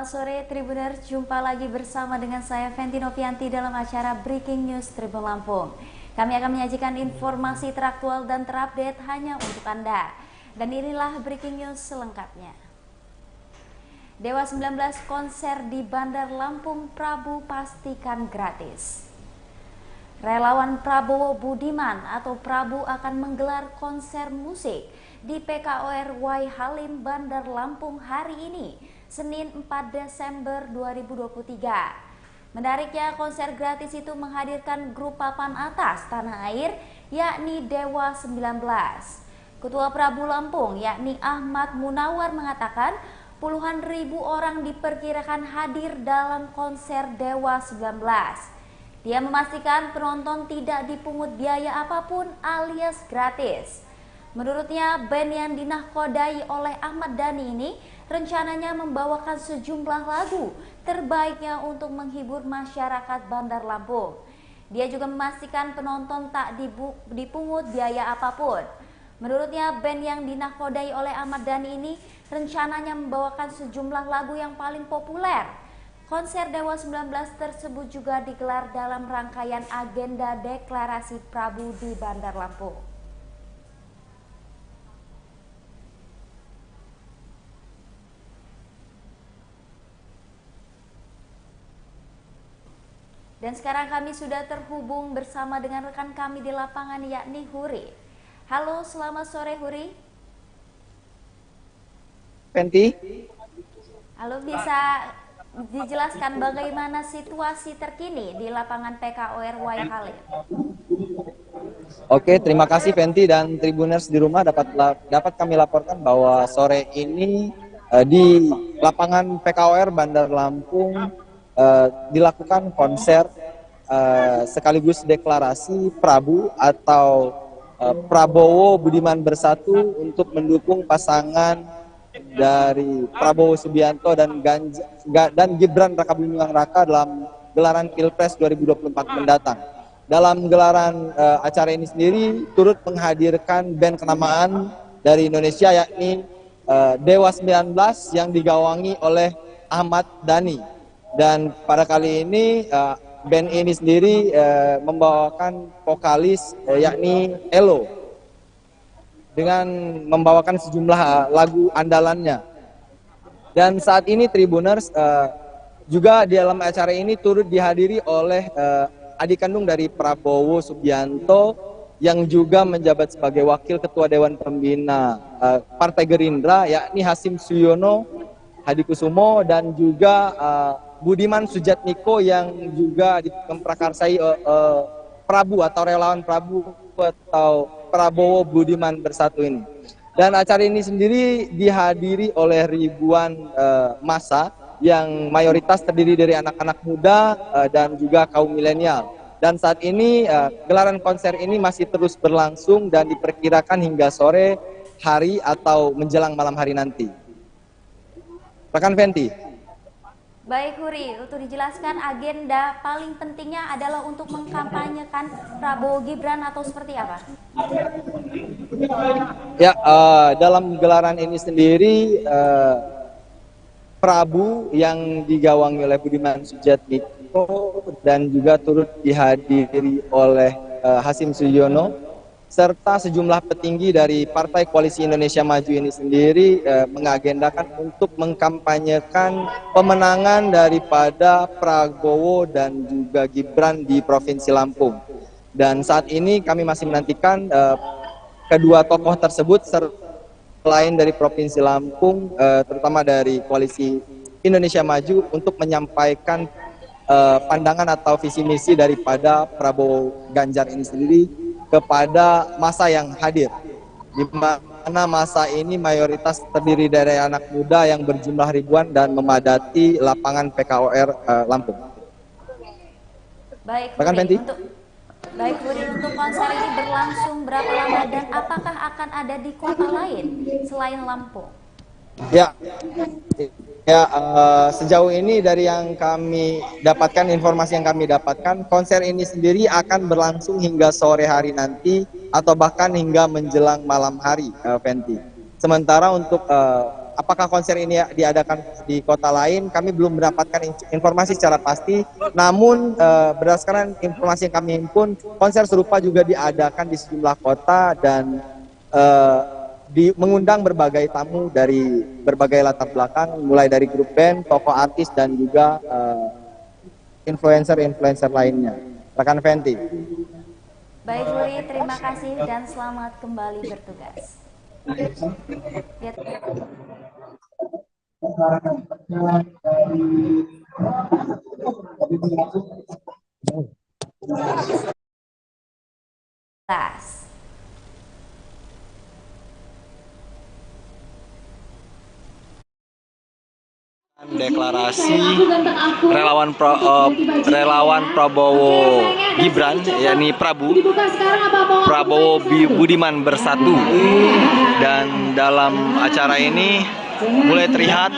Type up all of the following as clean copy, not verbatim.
Selamat sore Tribuners, jumpa lagi bersama dengan saya Fenty Novianti dalam acara Breaking News Tribun Lampung. Kami akan menyajikan informasi teraktual dan terupdate hanya untuk Anda. Dan inilah Breaking News selengkapnya. Dewa 19 konser di Bandar Lampung Prabu pastikan gratis. Relawan Prabowo Budiman atau Prabu akan menggelar konser musik di PKOR Y Halim Bandar Lampung hari ini, Senin 4 Desember 2023. Menariknya, konser gratis itu menghadirkan grup papan atas tanah air, yakni Dewa 19. Ketua Prabu Lampung, yakni Ahmad Munawar, mengatakan puluhan ribu orang diperkirakan hadir dalam konser Dewa 19. Dia memastikan penonton tidak dipungut biaya apapun alias gratis. Menurutnya, band yang dinahkodai oleh Ahmad Dhani ini rencananya membawakan sejumlah lagu terbaiknya untuk menghibur masyarakat Bandar Lampung. Dia juga memastikan penonton tak dipungut biaya apapun. Menurutnya, band yang dinahkodai oleh Ahmad Dhani ini rencananya membawakan sejumlah lagu yang paling populer. Konser Dewa 19 tersebut juga digelar dalam rangkaian agenda deklarasi Prabu di Bandar Lampung. Dan sekarang kami sudah terhubung bersama dengan rekan kami di lapangan, yakni Huri. Halo, selamat sore Huri. Fenty. Halo, bisa dijelaskan bagaimana situasi terkini di lapangan PKOR Y Halim? Oke, terima kasih Fenty dan Tribuners di rumah. Dapat kami laporkan bahwa sore ini di lapangan PKOR Bandar Lampung dilakukan konser sekaligus deklarasi Prabu atau Prabowo Budiman Bersatu untuk mendukung pasangan dari Prabowo Subianto dan Gibran Rakabuming Raka dalam gelaran Pilpres 2024 mendatang. Dalam gelaran acara ini sendiri turut menghadirkan band kenamaan dari Indonesia, yakni Dewa 19 yang digawangi oleh Ahmad Dhani. Dan pada kali ini band ini sendiri membawakan vokalis yakni Elo dengan membawakan sejumlah lagu andalannya. Dan saat ini Tribuners juga di dalam acara ini turut dihadiri oleh adik kandung dari Prabowo Subianto yang juga menjabat sebagai wakil ketua Dewan Pembina Partai Gerindra, yakni Hasim Suyono Hadikusumo, dan juga Budiman Sujatmiko yang juga memprakarsai Prabu atau relawan Prabu atau Prabowo Budiman Bersatu ini. Dan acara ini sendiri dihadiri oleh ribuan massa yang mayoritas terdiri dari anak-anak muda dan juga kaum milenial. Dan saat ini gelaran konser ini masih terus berlangsung dan diperkirakan hingga sore hari atau menjelang malam hari nanti. Rekan Fenty. Baik Huri, untuk dijelaskan agenda paling pentingnya adalah untuk mengkampanyekan Prabowo Gibran atau seperti apa? Ya, dalam gelaran ini sendiri Prabu yang digawangi oleh Budiman Sujatmiko dan juga turut dihadiri oleh Hasim Suyono serta sejumlah petinggi dari Partai Koalisi Indonesia Maju ini sendiri mengagendakan untuk mengkampanyekan pemenangan daripada Prabowo dan juga Gibran di Provinsi Lampung. Dan saat ini kami masih menantikan kedua tokoh tersebut selain dari Provinsi Lampung, terutama dari Koalisi Indonesia Maju, untuk menyampaikan pandangan atau visi misi daripada Prabowo Ganjar ini sendiri kepada massa yang hadir, di mana massa ini mayoritas terdiri dari anak muda yang berjumlah ribuan dan memadati lapangan PKOR Lampung. Baik Budi, untuk konser ini berlangsung berapa lama dan apakah akan ada di kota lain selain Lampung? Sejauh ini dari yang kami dapatkan, informasi yang kami dapatkan, konser ini sendiri akan berlangsung hingga sore hari nanti atau bahkan hingga menjelang malam hari, Fenty. Sementara untuk apakah konser ini diadakan di kota lain, kami belum mendapatkan informasi secara pasti. Namun berdasarkan informasi yang kami himpun, konser serupa juga diadakan di sejumlah kota dan mengundang berbagai tamu dari berbagai latar belakang, mulai dari grup band, tokoh artis, dan juga influencer-influencer lainnya. Rekan Fenty. Baik Luri, terima kasih dan selamat kembali bertugas. Deklarasi relawan Prabowo Gibran, yakni Prabowo Budiman bersatu. Dan dalam acara ini mulai terlihat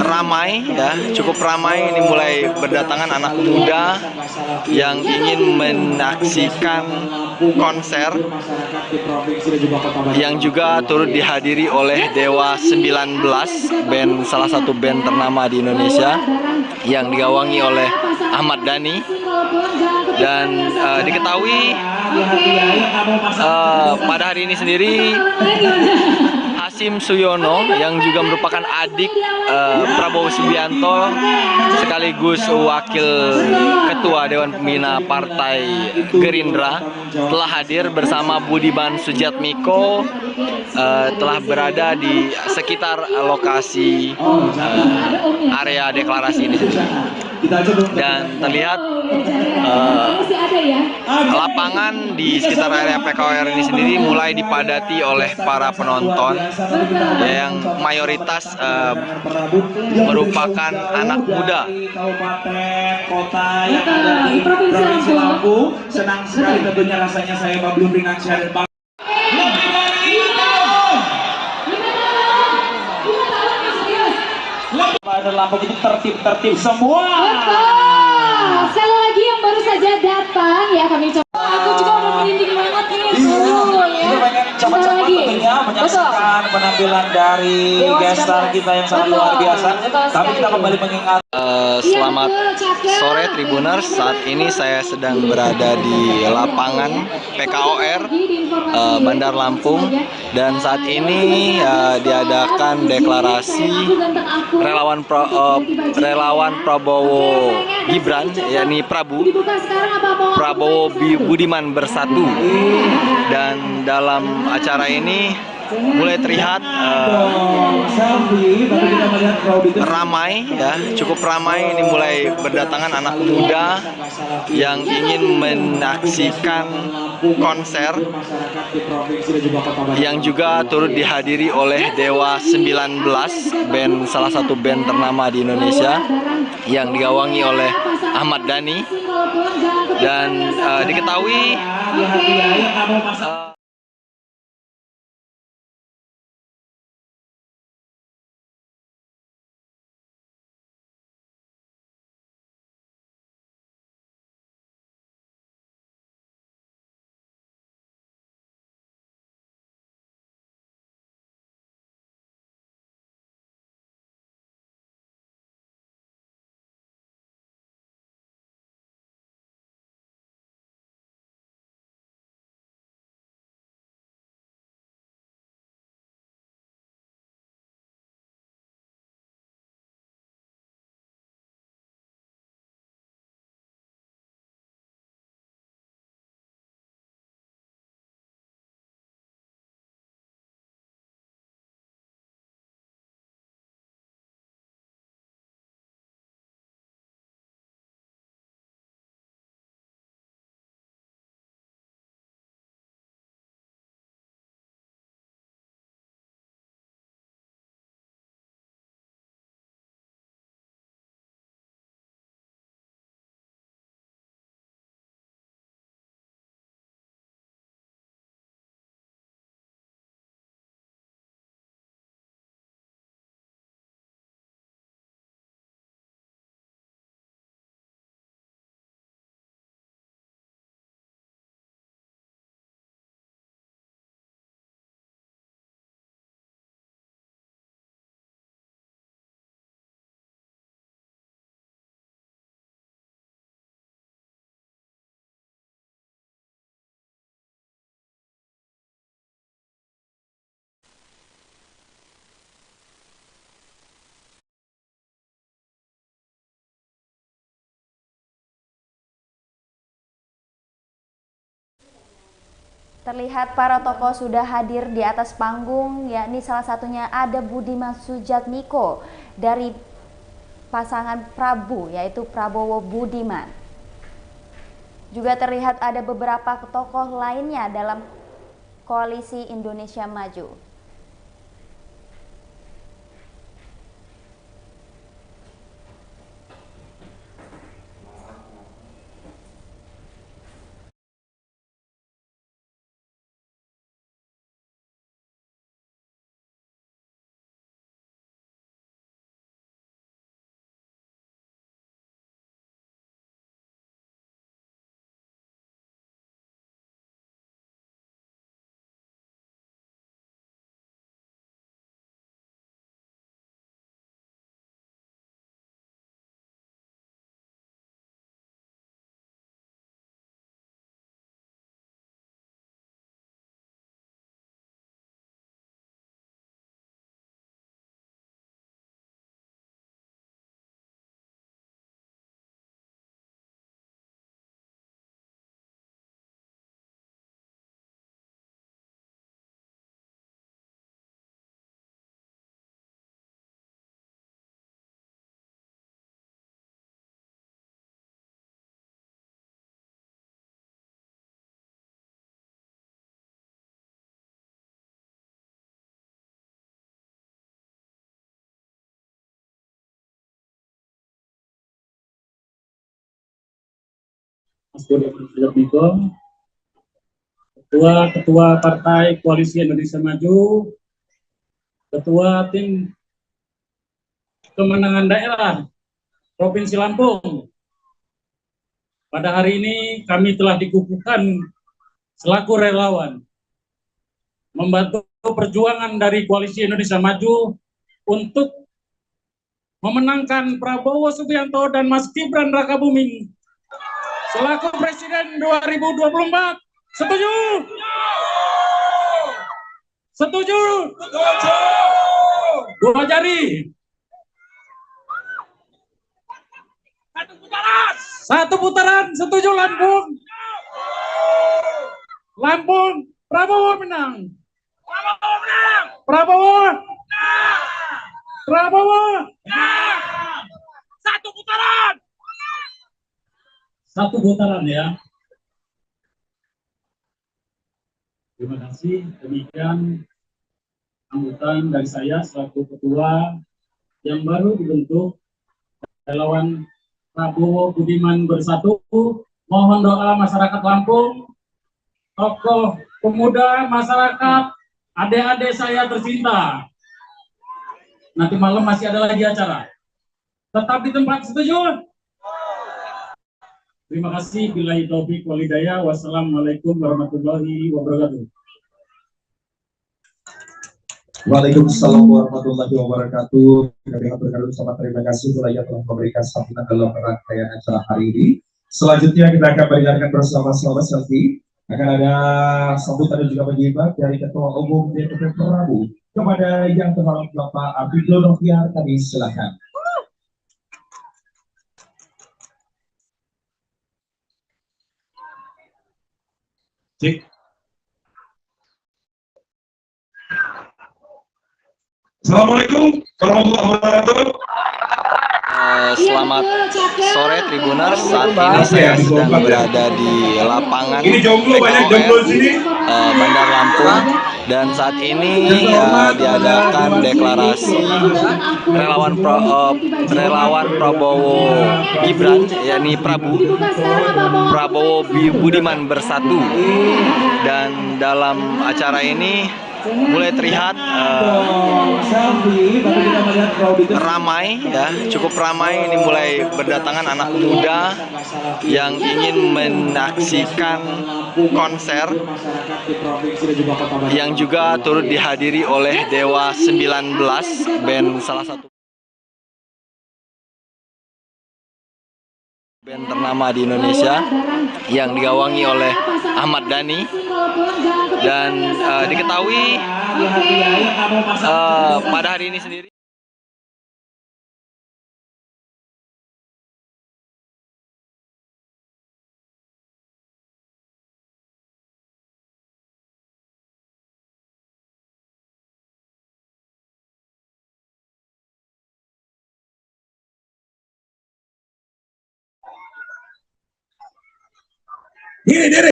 ramai, ya, cukup ramai. Ini mulai berdatangan anak muda yang ingin menyaksikan konser yang juga turut dihadiri oleh Dewa 19, band, salah satu band ternama di Indonesia yang digawangi oleh Ahmad Dhani. Dan diketahui pada hari ini sendiri Hasim Suyono yang juga merupakan adik Prabowo Subianto sekaligus wakil ketua Dewan Pembina Partai Gerindra telah hadir bersama Budiman Sujatmiko, telah berada di sekitar lokasi area deklarasi ini. Dan terlihat lapangan di sekitar area PKOR ini sendiri mulai dipadati oleh para penonton, ya, yang mayoritas merupakan anak muda. Kabupaten, kota yang ada di Provinsi Lampung. Senang sekali tentunya rasanya saya Pak Blue dengan Sharon Bang. Pada Lampung itu tertib semua. Sekali lagi yang baru saja datang ya kami coba. Aku juga udah merinding banget nih. Kita pengen cepat-cepat tentunya menyaksikan penampilan dari gestar kita yang sangat luar biasa. Tapi kita kembali mengingat. Selamat sore Tribuners, saat ini saya sedang berada di lapangan PKOR Bandar Lampung, dan saat ini diadakan deklarasi relawan Prabowo Gibran, yakni Prabowo Budiman bersatu. Dan dalam acara ini mulai terlihat ramai, ya, cukup ramai. Ini mulai berdatangan anak muda yang ingin menyaksikan konser yang juga turut dihadiri oleh Dewa 19, band, salah satu band ternama di Indonesia yang digawangi oleh Ahmad Dhani. Dan diketahui Terlihat para tokoh sudah hadir di atas panggung, yakni salah satunya ada Budiman Sujatmiko dari pasangan Prabu, yaitu Prabowo Budiman. Juga terlihat ada beberapa tokoh lainnya dalam Koalisi Indonesia Maju. Mas Budiman Sujatmiko, Ketua Partai Koalisi Indonesia Maju, Ketua Tim Kemenangan Daerah Provinsi Lampung. Pada hari ini kami telah dikukuhkan selaku relawan membantu perjuangan dari Koalisi Indonesia Maju untuk memenangkan Prabowo Subianto dan Mas Gibran Rakabuming selaku Presiden 2024. Setuju? Setuju? Setuju. Dua jari. Satu putaran. Setuju Lampung? Lampung, Prabowo menang. Prabowo menang. Prabowo. Prabowo. Satu putaran. Satu putaran ya. Terima kasih. Demikian sambutan dari saya selaku ketua yang baru dibentuk relawan Prabowo Budiman Bersatu. Mohon doa masyarakat Lampung, tokoh pemuda masyarakat, adik-adik saya tercinta. Nanti malam masih ada lagi acara. Tetap di tempat, setuju? Terima kasih. Billahi taufiq wal hidayah. Wassalamualaikum warahmatullahi wabarakatuh. Waalaikumsalam warahmatullahi wabarakatuh. Kami berkata bersama terima kasih wilayah telah memberikan sambutan dalam rangkaian acara hari ini. Selanjutnya kita akan mendengarkan bersama-sama selfie. Akan ada sambutan dan juga penyimak dari Ketua Umum DPP Prabu kepada yang terhormat Bapak Abdul Noviar. Kami silakan. Cik. Assalamualaikum warahmatullahi wabarakatuh. Selamat sore Tribuners, saat ini saya sedang berada di lapangan PKOR Bandar Lampung dan saat ini diadakan deklarasi relawan Prabowo Gibran, yakni Prabowo Budiman Bersatu, dan dalam acara ini mulai terlihat ramai ya, cukup ramai. Ini mulai berdatangan anak muda yang ingin menyaksikan konser yang juga turut dihadiri oleh Dewa 19, band salah satu band ternama di Indonesia yang digawangi oleh Ahmad Dhani. Dan diketahui pada hari ini sendiri Diri, diri.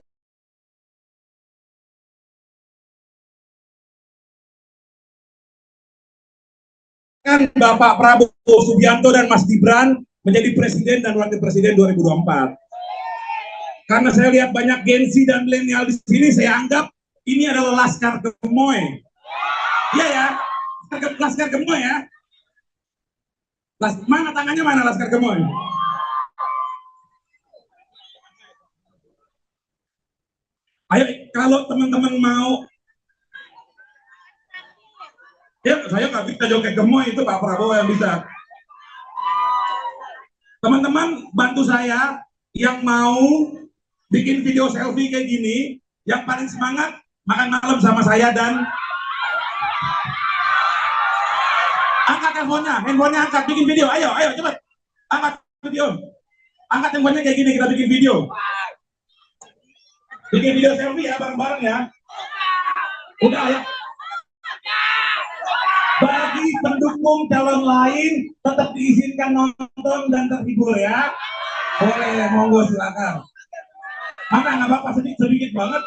Bapak Prabowo Subianto dan Mas Gibran menjadi presiden dan wakil presiden 2024. Karena saya lihat banyak Gen Z dan milenial di sini, saya anggap ini adalah Laskar Gemoy. Iya ya, Laskar Gemoy ya. Mana tangannya, mana Laskar Gemoy? Ayo, kalau teman-teman mau, ya saya nggak bisa joget Gemoy, itu Pak Prabowo yang bisa. Teman-teman bantu saya yang mau bikin video selfie kayak gini, yang paling semangat makan malam sama saya dan angkat handphonenya angkat, bikin video, ayo cepat, angkat video, angkat handphonenya kayak gini, kita bikin video selfie ya, bareng-bareng ya. Udah ya. Bagi pendukung calon lain tetap diizinkan nonton dan terhibur ya. Boleh, monggo silakan. Mana nggak apa-apa, sedikit banget.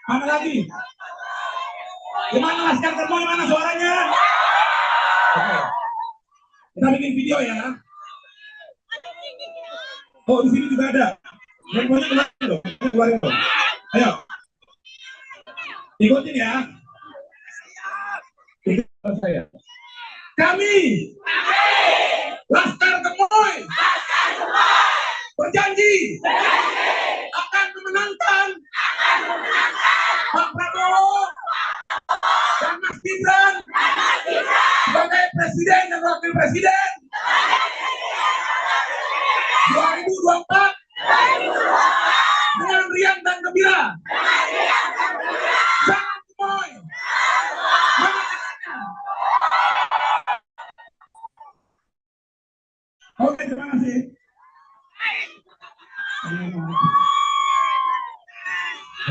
Mana lagi? Gimana Laskar Gemoy, mana suaranya? Oke. Kita bikin video ya. Oh, di sini juga ada. Handphonenya keluarin dong. Ayo. Ikutin ya. Ikutin saya. Kami Laskar Gemoy berjanji akan memenangkan Pak Prabowo dan Mas Gibran sebagai presiden dan wakil presiden 2024 dengan riang dan gembira. Jangan Gemoy. Oke, terima kasih.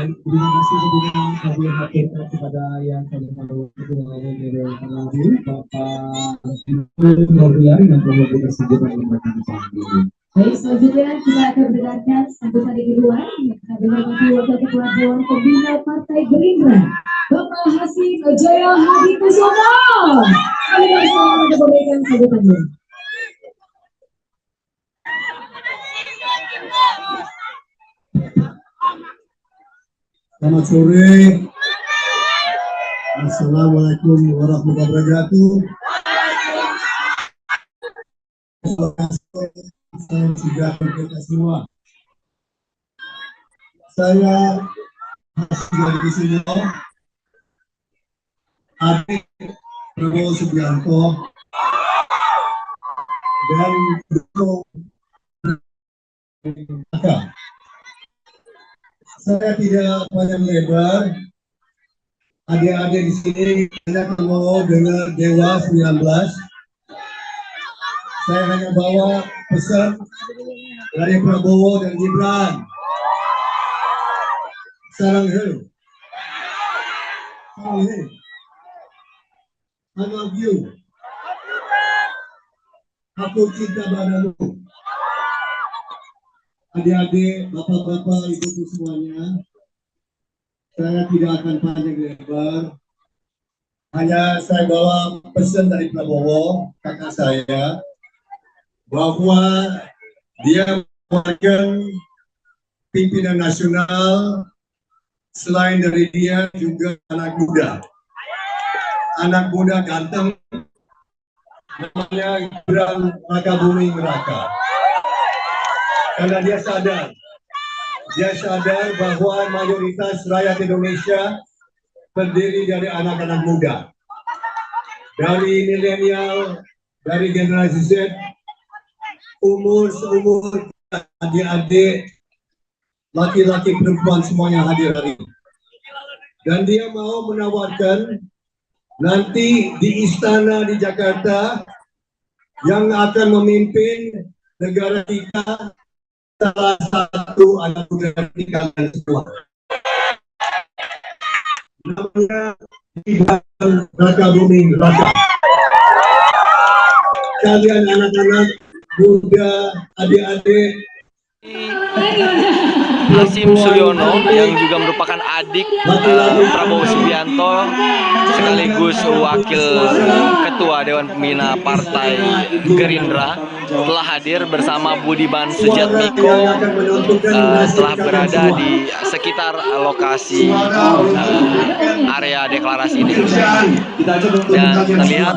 Terima kasih sebelumnya kami haturkan kepada yang kami hormati dari Bapak Nurliari dan Bapak Presiden yang berkata. Baik, selanjutnya kita akan mendengarkan sambutan kedua yang akan dihormati Wakil Ketua Dewan Pembina Partai Gerindra, Bapak Hasim Jaya Hadi Kusumo. Kami bersama untuk memberikan sambutannya. Selamat sore. Assalamualaikum warahmatullahi wabarakatuh. Saya sudah berkata semua. Saya sudah di sini. Adik Prabowo Subianto dan pendukung. Saya tidak panjang lebar. Adik-adik di sini banyak mau dengar Dewa 19. Saya hanya bawa pesan dari Prabowo dan Gibran. Sarang hidup. Sarang hidup. I love you. Aku cinta padamu. Adik-adik, bapak-bapak, ibu-ibu semuanya, saya tidak akan panjang lebar. Hanya saya bawa pesan dari Prabowo, kakak saya, bahwa dia merupakan pimpinan nasional. Selain dari dia juga anak muda ganteng, namanya Gibran Rakabuming Raka. Karena dia sadar bahwa mayoritas rakyat Indonesia terdiri dari anak-anak muda, dari milenial, dari generasi Z, seumur adik-adik, laki-laki perempuan semuanya hadir hari ini. Dan dia mau menawarkan nanti di istana di Jakarta yang akan memimpin negara kita, salah satu anak muda dari kalian semua. Namanya Gibran Rakabuming Raka. Kalian anak-anak muda, adik-adik, Hasim Suryono yang juga merupakan adik Prabowo Subianto sekaligus wakil ketua Dewan Pembina Partai Gerindra telah hadir bersama Budiman Sujatmiko, telah berada di sekitar lokasi area deklarasi ini, dan terlihat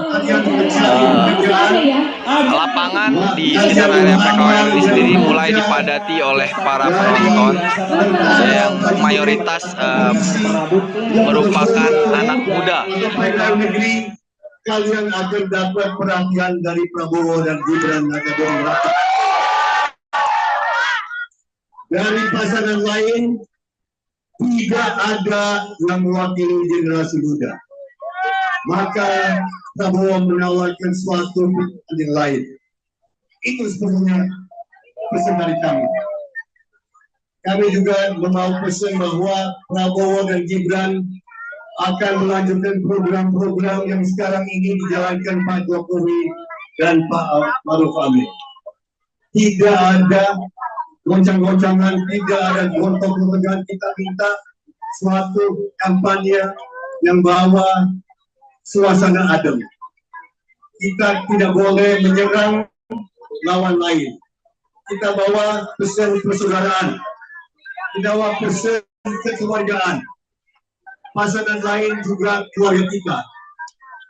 lapangan di sekitar area PKWR ini sendiri mulai dipadati oleh para penonton yang mayoritas merupakan anak muda. Kalian akan dapat perhatian dari Prabowo dan Gibran raka buming raka. Dari pasangan lain tidak ada yang mewakili generasi muda. Maka Prabowo menawarkan suatu pilihan yang lain. Itu sebenarnya pesan dari kami. Kami juga mau pesan bahwa Prabowo dan Gibran akan melanjutkan program-program yang sekarang ini dijalankan Pak Jokowi dan Pak Maruf Amin. Tidak ada goncang-goncangan, tidak ada gontok-gontokan. Kita minta suatu kampanye yang bawa suasana adem. Kita tidak boleh menyerang lawan lain. Kita bawa pesan persaudaraan. Kita bawa pesan kekeluargaan. Pasangan lain juga keluarga kita.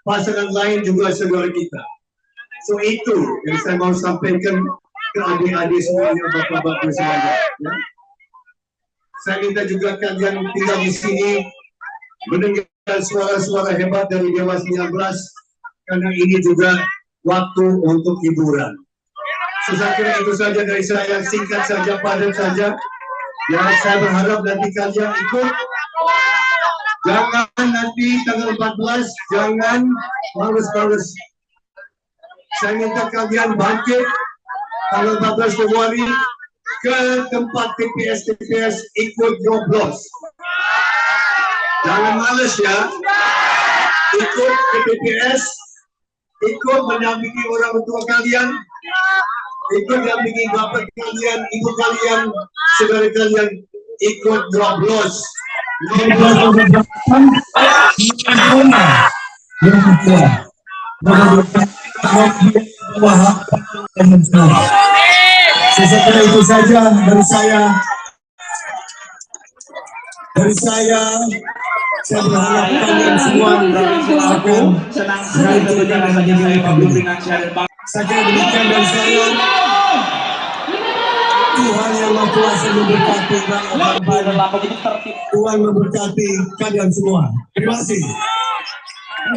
Pasangan lain juga saudara kita. So itu yang saya mau sampaikan ke adik-adik semuanya, bapak-bapak semuanya. Ya. Saya minta juga kalian tinggal di sini mendengar suara-suara hebat dari Dewa 19, karena ini juga waktu untuk hiburan. So, saya kira itu saja dari saya, singkat saja, padat saja. Ya, saya berharap nanti kalian ikut. Jangan nanti tanggal 14, jangan males-males. Saya minta kalian bangkit tanggal 14 Februari ke tempat TPS ikut nyoblos. Jangan males ya. Ikut ke TPS, ikut mendampingi orang tua kalian, ikut mendampingi bapak kalian, ibu kalian, saudara kalian, ikut nyoblos. Sesekali itu saja dari saya. Saya berharap kalian semua akan senang sekali berbicara saja saya pembimbingan dan saya kira demikian dari saya. Tuhan yang Maha Kuasa memberkati Tuhan memberkati kalian semua. Terima kasih.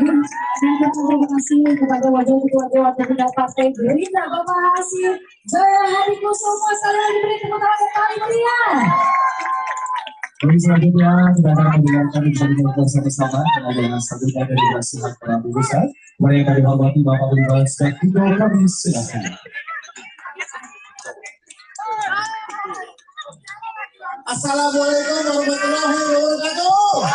Terima kasih kepada Wakil Ketua Dewan Pembina Partai Gerindra Bapak Hasim Jaya Hadikusumo. Sekalian diberi tepuk tangan yang paling meriah. Baik, selanjutnya kita akan mendengarkan bersama-sama dengan sambutan dari Nasihat Prabu Besar. Mari kami hormati Bapak Bintang Sekito, kami silakan. Assalamualaikum warahmatullahi wabarakatuh.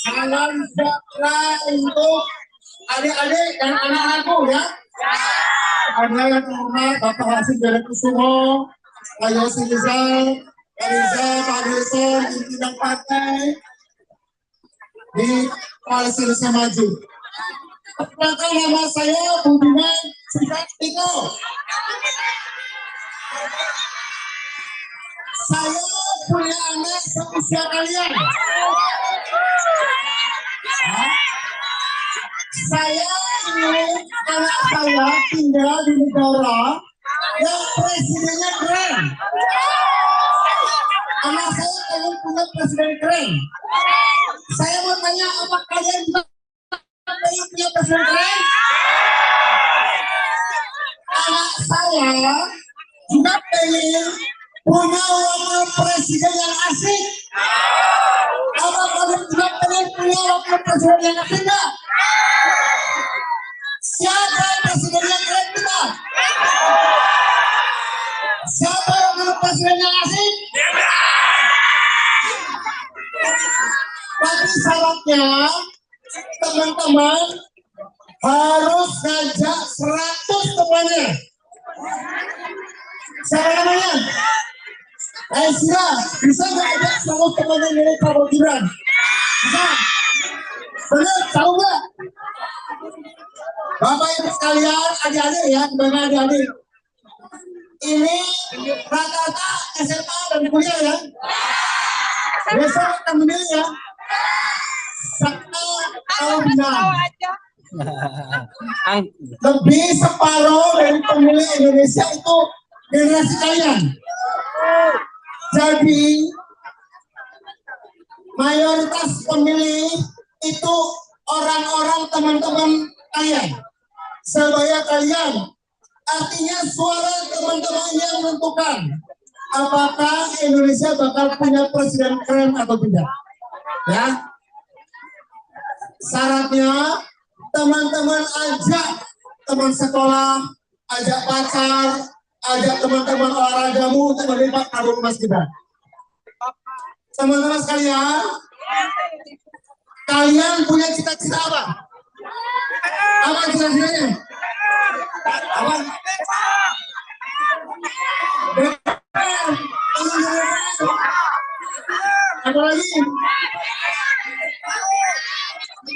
Salam sejahtera untuk adik-adik dan anak-anakku ya. Ada yang hormat Bapak Hasim Jaya Hadikusumo, Pak Yossi Rizal, Pak Wilson, pimpinan partai di Koalisi Indonesia Maju. Perkenalkan nama saya Budiman Sujatmiko. Saya punya anak seusia kalian. Saya ingin anak saya tinggal di negara yang presidennya keren. Anak saya pengen punya presiden keren. Saya mau tanya, apa kalian juga pengen punya presiden keren? Anak saya juga pengen punya wakil presiden yang asik. Apa kalian juga pengen punya wakil presiden yang asik enggak? Siapa presiden yang keren kita? Siapa wakil presiden yang asik? Tapi syaratnya teman-teman harus ngajak 100 temannya. Siapa namanya? Sila, bisa nggak ada sama temannya milik Prabowo Gibran? Bisa? Benar, tahu nggak? Bapak Ibu sekalian, adik-adik ya, gimana adik-adik? Ini rata-rata SMA dan kuliah ya. Besok akan memilih ya. Kalau benar. Lebih separuh dari pemilih Indonesia itu generasi kalian. Jadi mayoritas pemilih itu orang-orang teman-teman kalian, sebaya kalian. Artinya suara teman-teman yang menentukan apakah Indonesia bakal punya presiden keren atau tidak. Ya, syaratnya teman-teman ajak teman sekolah, ajak pacar, ajak teman-teman olahragamu untuk melihat Prabowo Mas Gibran. Teman-teman sekalian, kalian punya cita-cita apa? Apa cita-citanya? Apa? Apa lagi?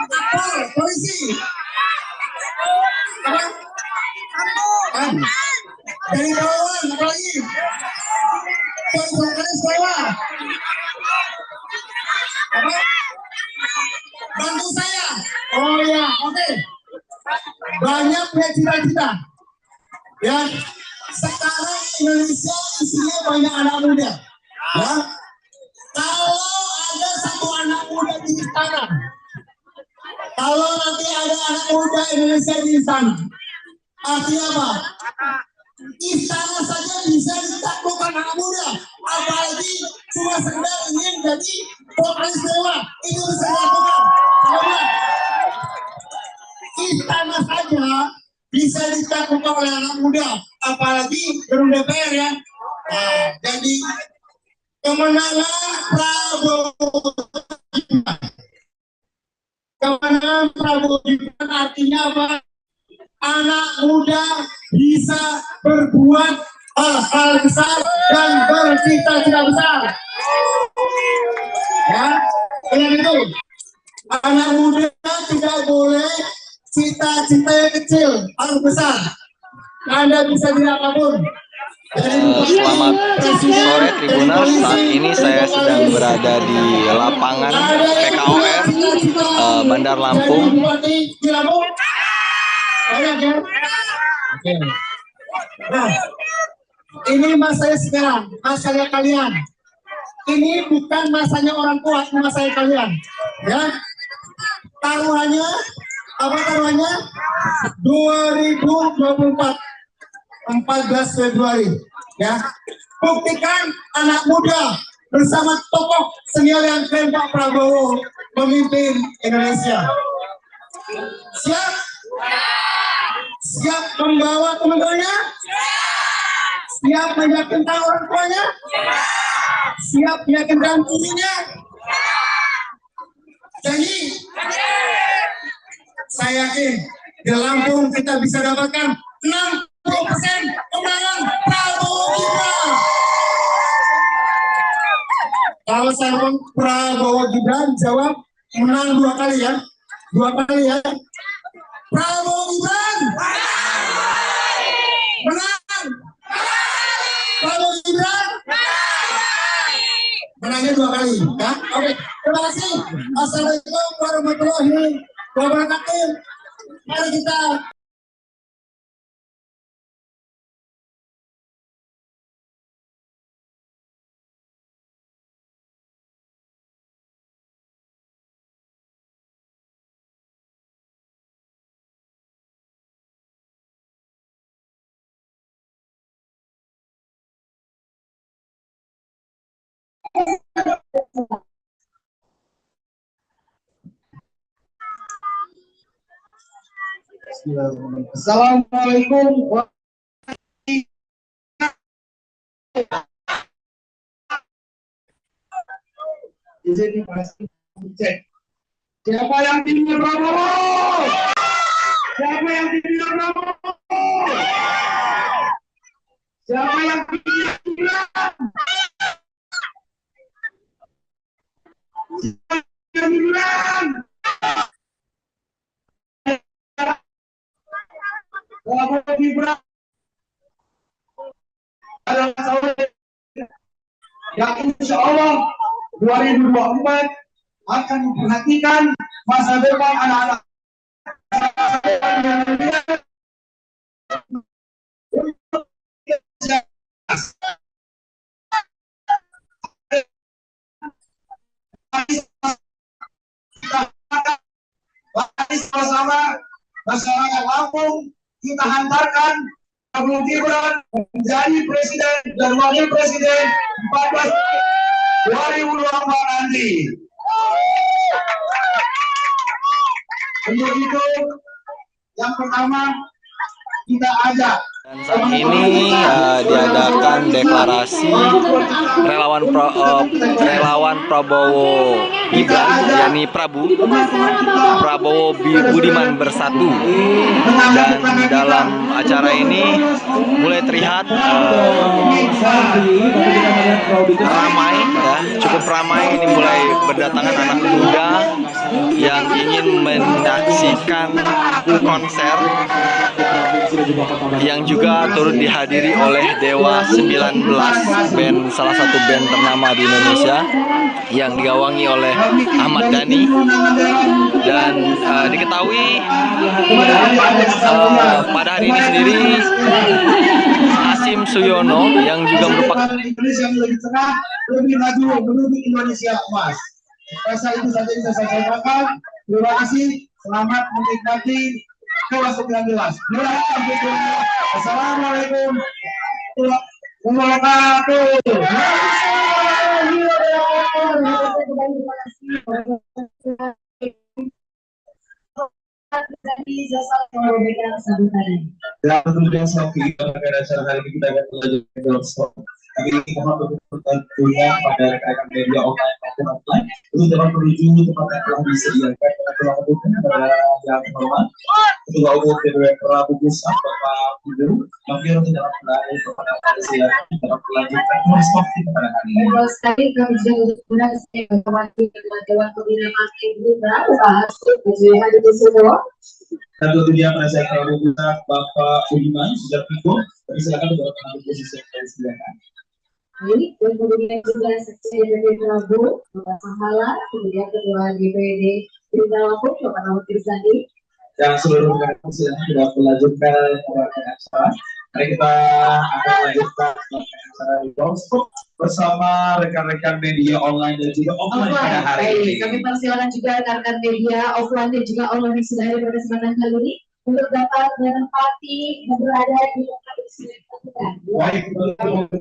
Apa? Polisi? Apa? Dari bawah, apa lagi? Dari sekolah. Apa? Bantu saya. Oh ya, oke. Banyak punya cita-cita. Ya, sekarang Indonesia isinya banyak anak muda. Ya, kalau ada satu anak muda di istana, kalau nanti ada anak muda Indonesia di istana, artinya apa? Istana saja bisa ditaklukkan anak muda, apalagi cuma sekedar ingin jadi vokalis dewa, itu bisa dilakukan. Istana saja bisa ditaklukkan oleh anak muda, apalagi gedung DPR ya. Nah, jadi kemenangan Prabowo Gibran. Kemenangan Prabowo Gibran artinya apa? Anak muda bisa berbuat hal-hal besar dan bercita-cita besar. Ya, dengan itu anak muda tidak boleh cita-cita yang kecil, harus besar. Anda bisa jadi apapun. Selamat sore Tribuners, saat ini saya sedang berada di lapangan PKOR Bandar Lampung. Nah, ini masanya sekarang, masanya kalian. Ini bukan masanya orang tua, ini masanya kalian. Ya, taruhannya apa taruhannya? 2024. 14 Februari, ya. Buktikan anak muda bersama tokoh senior yang keren Pak Prabowo memimpin Indonesia. Siap? Siap membawa teman-temannya? Siap meyakinkan orang tuanya? Siap meyakinkan dirinya? Jadi, saya yakin di Lampung kita bisa dapatkan 60% kemenangan Prabowo Gibran. Kalau saya ngomong Prabowo Gibran jawab menang 2 kali ya, 2 kali ya. Prabowo Gibran menang. Prabowo Gibran menangnya 2 kali ya. Oke, terima kasih. Assalamualaikum warahmatullahi wabarakatuh. Mari kita Assalamualaikum warahmatullahi wabarakatuh. Siapa yang timnya Prabowo? Siapa yang timnya Prabowo? Siapa yang bilang? Yang bilang? Prabowo Gibran adalah saudara yang insya Allah 2024 akan memperhatikan masa depan anak-anak. Bersama masyarakat Lampung kita hantarkan Prabowo Gibran menjadi presiden dan wakil presiden 2024 nanti. Untuk itu, yang pertama kita ajak. Dan saat ini diadakan deklarasi relawan Prabowo Gibran, yakni Prabowo Budiman Bersatu. Dan dalam acara ini mulai terlihat ramai, ya, cukup ramai. Ini mulai berdatangan anak muda yang ingin menyaksikan konser yang juga turut dihadiri oleh Dewa 19, salah satu band ternama di Indonesia yang digawangi oleh Ahmad Dhani. Dan diketahui pada hari ini sendiri Hasim Suyono yang juga merupakan Indonesia yang lebih cerah, lebih maju menuju Indonesia emas. Rasa itu saja yang saya sampaikan. Terima kasih, selamat menikmati Dewa 19. Assalamualaikum warahmatullahi wabarakatuh. Dan kemudian selagi pada acara hari ini kita akan melanjutkan dalam slot. Kami mohon untuk tentunya pada rekan-rekan media online maupun offline untuk dapat menuju tempat yang telah disediakan. Kita telah membuka kepada yang hormat Ketua Umum DPW Prabowo Pusat Bapak Ibu, kami untuk dapat melayani kepada silakan dapat melanjutkan slot pada hari ini. Terus tadi kami juga untuk saya mewakili Dewan Pembina Partai Gerindra Pak Hasim Hadi Kusumo. Dan tentunya pada saya Prabowo Pusat Bapak Budiman sudah pikir, kami silakan untuk mengambil posisi yang silakan. Baik, dan kemudian juga Sekjen DPD Prabowo Bapak Sahala, kemudian Ketua DPD Gerindra Lampung Bapak Ahmad Irzani. Dan seluruh rekan silakan sudah melanjutkan acara. Mari kita akan lanjutkan acara di Doorstop bersama rekan-rekan media online dan juga offline pada hari ini. Kami persilakan juga rekan-rekan media offline dan juga online yang sudah hadir pada kesempatan kali ini untuk dapat menempati dan berada di tempat yang sudah ditentukan. Baik,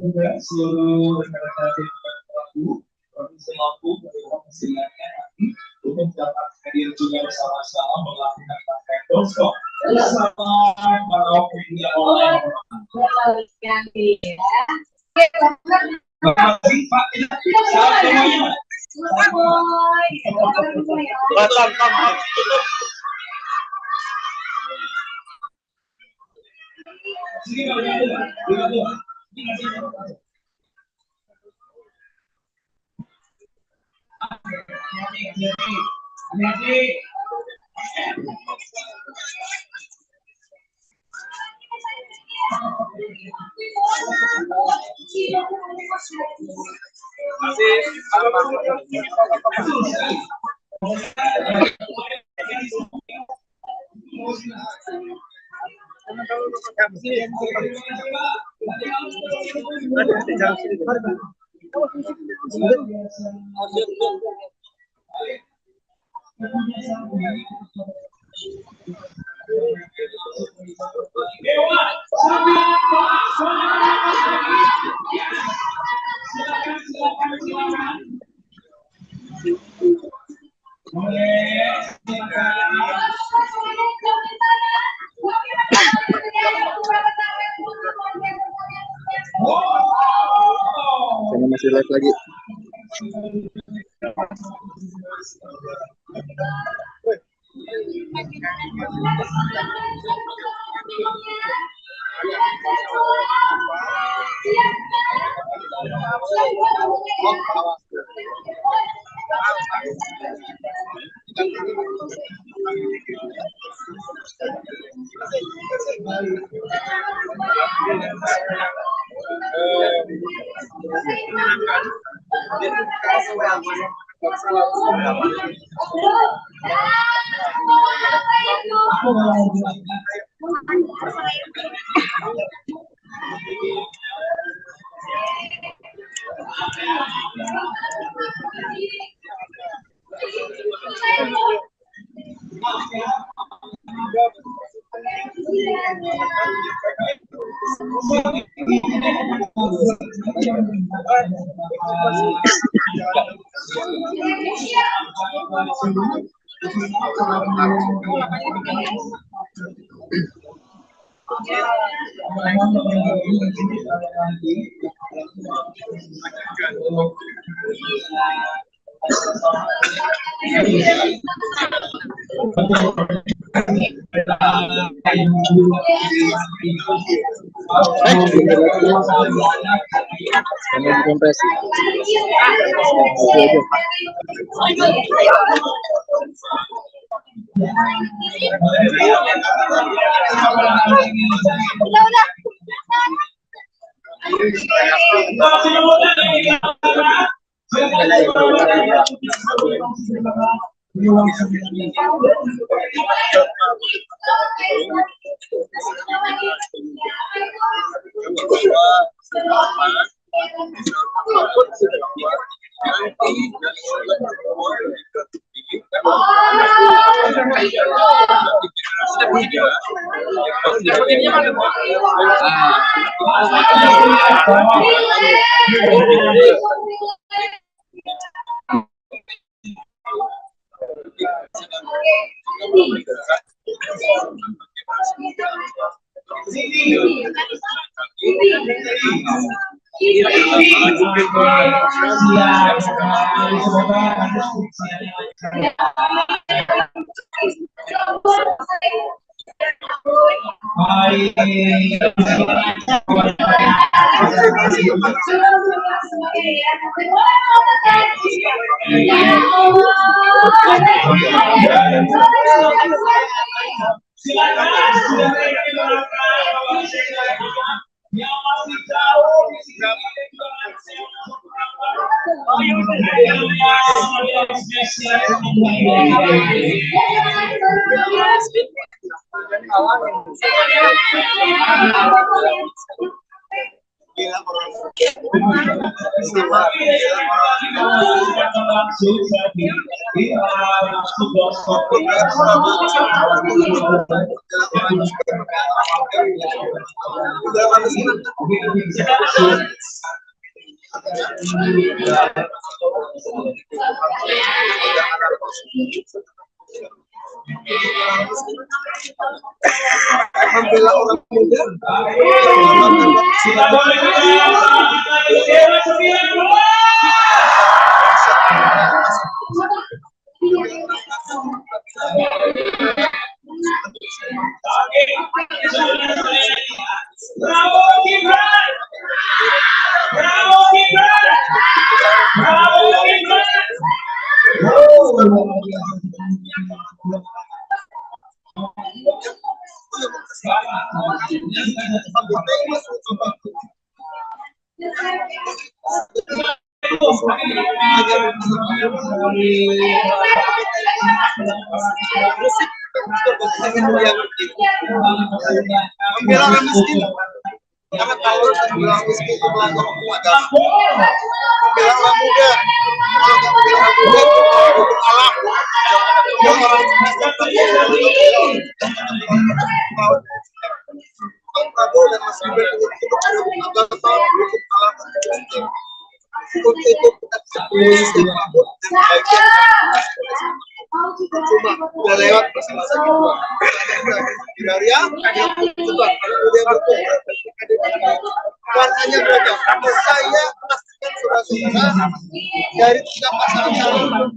juga seluruh rekan-rekan media Prabowo Provinsi Lampung silakan nanti untuk dapat hadir juga bersama-sama melakukan pakai Doorstop bersama para media online. Terima kasih Pak. Saya masih live lagi. Membela orang muda. Bravo Gibran! Bravo Gibran! Bravo Gibran! Membela orang miskin, jangan tahu dan membela orang miskin itu melanggar hukum agama. Membela orang muda, kalau nggak membela orang muda itu hukum alam. Yang orang miskin Pak Prabowo dan Mas Gibran itu ada hukum agama, hukum alam, untuk itu kita bisa pilih sistem apapun dan bagian cuma udah lewat masa-masa kedua dari yang coba kalau dia berkumpul warnanya beragam. Saya pastikan saudara-saudara dari tiga pasangan calon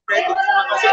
Terima kasih.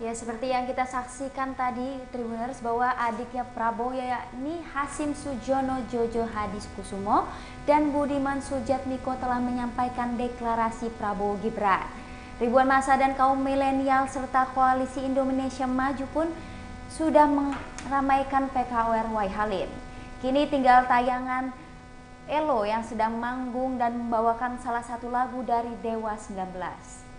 Ya, seperti yang kita saksikan tadi, Tribuners, bahwa adiknya Prabowo yakni Hasim Sujono Jojo Hadikusumo dan Budiman Sujatmiko telah menyampaikan deklarasi Prabowo Gibran. Ribuan massa dan kaum milenial serta koalisi Indonesia Maju pun sudah meramaikan PKOR Waihalim. Kini tinggal tayangan Elo yang sedang manggung dan membawakan salah satu lagu dari Dewa 19.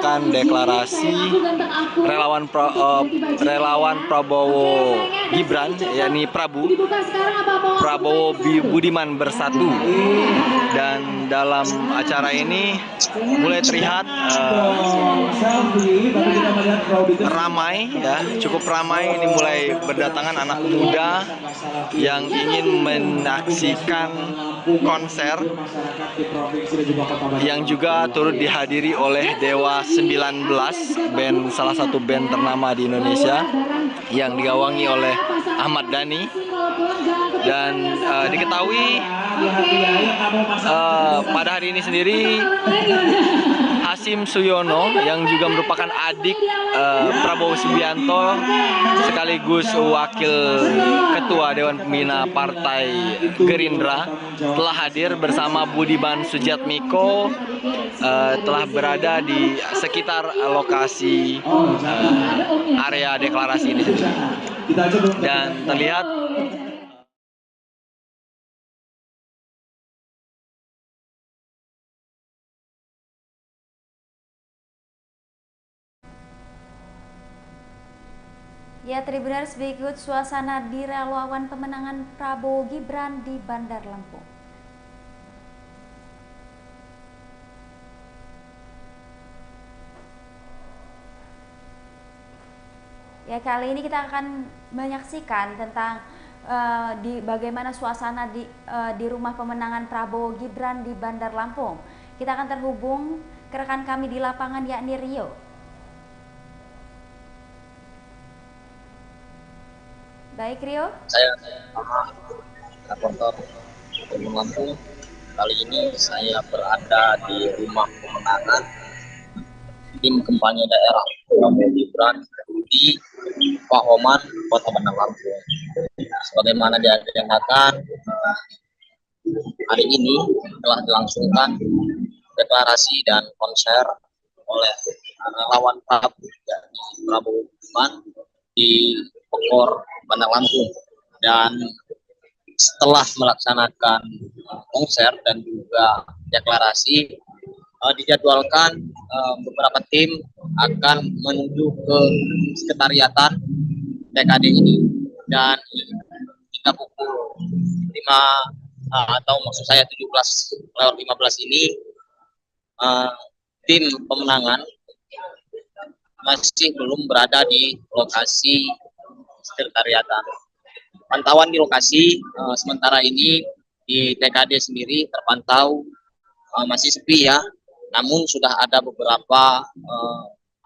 Deklarasi relawan Prabowo Gibran, yakni Prabowo Budiman Bersatu. Dan dalam acara ini mulai terlihat ramai, ya, cukup ramai. Ini mulai berdatangan anak muda yang ingin menyaksikan konser yang juga turut dihadiri oleh Dewa 19, salah satu band ternama di Indonesia yang digawangi oleh Ahmad Dhani. Dan diketahui pada hari ini sendiri Hasim Suyono yang juga merupakan adik Prabowo Subianto sekaligus wakil ketua Dewan Pembina Partai Gerindra telah hadir bersama Budiman Sujatmiko, telah berada di sekitar lokasi area deklarasi ini. Dan terlihat ya, Tribuners, berikut suasana di relawan pemenangan Prabowo Gibran di Bandar Lampung. Ya, kali ini kita akan menyaksikan tentang bagaimana suasana di rumah pemenangan Prabowo Gibran di Bandar Lampung. Kita akan terhubung ke rekan kami di lapangan, yakni Rio. Baik, Rio. Saya reporter Gunung Lampung. Kali ini saya berada di rumah pemenangan tim kampanye daerah Prabowo Gibran di Pahoman, Kota Bandar Lampung. Sebagaimana diagendakan, hari ini telah dilangsungkan deklarasi dan konser oleh relawan Prabowo Gibran di Pekor Bandar Lampung. Dan setelah melaksanakan konser dan juga deklarasi, dijadwalkan beberapa tim akan menuju ke sekretariatan TKD ini. Dan hingga pukul 5 atau maksud saya 17:15 ini, tim pemenangan masih belum berada di lokasi sekretariatan. Pantauan di lokasi sementara ini di TKD sendiri terpantau masih sepi, ya. Namun sudah ada beberapa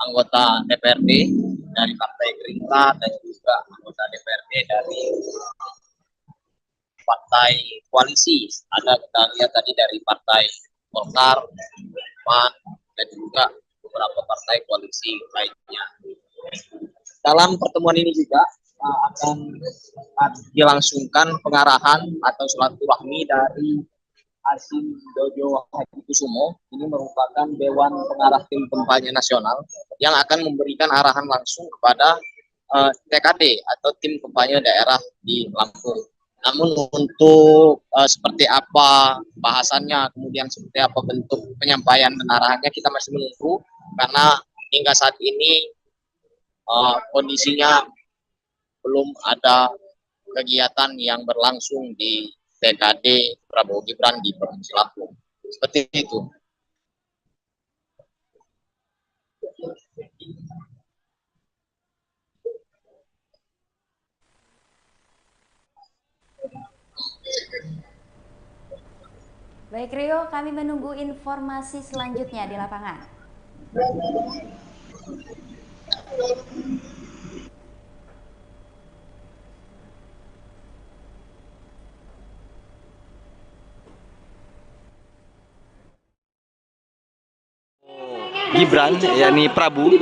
anggota DPRD dari Partai Gerindra dan juga anggota DPRD dari partai koalisi. Ada kita lihat tadi dari Partai Golkar, PAN, dan juga beberapa partai koalisi lainnya. Dalam pertemuan ini juga akan dilangsungkan pengarahan atau silaturahmi dari Hasim Dojo Hadikusumo. Ini merupakan Dewan Pengarah Tim Kampanye Nasional yang akan memberikan arahan langsung kepada TKD atau tim kampanye daerah di Lampung. Namun untuk seperti apa bahasannya, kemudian seperti apa bentuk penyampaian dan arahannya, kita masih menunggu, karena hingga saat ini kondisinya belum ada kegiatan yang berlangsung di TKD Prabowo Gibran di Provinsi Lampung. Seperti itu. Baik, Rio, kami menunggu informasi selanjutnya di lapangan. Gibran, yakni Prabowo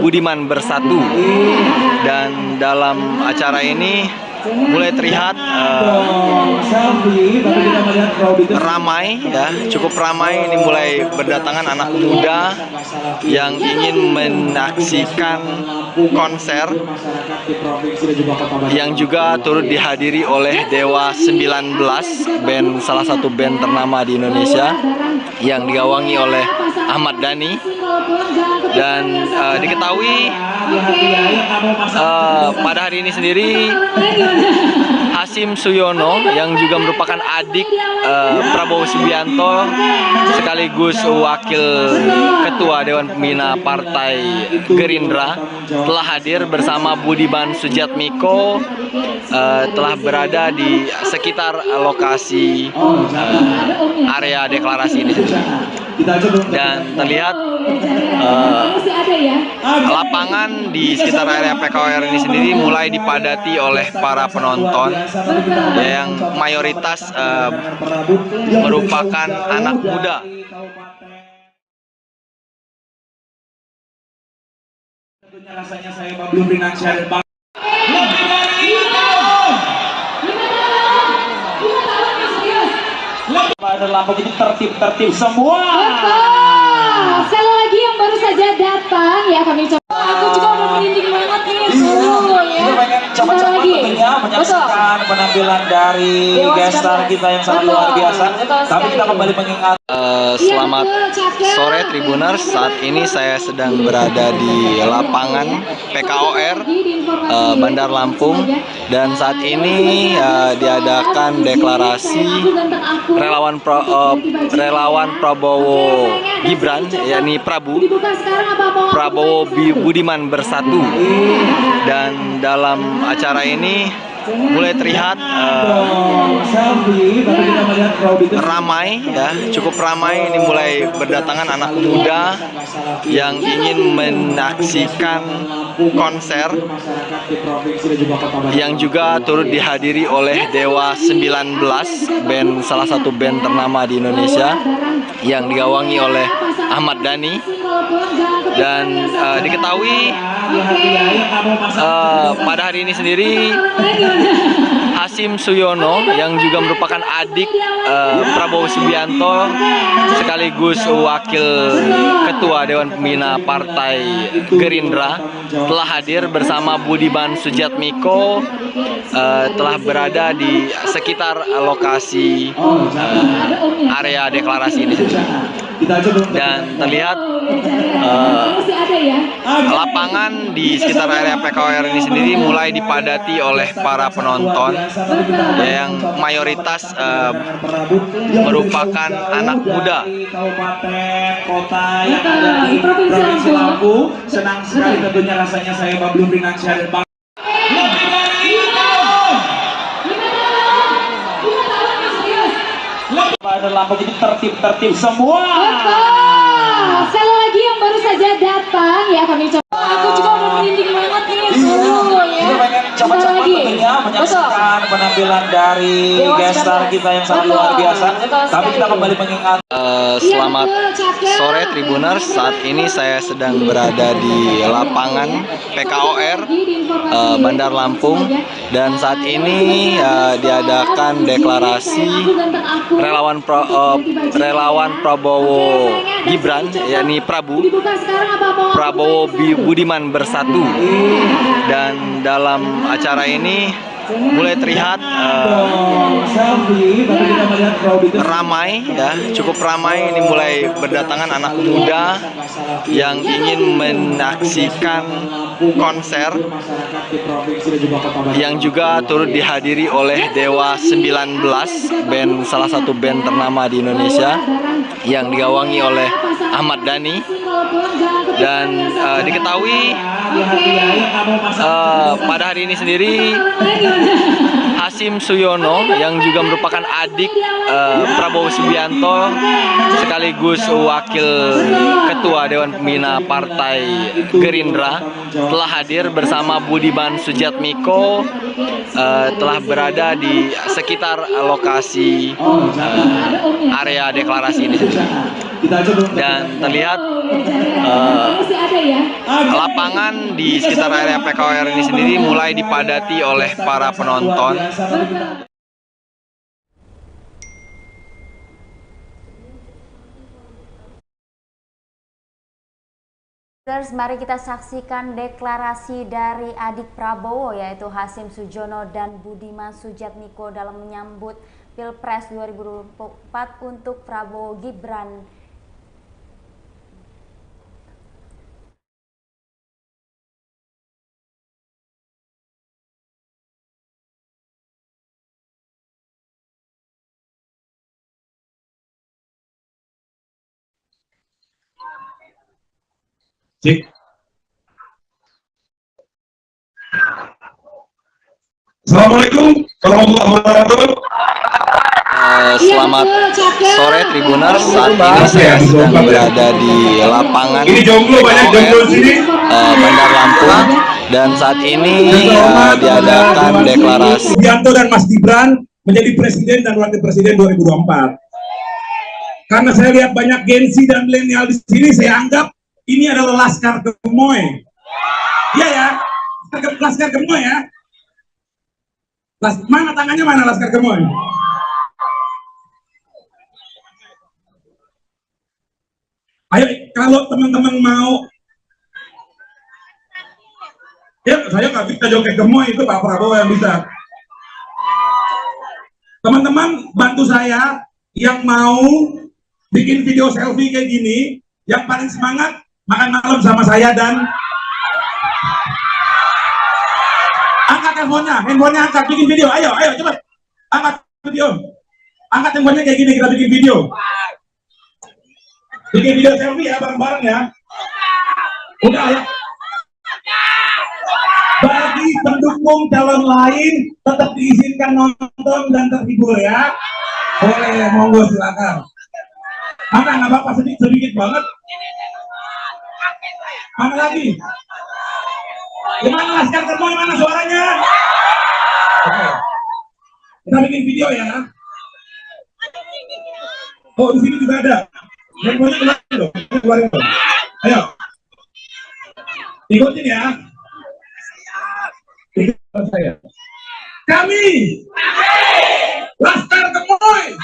Budiman Bersatu. Dan dalam acara ini mulai terlihat ramai, ya, cukup ramai. Ini mulai berdatangan anak muda yang ingin menyaksikan konser yang juga turut dihadiri oleh Dewa 19, salah satu band ternama di Indonesia yang digawangi oleh Ahmad Dhani. Dan diketahui pada hari ini sendiri Hasim Suyono yang juga merupakan adik Prabowo Subianto sekaligus wakil ketua Dewan Pembina Partai Gerindra telah hadir bersama Budiman Sujatmiko, telah berada di sekitar lokasi area deklarasi ini. Dan terlihat lapangan di sekitar area PKOR ini sendiri mulai dipadati oleh para penonton yang mayoritas merupakan anak muda. Rasanya saya belum Financial Bank. Ada lampu jadi tertib semua. Betul. Sekali lagi yang baru saja datang ya kami coba. Aku juga udah merinding banget nih. Kita pengen coba-coba tentunya menyaksikan penampilan dari gestar kita yang sangat luar biasa. Tapi kita kembali mengingat. Selamat sore Tribuners, saat ini saya sedang berada di lapangan PKOR Bandar Lampung dan saat ini diadakan deklarasi relawan Prabowo Gibran, yakni Prabowo Budiman Bersatu. Dan dalam acara ini mulai terlihat ramai ya, cukup ramai. Ini mulai berdatangan anak muda yang ingin menyaksikan konser yang juga turut dihadiri oleh Dewa 19, band salah satu band ternama di Indonesia yang digawangi oleh Ahmad Dhani. Dan diketahui pada hari ini sendiri Hasim Suyono yang juga merupakan adik Prabowo Subianto sekaligus wakil ketua Dewan Pembina Partai Gerindra telah hadir bersama Budiman Sujatmiko, telah berada di sekitar lokasi area deklarasi ini. Dan terlihat lapangan di sekitar area PKOR ini sendiri mulai dipadati oleh para penonton yang mayoritas merupakan anak muda. Kabupaten, kota yang ada di Provinsi Lampung. Senang sekali tentunya rasanya saya belum Financial Bank. Ada lampu jadi tertib semua. Betul. Sekali lagi yang baru saja datang ya kami coba. Aku juga udah merinding banget nih. Kita pengen coba-coba tentunya menyaksikan penampilan dari gestar kita yang sangat luar biasa. Tapi kita kembali mengingat. Selamat sore Tribuners, saat ini saya sedang berada di lapangan PKOR Bandar Lampung dan saat ini diadakan deklarasi relawan Prabowo Gibran, yakni Prabowo Budiman Bersatu. Dan dalam acara ini mulai terlihat ramai ya, cukup ramai. Ini mulai berdatangan anak muda yang ingin menyaksikan konser yang juga turut dihadiri oleh Dewa 19, band salah satu band ternama di Indonesia yang digawangi oleh Ahmad Dhani. Dan diketahui pada hari ini sendiri Hasim Suyono yang juga merupakan adik Prabowo Subianto sekaligus wakil ketua Dewan Pembina Partai Gerindra telah hadir bersama Budiman Sujatmiko, telah berada di sekitar lokasi area deklarasi ini. Dan terlihat lapangan di sekitar area PKOR ini sendiri mulai dipadati oleh para penonton. Mari kita saksikan deklarasi dari adik Prabowo yaitu Hasim Sujono dan Budiman Sujatmiko dalam menyambut Pilpres 2024 untuk Prabowo Gibran. Cek. Assalamualaikum warahmatullahi wabarakatuh. Selamat sore Tribuners, saat ini saya sedang berada di lapangan Bandar Lampung dan saat ini diadakan deklarasi Subianto dan Mas Gibran menjadi presiden dan wakil presiden 2024. Karena saya lihat banyak Gen-Z dan milenial di sini, saya anggap ini adalah Laskar Gemoy. Iya ya, Laskar Gemoy ya. Mana tangannya, mana Laskar Gemoy? Ayo, kalau teman-teman mau, ya saya nggak bisa joget Gemoy, itu Pak Prabowo yang bisa. Teman-teman bantu saya yang mau bikin video selfie kayak gini, yang paling semangat makan malam sama saya dan angkat handphonenya angkat, bikin video, ayo cepat, angkat video, angkat handphonenya kayak gini, kita bikin video selfie ya, bareng-bareng ya. Udah ya. Bagi pendukung calon lain tetap diizinkan nonton dan terhibur ya. Boleh, monggo silakan. Mana nggak apa-apa, sedikit banget. Mana lagi? Gimana Laskar Gemoy, mana suaranya? Oke. Kita bikin video ya. Oh, di sini juga ada. Handphonenya keluarin dong, keluarin dong. Ayo. Ikutin ya. Ikutin saya. Kami Laskar Gemoy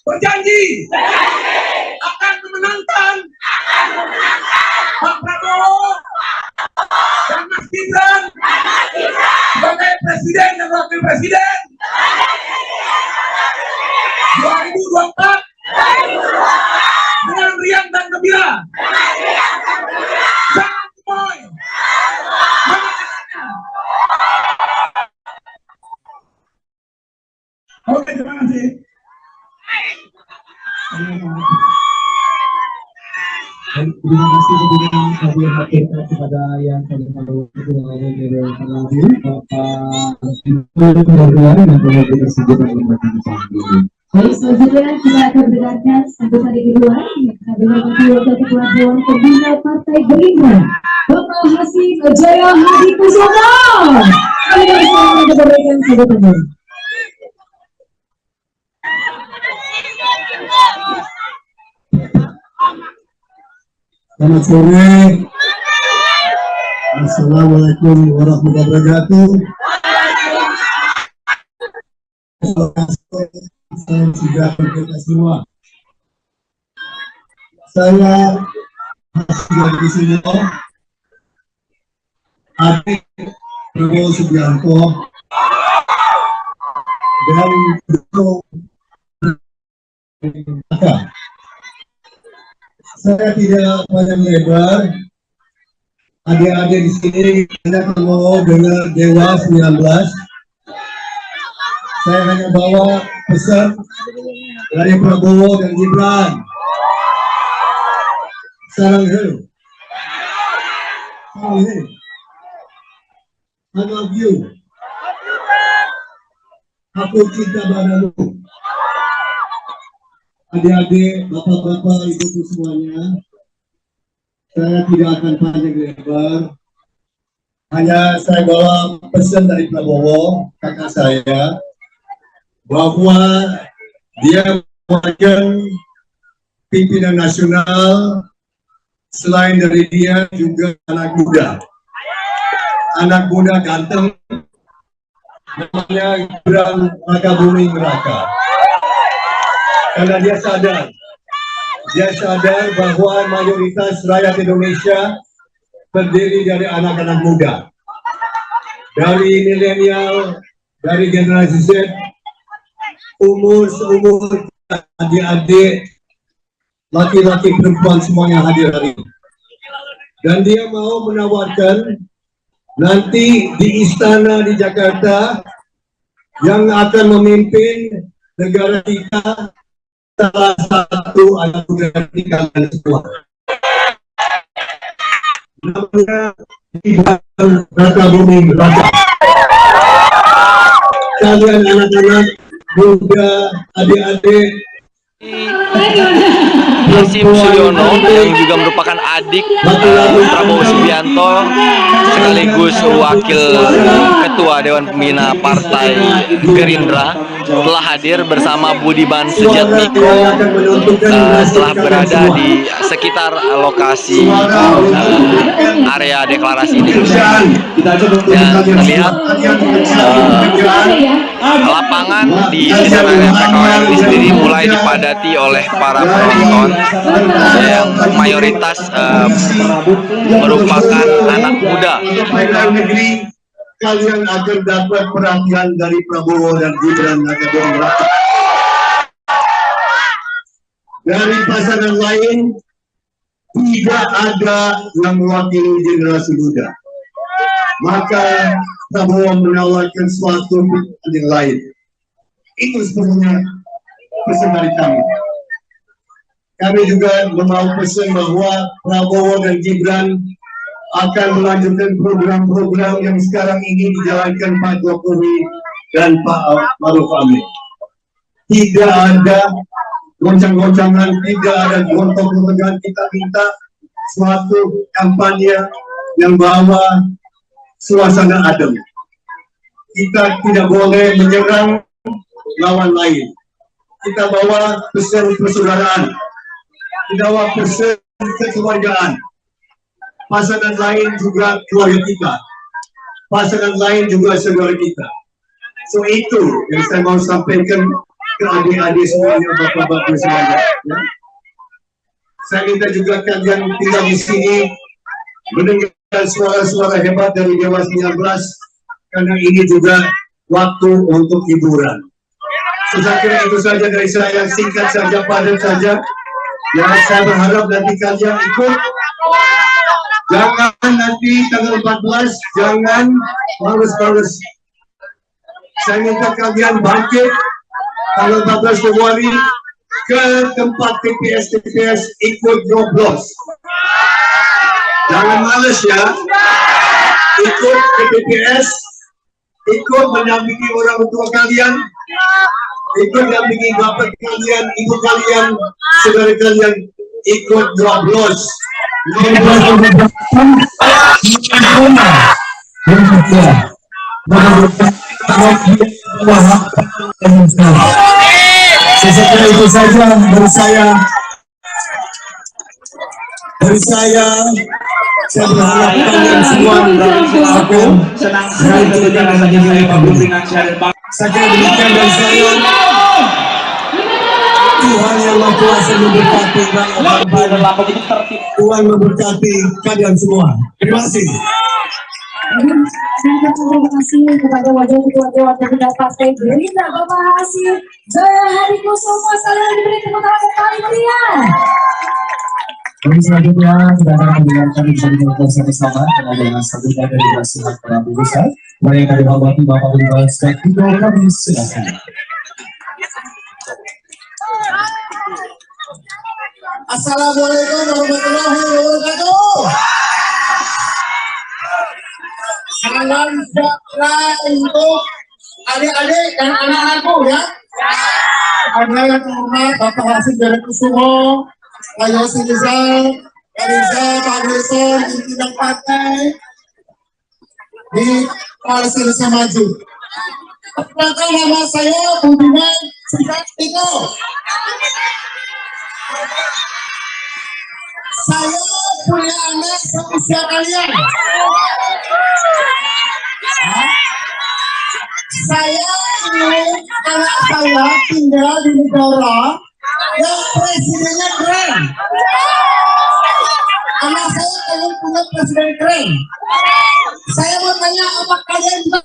berjanji akan memenangkan Pak Prabowo dan Mas Gibran sebagai presiden dan wakil presiden 2024 dengan riang dan gembira. Jangan Gemoy. Oke, terima kasih. Terima kasih kami haturkan kepada yang kami hormati Bapak Kementerian dan Kementerian tersebut yang memberikan sambil. Baik, selanjutnya kita akan mendengarkan sambutan kedua yang akan dihormati Wakil Ketua Dewan Pembina Partai Gerindra, Bapak Hasim Jaya Hadi Kusumo. Kami bersama memberikan sambutannya. Selamat sore. Assalamualaikum warahmatullahi wabarakatuh. Saya sudah berkata semua. Saya sudah di sini. Adik Prabowo Subianto dan pendukung. Saya tidak panjang lebar. Adik-adik di sini Anda mau dengar Dewa 19. Saya hanya bawa pesan dari Prabowo dan Gibran. Sarang hello. I love you. Aku cinta padamu. Adik-adik, bapak-bapak, ibu-ibu semuanya, saya tidak akan panjang lebar. Hanya saya bawa pesan dari Prabowo, kakak saya, bahwa dia merupakan pimpinan nasional. Selain dari dia juga anak muda ganteng, namanya Gibran Rakabuming Raka. Karena dia sadar bahwa mayoritas rakyat Indonesia terdiri dari anak-anak muda, dari milenial, dari generasi Z, umur seumur adik-adik, laki-laki perempuan semuanya hadir hari ini. Dan dia mau menawarkan nanti di istana di Jakarta yang akan memimpin negara kita salah satu anak muda di kalangan semua. namanya Gibran Raka Buming Raka. Kalian anak-anak muda, adik-adik, Hasim Sulyono yang juga merupakan adik Prabowo Subianto sekaligus wakil ketua Dewan Pembina Partai Gerindra telah hadir bersama Budiman Sujatmiko setelah berada di sekitar lokasi area deklarasi ini. Dan terlihat lapangan di sekitar area PKWR ini sendiri mulai dipadati oleh para penonton yang mayoritas merupakan anak muda. negeri kalian akan dapat perhatian dari Prabowo dan Gibran Raka Buming Raka. Dari pasangan lain tidak ada yang mewakili generasi muda, maka Prabowo menawarkan suatu yang lain. Itu sebenarnya pesan dari kami. Kami juga mau pesan bahwa Prabowo dan Gibran akan melanjutkan program-program yang sekarang ini dijalankan Pak Jokowi dan Pak Maruf Amin. Tidak ada goncang-goncangan, tidak ada gontok-gontokan. Kita minta suatu kampanye yang bawa suasana adem. Kita tidak boleh menyerang lawan lain. Kita bawa pesan persaudaraan, kita bawa pesan kekeluargaan. Pasangan lain juga keluarga kita, pasangan lain juga saudara kita. So itu yang saya mau sampaikan ke adik-adik semuanya, bapak-bapak semuanya. Ya. Saya minta juga kalian tinggal di sini mendengar suara-suara hebat dari Dewas 19, karena ini juga waktu untuk hiburan. Saya kira itu saja dari saya, singkat saja, padat saja. Ya, saya berharap nanti kalian ikut. Jangan nanti tanggal 14, jangan males-males. Saya minta kalian bangkit tanggal 14 Februari ke tempat TPS ikut nyoblos. Jangan males ya. Ikut ke TPS, ikut mendampingi orang tua kalian, ikut mendampingi bapak kalian, ibu kalian, saudara kalian, ikut nyoblos. Sesekali itu saja dari saya. Saya berharap kalian semua akan senang sekali ketika rasanya saya pabrik dengan syariat. Saya demikian dari saya. Tuhan yang Maha Kuasa memberkati Tuhan memberkati kalian semua. Terima kasih. Terima kasih kepada Wakil Ketua Dewan Pembina Partai Gerindra Bapak Hasim Jaya Hadikusumo. Saya diberi tepuk tangan yang paling meriah. Jadi selanjutnya kita akan mendengarkan bisa dilakukan sama-sama dengan sambutan dari Nasihat Prabu Besar. Mari kami hormati Bapak Budiman Sujatmiko, kami silakan. Assalamualaikum warahmatullahi wabarakatuh. Salam sejahtera untuk adik-adik dan anak-anakku ya. Ada yang terhormat Bapak Hasim Jaya Hadikusumo, Pak Yossi Rizal, Pak Rizal, Pak Nelson, pimpinan partai di Koalisi Indonesia Maju. Perkenalkan nama saya Budiman Sujatmiko. Saya punya anak seusia kalian. Saya ingin anak saya tinggal di negara yang presidennya keren. Anak saya pengen punya presiden keren. Saya mau tanya, apa kalian juga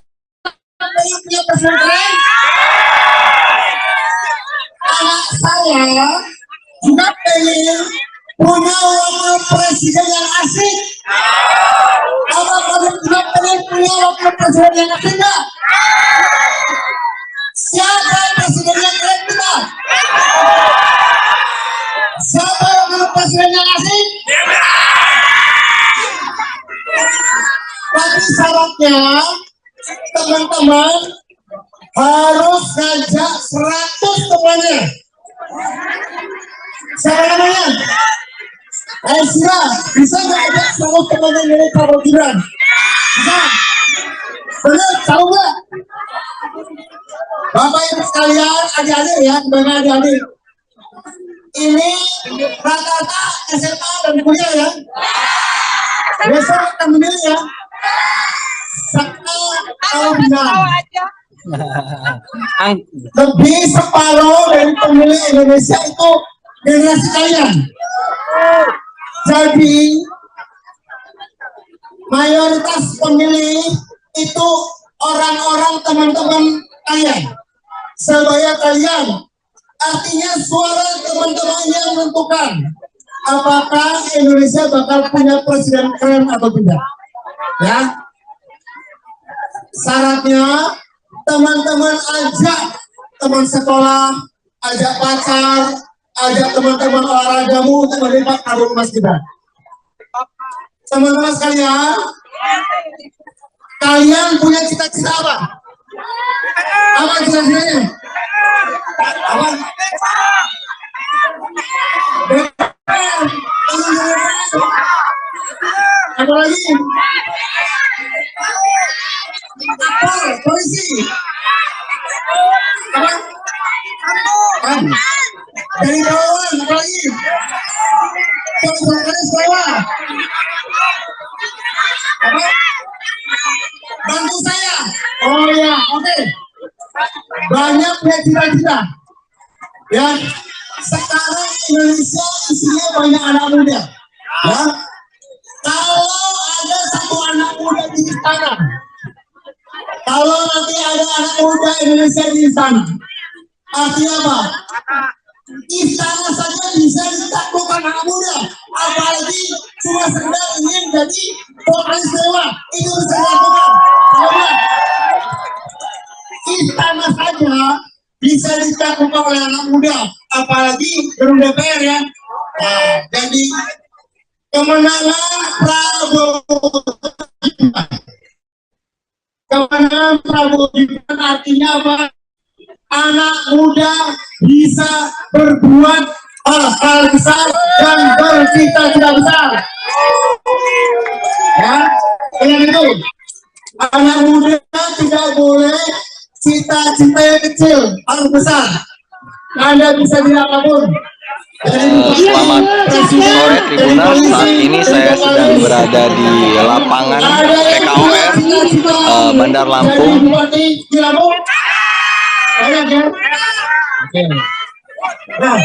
pengen punya presiden keren? Anak saya juga pengen punya wakil presiden yang asik. Apa kalian juga pengen punya wakil presiden yang asik enggak? Siapa presiden yang keren kita? Siapa wakil presiden yang asik? syaratnya teman-teman harus ngajak 100 temannya. Siapa namanya? Aisra, bisa nggak ajak 100 temannya dari Prabowo Gibran? Bisa? Benar, tahu nggak? Bapak Ibu sekalian, adik-adik ya, sebagai adik-adik. Ini rata-rata SMA dan kuliah ya. Besok kita memilih ya. Kalau bisa. Lebih separuh dari pemilih Indonesia itu generasi kalian. Jadi mayoritas pemilih itu orang-orang teman-teman kalian, sebaya kalian. Artinya suara teman-teman yang menentukan apakah Indonesia bakal punya presiden keren atau tidak. Ya, syaratnya teman-teman ajak teman sekolah, ajak pacar, ajak teman-teman olahragamu untuk melihat Prabowo Mas Gibran. Teman-teman sekalian, kalian punya cita-cita apa? Apa cita-citanya? Apa? Apa lagi? Apa? Polisi? Apa? Dari bawahan, apa lagi? Sekolah. Apa? Bantu saya. Oh ya, oke. Banyak punya cita-cita. Ya, sekarang Indonesia isinya banyak anak muda. Ya, kalau ada satu anak muda di istana, kalau nanti ada anak muda Indonesia di istana, artinya apa? Istana saja bisa ditaklukkan anak muda, apalagi cuma sekedar ingin jadi vokalis dewa, itu bisa dilakukan. Istana saja bisa ditaklukkan oleh anak muda, apalagi gedung DPR ya. Nah, jadi kemenangan Prabowo Gibran artinya apa? Anak muda bisa berbuat hal-hal besar dan bercita-cita besar. Ya, dengan itu anak muda tidak boleh cita-cita yang kecil, harus besar. Anda bisa di apapun. Selamat sore Tribuners, saat ini saya sedang berada di lapangan PKOR Bandar Lampung. Nah,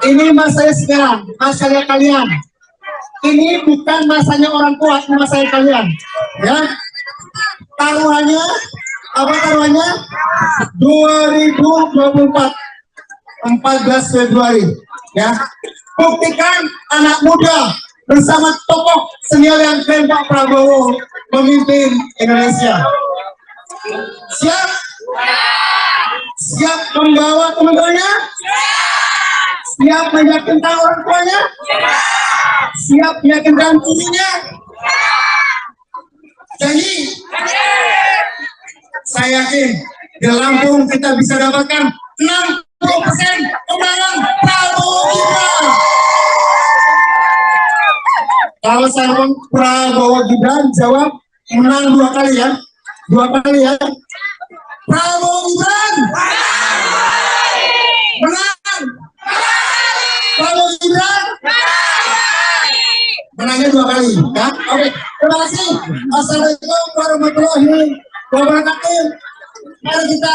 ini masanya sekarang, masanya kalian. Ini bukan masanya orang kuat, ini masanya kalian. Ya, taruhannya apa taruhannya? 2024. 14 Februari ya, buktikan anak muda bersama tokoh senior yang keren Pak Prabowo memimpin Indonesia. Siap? Siap membawa teman-temannya? Siap meyakinkan orang tuanya? Siap meyakinkan istrinya? Jadi saya yakin di Lampung kita bisa dapatkan 60% kemenangan Prabowo Gibran. Kalau saya ngomong Prabowo Gibran jawab menang 2 kali ya, 2 kali ya. Prabowo Gibran menang. Prabowo Gibran menangnya 2 kali ya. Oke, terima kasih. Assalamualaikum warahmatullahi wabarakatuh. Mari kita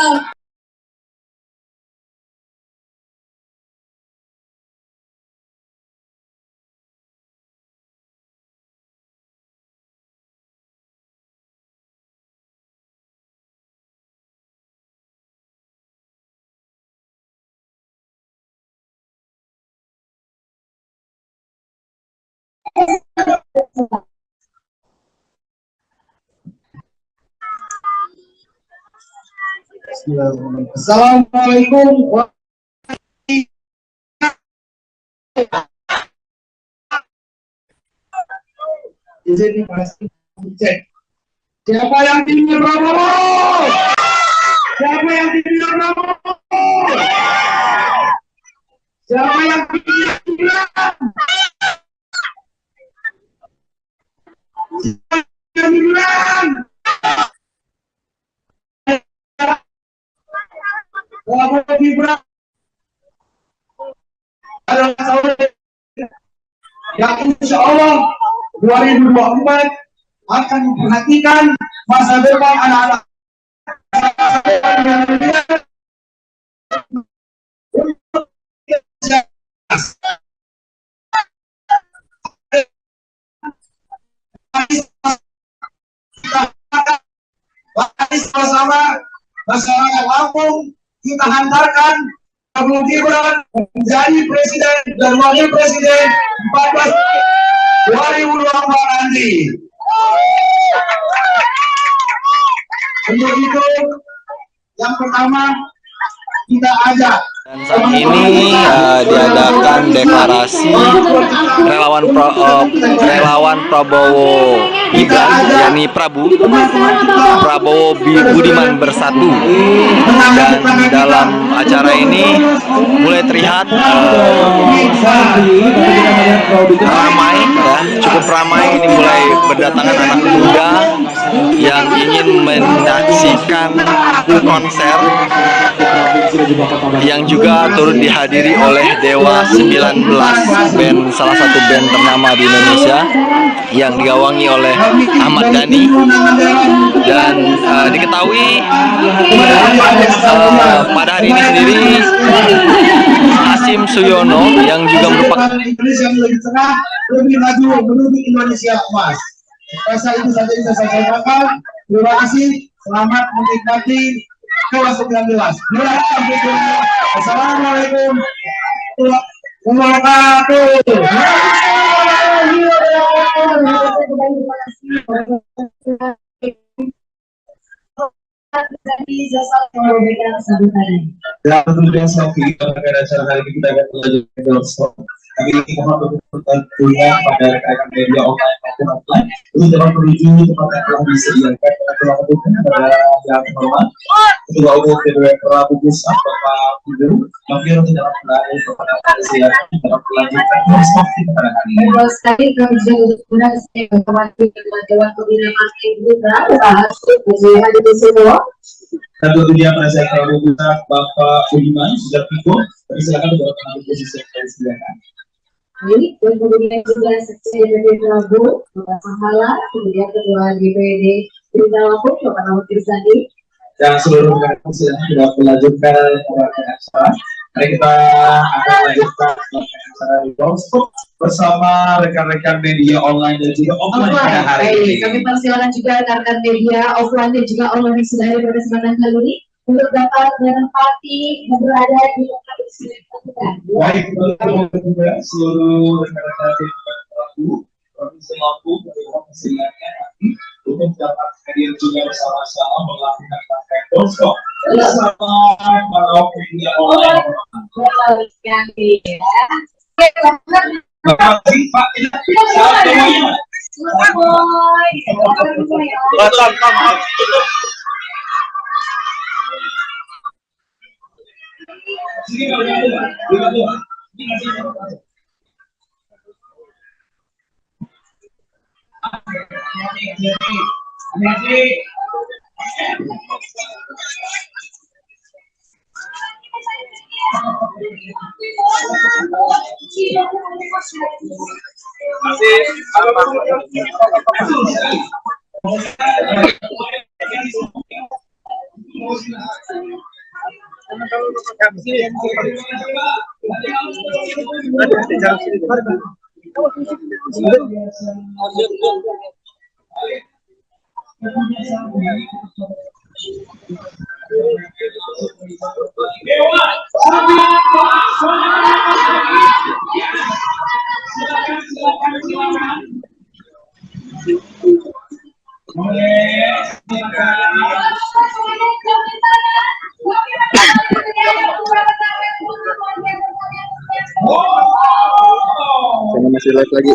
Assalamualaikum. Izin dikasih cek. Siapa yang tinggi Prabowo? Siapa yang tinggi Prabowo? Siapa yang tinggi Gibran? Gibran. Prabowo Gibran adalah saudara yang insya Allah 2024 akan memperhatikan masa depan anak-anak bersama masyarakat Lampung. Kita hantarkan Prabowo Gibran menjadi presiden dan wakil presiden 14 2024 nanti. Untuk itu, yang pertama kita ajak. Dan saat ini diadakan deklarasi relawan Prabowo Gibran, yakni Prabowo Budiman Bersatu. Dan dalam acara ini mulai terlihat ramai, ya, cukup ramai. Ini mulai berdatangan anak muda yang ingin menyaksikan konser yang juga turut dihadiri oleh Dewa 19, salah satu band ternama di Indonesia yang digawangi oleh Ahmad Dhani. Dan diketahui pada hari ini sendiri Hasim Suyono yang juga merupakan Indonesia yang lebih cerah, lebih maju menuju Indonesia emas. Rasa itu saja bisa saya sampaikan. Terima kasih, selamat menikmati Dewa 19. Assalamualaikum warahmatullahi Dan tentunya selfie pada acara hari ini kita akan melanjutkan dalam slot. Kami ini mohon tentunya pada rekan media online maupun offline untuk dapat menuju tempat yang telah disediakan. Kita telah membutuhkan pada yang hormat Ketua Umum DPW Prabowo Pusat Bapak Gubernur Wakil untuk dapat melalui kepada presiden dapat melanjutkan dalam slot pada hari ini. Betul sekali, kami juga menggunakan mewakili Ketua Dewan Pembina Partai Gerindra Pak Hasim Hadi Kusumo. Dan tentunya presiden Prabowo Pusat Bapak Budiman sudah tiba. Silakan untuk mengambil posisi yang disediakan. Baik, dan kemudian juga Sekjen DPD Prabowo Bapak Sahala, kemudian Ketua DPD Gerindra Lampung Bapak Ahmad Irzani. Dan seluruh rekan silahkan sudah melanjutkan acara. Mari kita akan lanjutkan acara Doorstop bersama rekan-rekan media online dan juga offline pada hari ini. Kami persilakan juga rekan-rekan media offline dan juga online yang sudah hadir pada kesempatan kali ini untuk dapat menempati dan berada di tempat yang sudah ditentukan. Baik, juga seluruh rekan-rekan Prabowo Provinsi Lampung dari persilakan nanti untuk dapat hadir juga bersama-sama melakukan rangkaian Doorstop bersama para media online. Terima kasih Pak. Masih live lagi.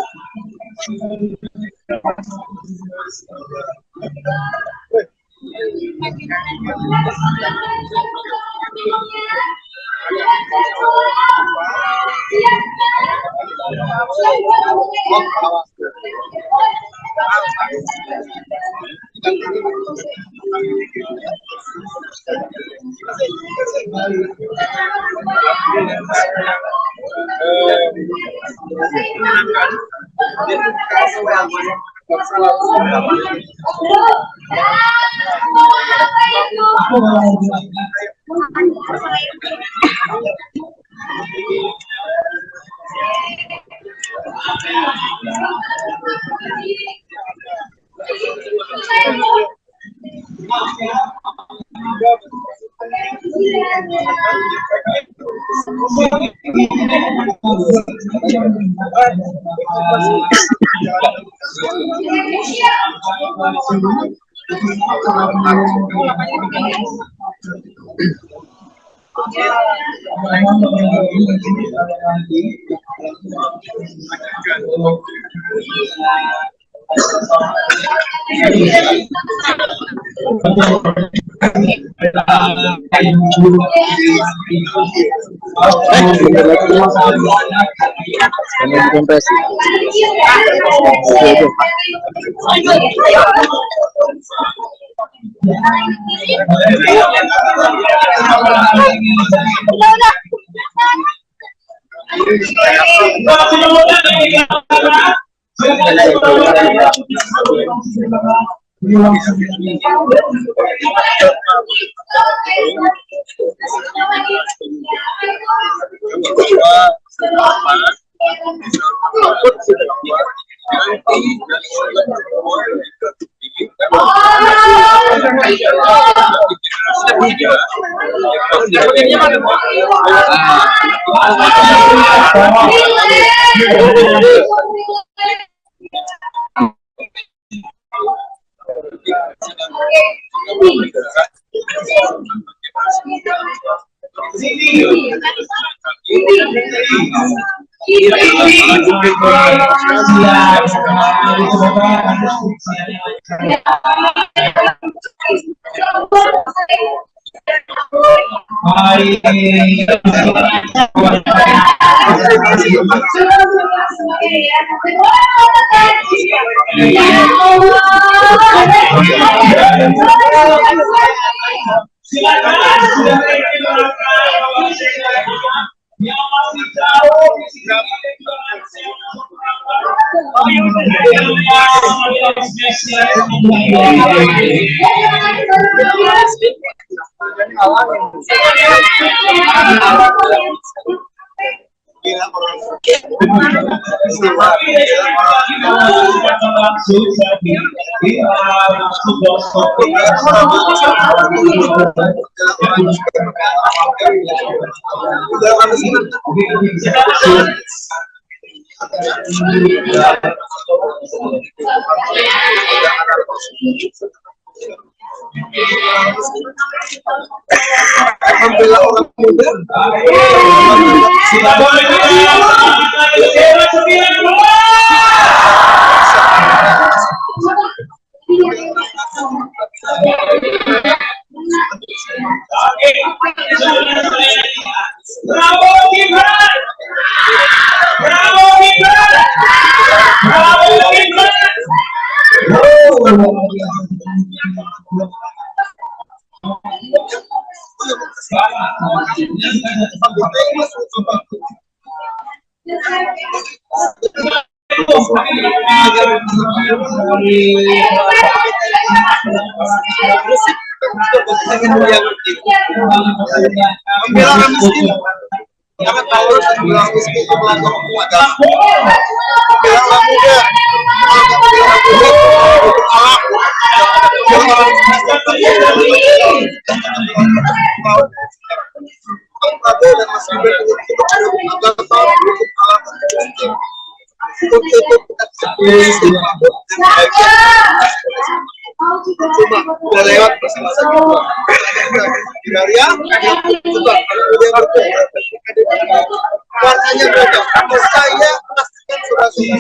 Warnanya beragam. Saya pastikan saudara-saudara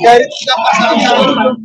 dari tiga pasangan calon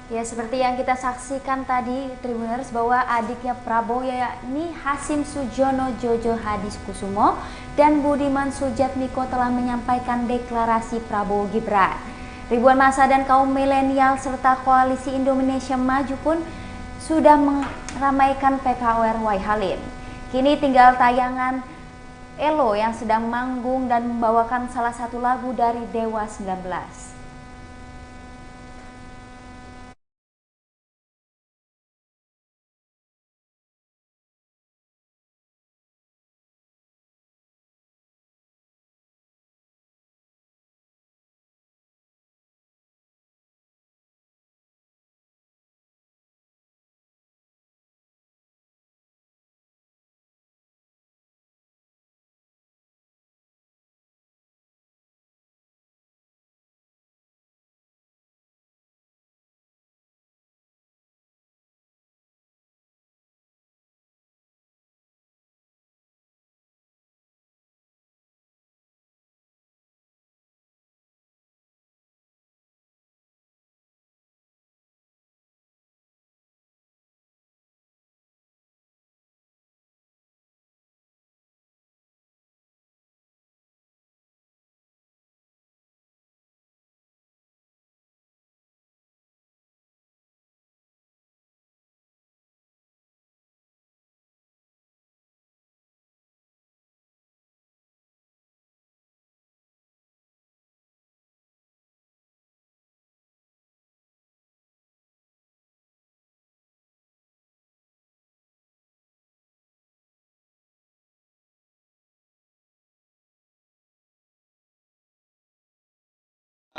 Ya, seperti yang kita saksikan tadi, Tribuners, bahwa adiknya Prabowo yakni Hasim Sujono Jojo Hadikusumo dan Budiman Sujatmiko telah menyampaikan deklarasi Prabowo Gibran. Ribuan massa dan kaum milenial serta Koalisi Indonesia Maju pun sudah meramaikan PKOR Waihalim. Kini tinggal tayangan Elo yang sedang manggung dan membawakan salah satu lagu dari Dewa 19.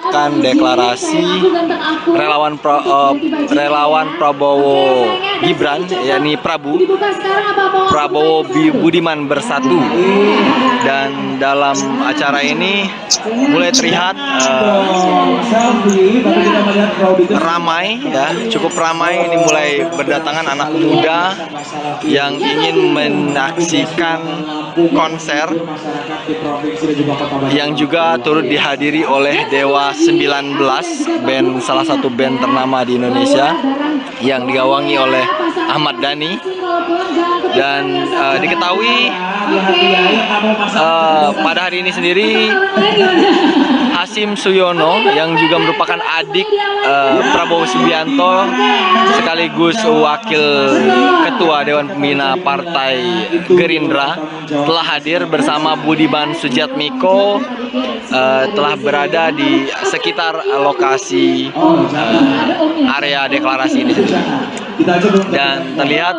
akan deklarasi relawan Prabowo Gibran, yakni Prabowo Budiman bersatu. Dan dalam acara ini mulai terlihat ramai, ya, cukup ramai. Ini mulai berdatangan anak muda yang ingin menyaksikan konser yang juga turut dihadiri oleh Dewa 19, salah satu band ternama di Indonesia yang digawangi oleh Ahmad Dhani. Dan diketahui pada hari ini sendiri Hasim Suyono yang juga merupakan adik Prabowo Subianto sekaligus wakil ketua Dewan Pembina Partai Gerindra telah hadir bersama Budiman Sujatmiko, telah berada di sekitar lokasi area deklarasi ini sendiri. Dan terlihat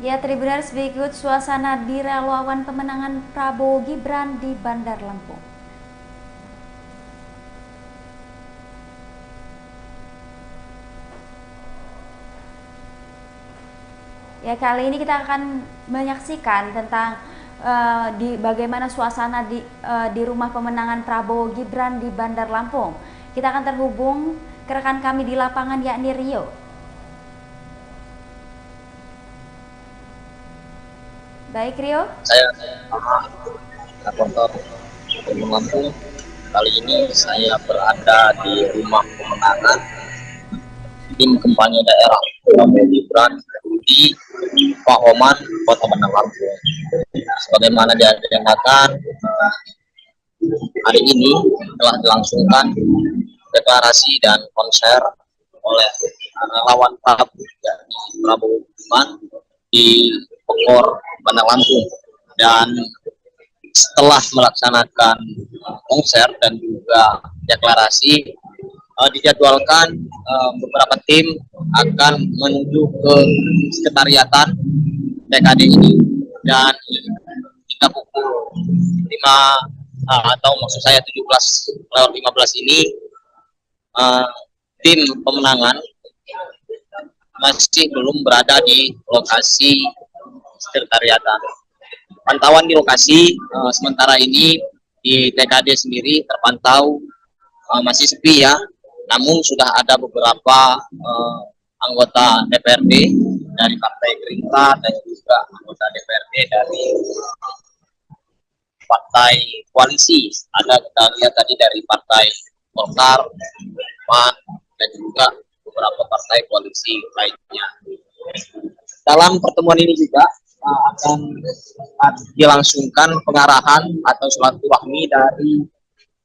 ya, Tribuners, berikut suasana di relawan pemenangan Prabowo Gibran di Bandar Lampung. Ya, kali ini kita akan menyaksikan tentang bagaimana suasana di rumah pemenangan Prabowo Gibran di Bandar Lampung. Kita akan terhubung ke rekan kami di lapangan, yakni Rio. Baik, Rio. Saya reporter Lampung. Kali ini saya berada di rumah pemenangan tim kampanye daerah Prabowo Gibran di Pahoman, Kota Bandar Lampung. Sebagaimana diagendakan, hari ini telah dilangsungkan deklarasi dan konser oleh relawan Prabowo Gibran di Pekor, Bandar Lampung. Dan setelah melaksanakan konser dan juga deklarasi, dijadwalkan beberapa tim akan menuju ke sekretariatan TKD ini. Dan hingga pukul 5 atau maksud saya 17:15 ini, tim pemenangan masih belum berada di lokasi sekretariatan. Pantauan di lokasi sementara ini di TKD sendiri terpantau masih sepi, ya. Namun sudah ada beberapa anggota DPRD dari Partai Gerindra dan juga anggota DPRD dari partai koalisi. Ada kita lihat tadi dari Partai Golkar, PAN, dan juga beberapa partai koalisi lainnya. Dalam pertemuan ini juga akan dilangsungkan pengarahan atau silaturahmi dari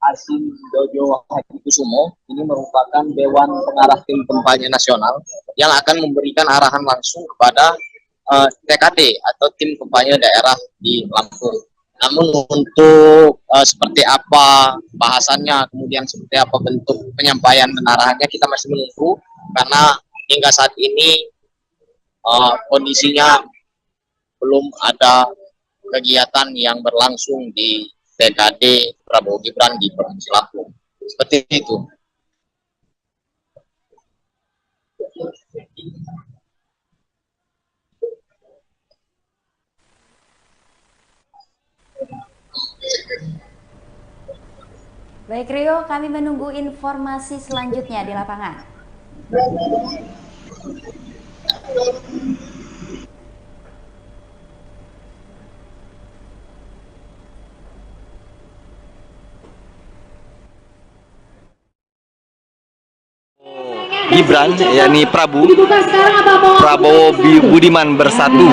Hasim Dojo Hadikusumo. Ini merupakan Dewan Pengarah Tim Kampanye Nasional yang akan memberikan arahan langsung kepada TKD atau Tim Kampanye Daerah di Lampung. Namun untuk seperti apa bahasannya, kemudian seperti apa bentuk penyampaian dan arahannya, kita masih menunggu, karena hingga saat ini kondisinya belum ada kegiatan yang berlangsung di TKD Prabowo Gibran di Provinsi Lampung. Seperti itu. Baik, Rio, kami menunggu informasi selanjutnya di lapangan. Gibran, yakni Prabowo Budiman bersatu.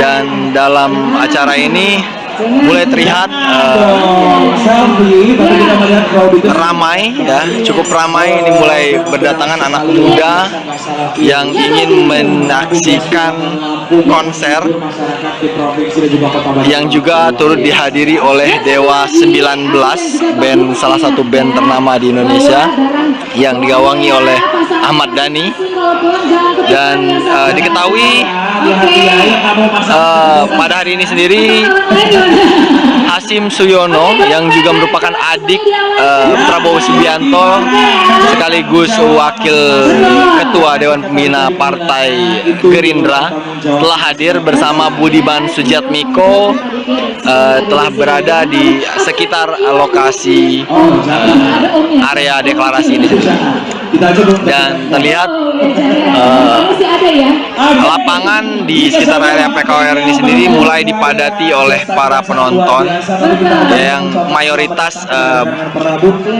Dan dalam acara ini mulai terlihat ramai, ya, cukup ramai. Ini mulai berdatangan anak muda yang ingin menyaksikan konser yang juga turut dihadiri oleh Dewa 19, salah satu band ternama di Indonesia yang digawangi oleh Ahmad Dhani, dan diketahui pada hari ini sendiri Hasim Suyono yang juga merupakan adik Prabowo Subianto sekaligus wakil ketua Dewan Pembina Partai Gerindra telah hadir bersama Budiman Sujatmiko, telah berada di sekitar lokasi area deklarasi ini, dan terlihat lapangan di sekitar area PKOR ini sendiri mulai dipadati oleh para penonton yang mayoritas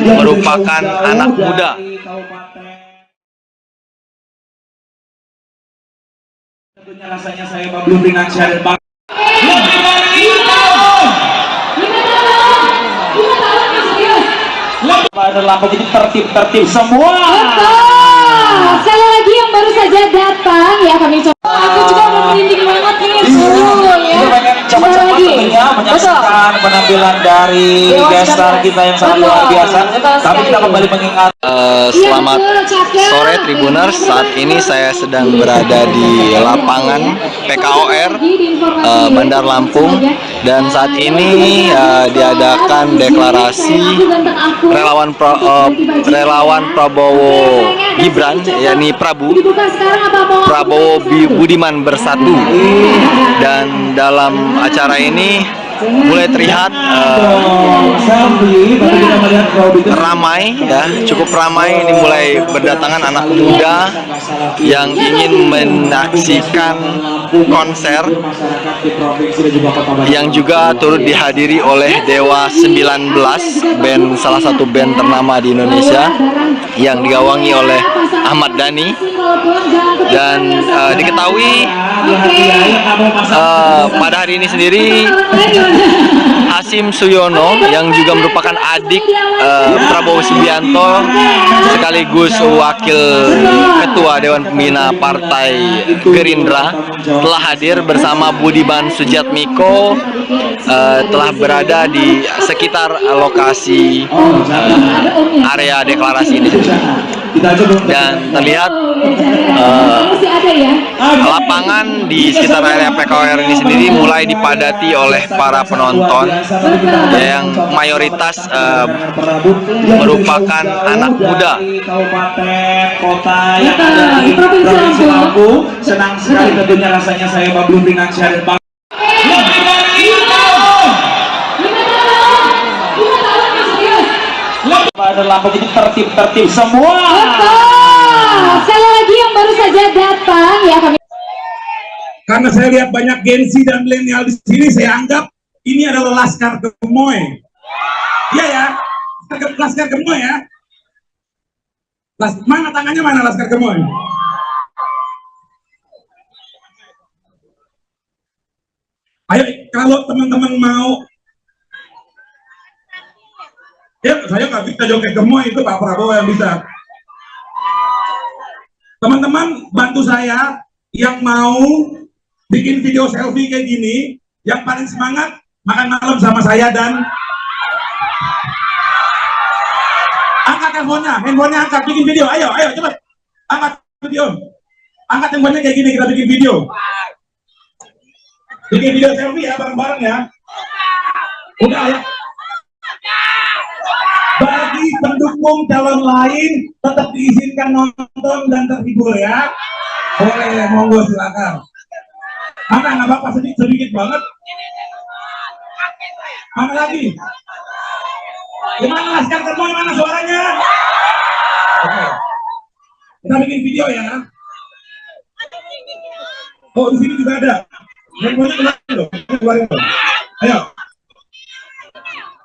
merupakan anak muda. Tentunya rasanya saya belum dengan syarat bang. Adalah jadi tertib semua. Sekali lagi yang baru saja datang ya kami coba. Aku juga udah merinding banget nih ya. Cepat-cepat tentunya menyaksikan penampilan dari gestar kita yang sangat luar biasa. Tapi kita kembali mengingat. Selamat sore Tribuners, saat ini saya sedang berada di lapangan PKOR Bandar Lampung, dan saat ini diadakan deklarasi relawan Prabowo Gibran, yakni Prabowo Budiman Bersatu. Dan dalam acara ini mulai terlihat ramai, ya, cukup ramai. Ini mulai berdatangan anak muda yang ingin menyaksikan konser yang juga turut dihadiri oleh Dewa 19, band, salah satu band ternama di Indonesia yang digawangi oleh Ahmad Dhani. Dan diketahui pada hari ini sendiri Hasim Suyono yang juga merupakan adik Prabowo Subianto sekaligus wakil ketua Dewan Pembina Partai Gerindra telah hadir bersama Budiman Sujatmiko, telah berada di sekitar lokasi area deklarasi ini, dan terlihat lapangan di sekitar area PKOR ini sendiri mulai dipadati oleh para penonton yang mayoritas merupakan anak muda. Kabupaten kota yang ada di Provinsi Lampung, senang sekali tentunya rasanya saya belum dengan syarat bang. Adalah jadi tertib semua. Sekali lagi yang baru saja datang ya kami. Karena saya lihat banyak Gen Z dan milenial di sini, saya anggap ini adalah Laskar Gemoy. Iya ya, Laskar Gemoy ya. Mana tangannya, mana Laskar Gemoy? Ayo, kalau teman-teman mau, ya saya nggak bisa joget Gemoy, itu Pak Prabowo yang bisa. Teman-teman bantu saya yang mau bikin video selfie kayak gini, yang paling semangat makan malam sama saya, dan angkat handphonenya angkat, bikin video, ayo cepat, angkat video, angkat handphonenya kayak gini, kita bikin video selfie ya, bareng-bareng ya. Udah ya. Bagi pendukung calon lain tetap diizinkan nonton dan terhibur ya. Boleh, monggo silakan. Mana nggak apa-apa, sedikit banget. Mana lagi? Gimana Laskar Gemoy, mana suaranya? Oke. Kita bikin video ya. Oh, di sini juga ada. Handphonenya keluarin dong. Ayo.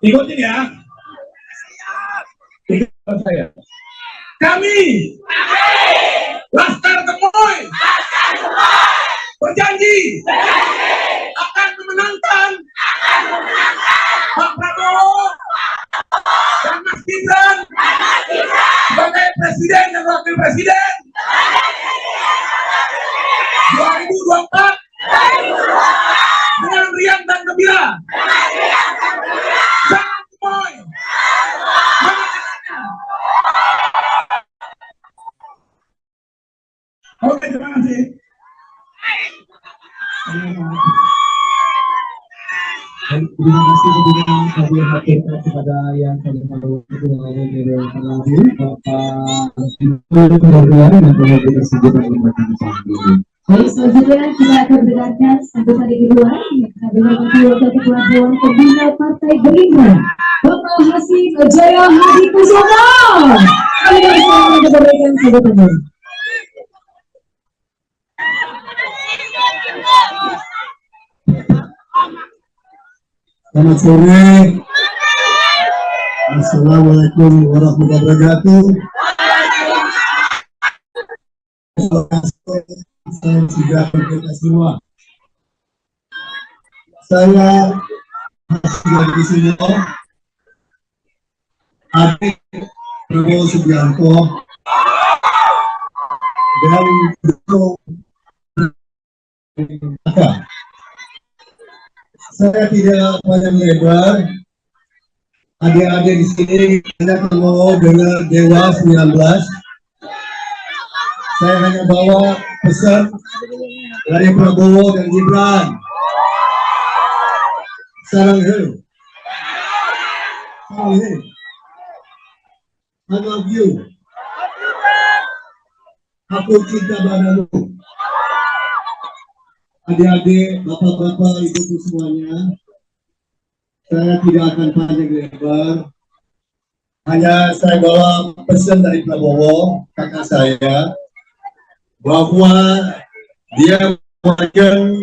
Ikutin ya. Saya. Kami Laskar Gemoy berjanji akan memenangkan Pak Prabowo dan Mas Gibran sebagai presiden dan wakil presiden 2024 dengan riang dan gembira. Jangan Gemoy. Terima kasih sebelumnya kami haturkan kepada yang kami hormati Bapak Kementerian dan Pemerintah tersebut yang memberikan kesempatan. Baik, selanjutnya kita akan mendengarkan sambutan yang kedua yang menghormati Wakil Ketua Dewan Pembina Partai Gerindra, Bapak Hasim Jaya Hadi Kusumo. Kami bersama memberikan sambutannya. Selamat sore. Assalamualaikum warahmatullahi wabarakatuh. Saya sudah berkata semua. Saya sudah di sini. Adik Prabowo Subianto dan Dukung. Saya tidak panjang lebar. Adik-adik di sini hanya mau dengar Dewa 19. Saya hanya bawa pesan dari Prabowo dan Gibran. Salam hello. Salam hello. I love you. Aku cinta padamu. Adik-adik, bapak-bapak, ibu-ibu semuanya, saya tidak akan panjang lebar. Hanya saya bawa pesan dari Prabowo, kakak saya, bahwa dia merupakan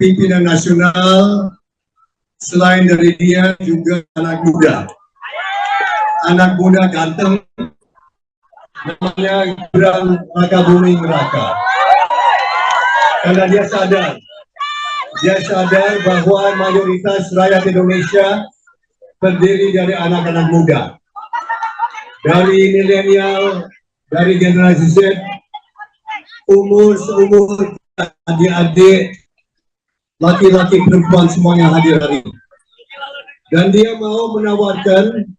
pimpinan nasional. Selain dari dia juga anak muda ganteng, namanya Gibran Rakabuming Raka. Karena dia sadar bahwa mayoritas rakyat Indonesia terdiri dari anak-anak muda, dari milenial, dari generasi Z, seumur adik-adik, laki-laki perempuan semuanya hadir hari ini. Dan dia mau menawarkan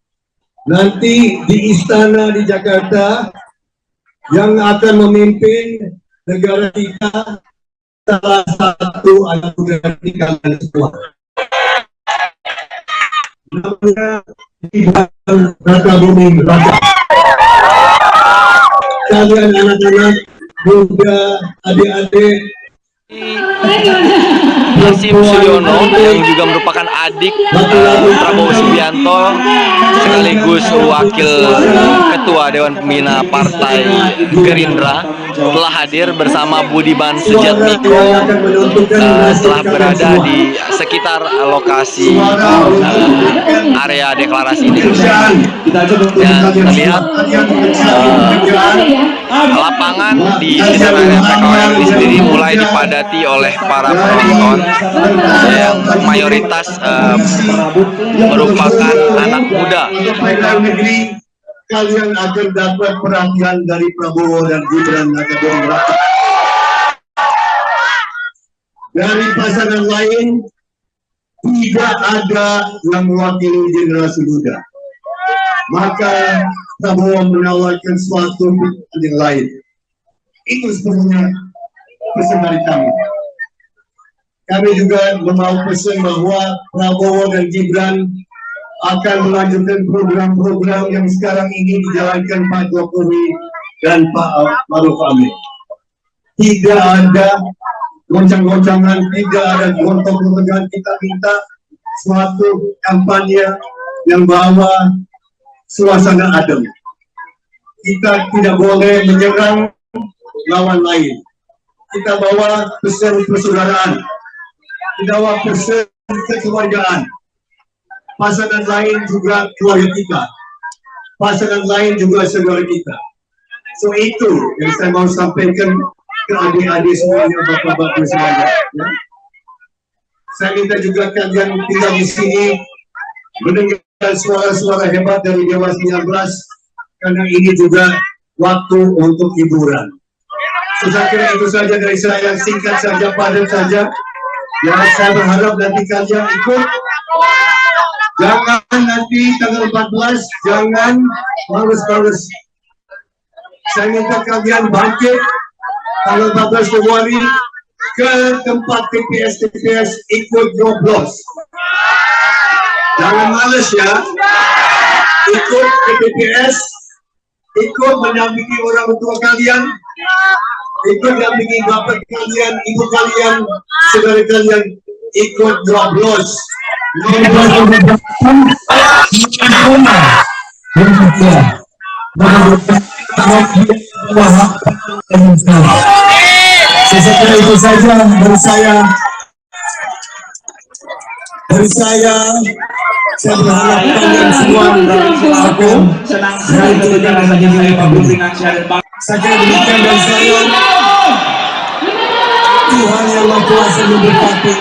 nanti di istana di Jakarta yang akan memimpin negara kita salah satu anak muda dari kalian semua. Namanya Gibran Rakabuming Raka. Kalian anak-anak muda, adik-adik, Hasim Sulyono yang juga merupakan adik Prabowo Subianto sekaligus wakil ketua Dewan Pembina Partai Gerindra telah hadir bersama Budiman Sujatmiko setelah berada di sekitar lokasi area deklarasi ini. Dan terlihat lapangan di sekitar area PKWR ini sendiri mulai dipadati oleh para penonton yang mayoritas merupakan anak muda. Kalian akan dapat perhatian dari Prabowo dan Gibran Rakabuming Raka. Dari pasangan lain tidak ada yang mewakili generasi muda. Maka Prabowo menawarkan suatu yang lain. Itu sebenarnya pesan dari kami. Kami juga mau pesan bahwa Prabowo dan Gibran akan melanjutkan program-program yang sekarang ini dijalankan Pak Jokowi dan Pak Maruf Amin. Tidak ada goncang-goncangan, tidak ada gontok-gontokan. Kita minta suatu kampanye yang bawa suasana adem. Kita tidak boleh menyerang lawan lain. Kita bawa pesan persaudaraan. Kita bawa pesan kekeluargaan. Pasangan lain juga keluarga kita. Pasangan lain juga saudara kita. So itu yang saya mau sampaikan ke adik-adik semuanya, bapak-bapak semuanya. Ya. Saya minta juga kalian tinggal di sini mendengar suara-suara hebat dari Dewa 19 karena ini juga waktu untuk hiburan. So, saya kira itu saja dari saya, singkat saja, padat saja. Ya, saya berharap nanti kalian ikut. Jangan nanti tanggal 14, jangan males-males. Saya minta kalian bangkit tanggal 14 Februari. ke tempat TPS ikut nyoblos. Jangan males ya, ikut ke TPS, ikut mendampingi orang tua kalian, ikut mendampingi bapak kalian, ibu kalian, saudara kalian, ikut nyoblos. Sesekali itu saja dari saya berharap kalian semua akan senang sekali tentunya rasanya saya pamit dengan saya demikian dan saya Tuhan yang Maha Kuasa memberkati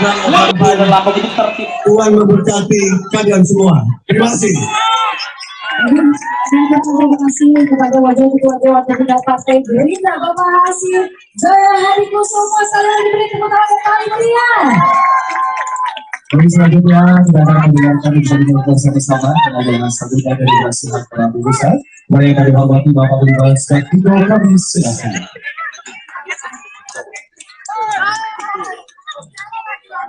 Tuhan memberkati kalian semua. Terima kasih. Terima kasih kepada Wakil Ketua Dewan Pembina Partai Gerindra Bapak Hasyim Jaya Hadikusumo. Salam diberi tepuk tangan yang paling meriah. Baik, selanjutnya kita akan mendengarkan bersama-sama pengambilan sambutan dari Nasihat Prabu Besar. Mari kami hormati Bapak Bintang Sektido, kami silakan.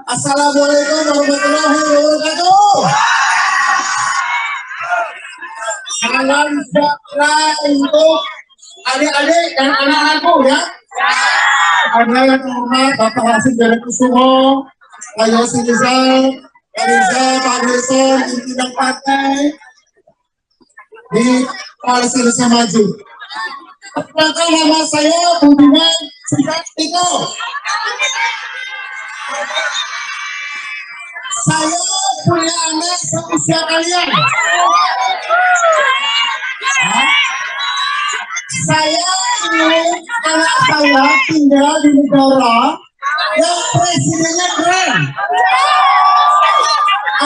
Assalamualaikum warahmatullahi wabarakatuh. Salam sejahtera untuk adik-adik dan anak-anakku ya. Ada yang terhormat Bapak Hasyim Jaya Hadikusumo, Pak Yosi Rizal, Pak Rizal, Pak Wilson, pimpinan partai di Koalisi Indonesia Maju. Perkenalkan nama saya Budiman Sujatmiko. Saya punya anak seusia kalian. Saya ingin anak saya tinggal di negara yang presidennya keren.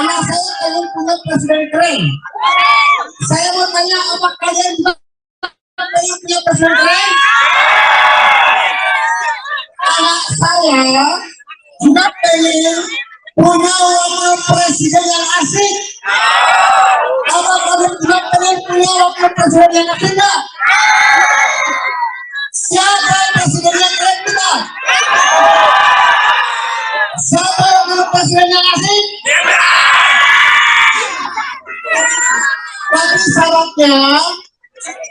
Anak saya ingin punya presiden keren. Saya mau tanya, apa kalian juga ingin punya presiden keren? Anak saya juga ingin punya wakil presiden yang asik. Apa kalian juga pengen punya wakil presiden yang asik nggak? Siapa presiden yang keren kita? Siapa wakil presiden yang asik? Tapi syaratnya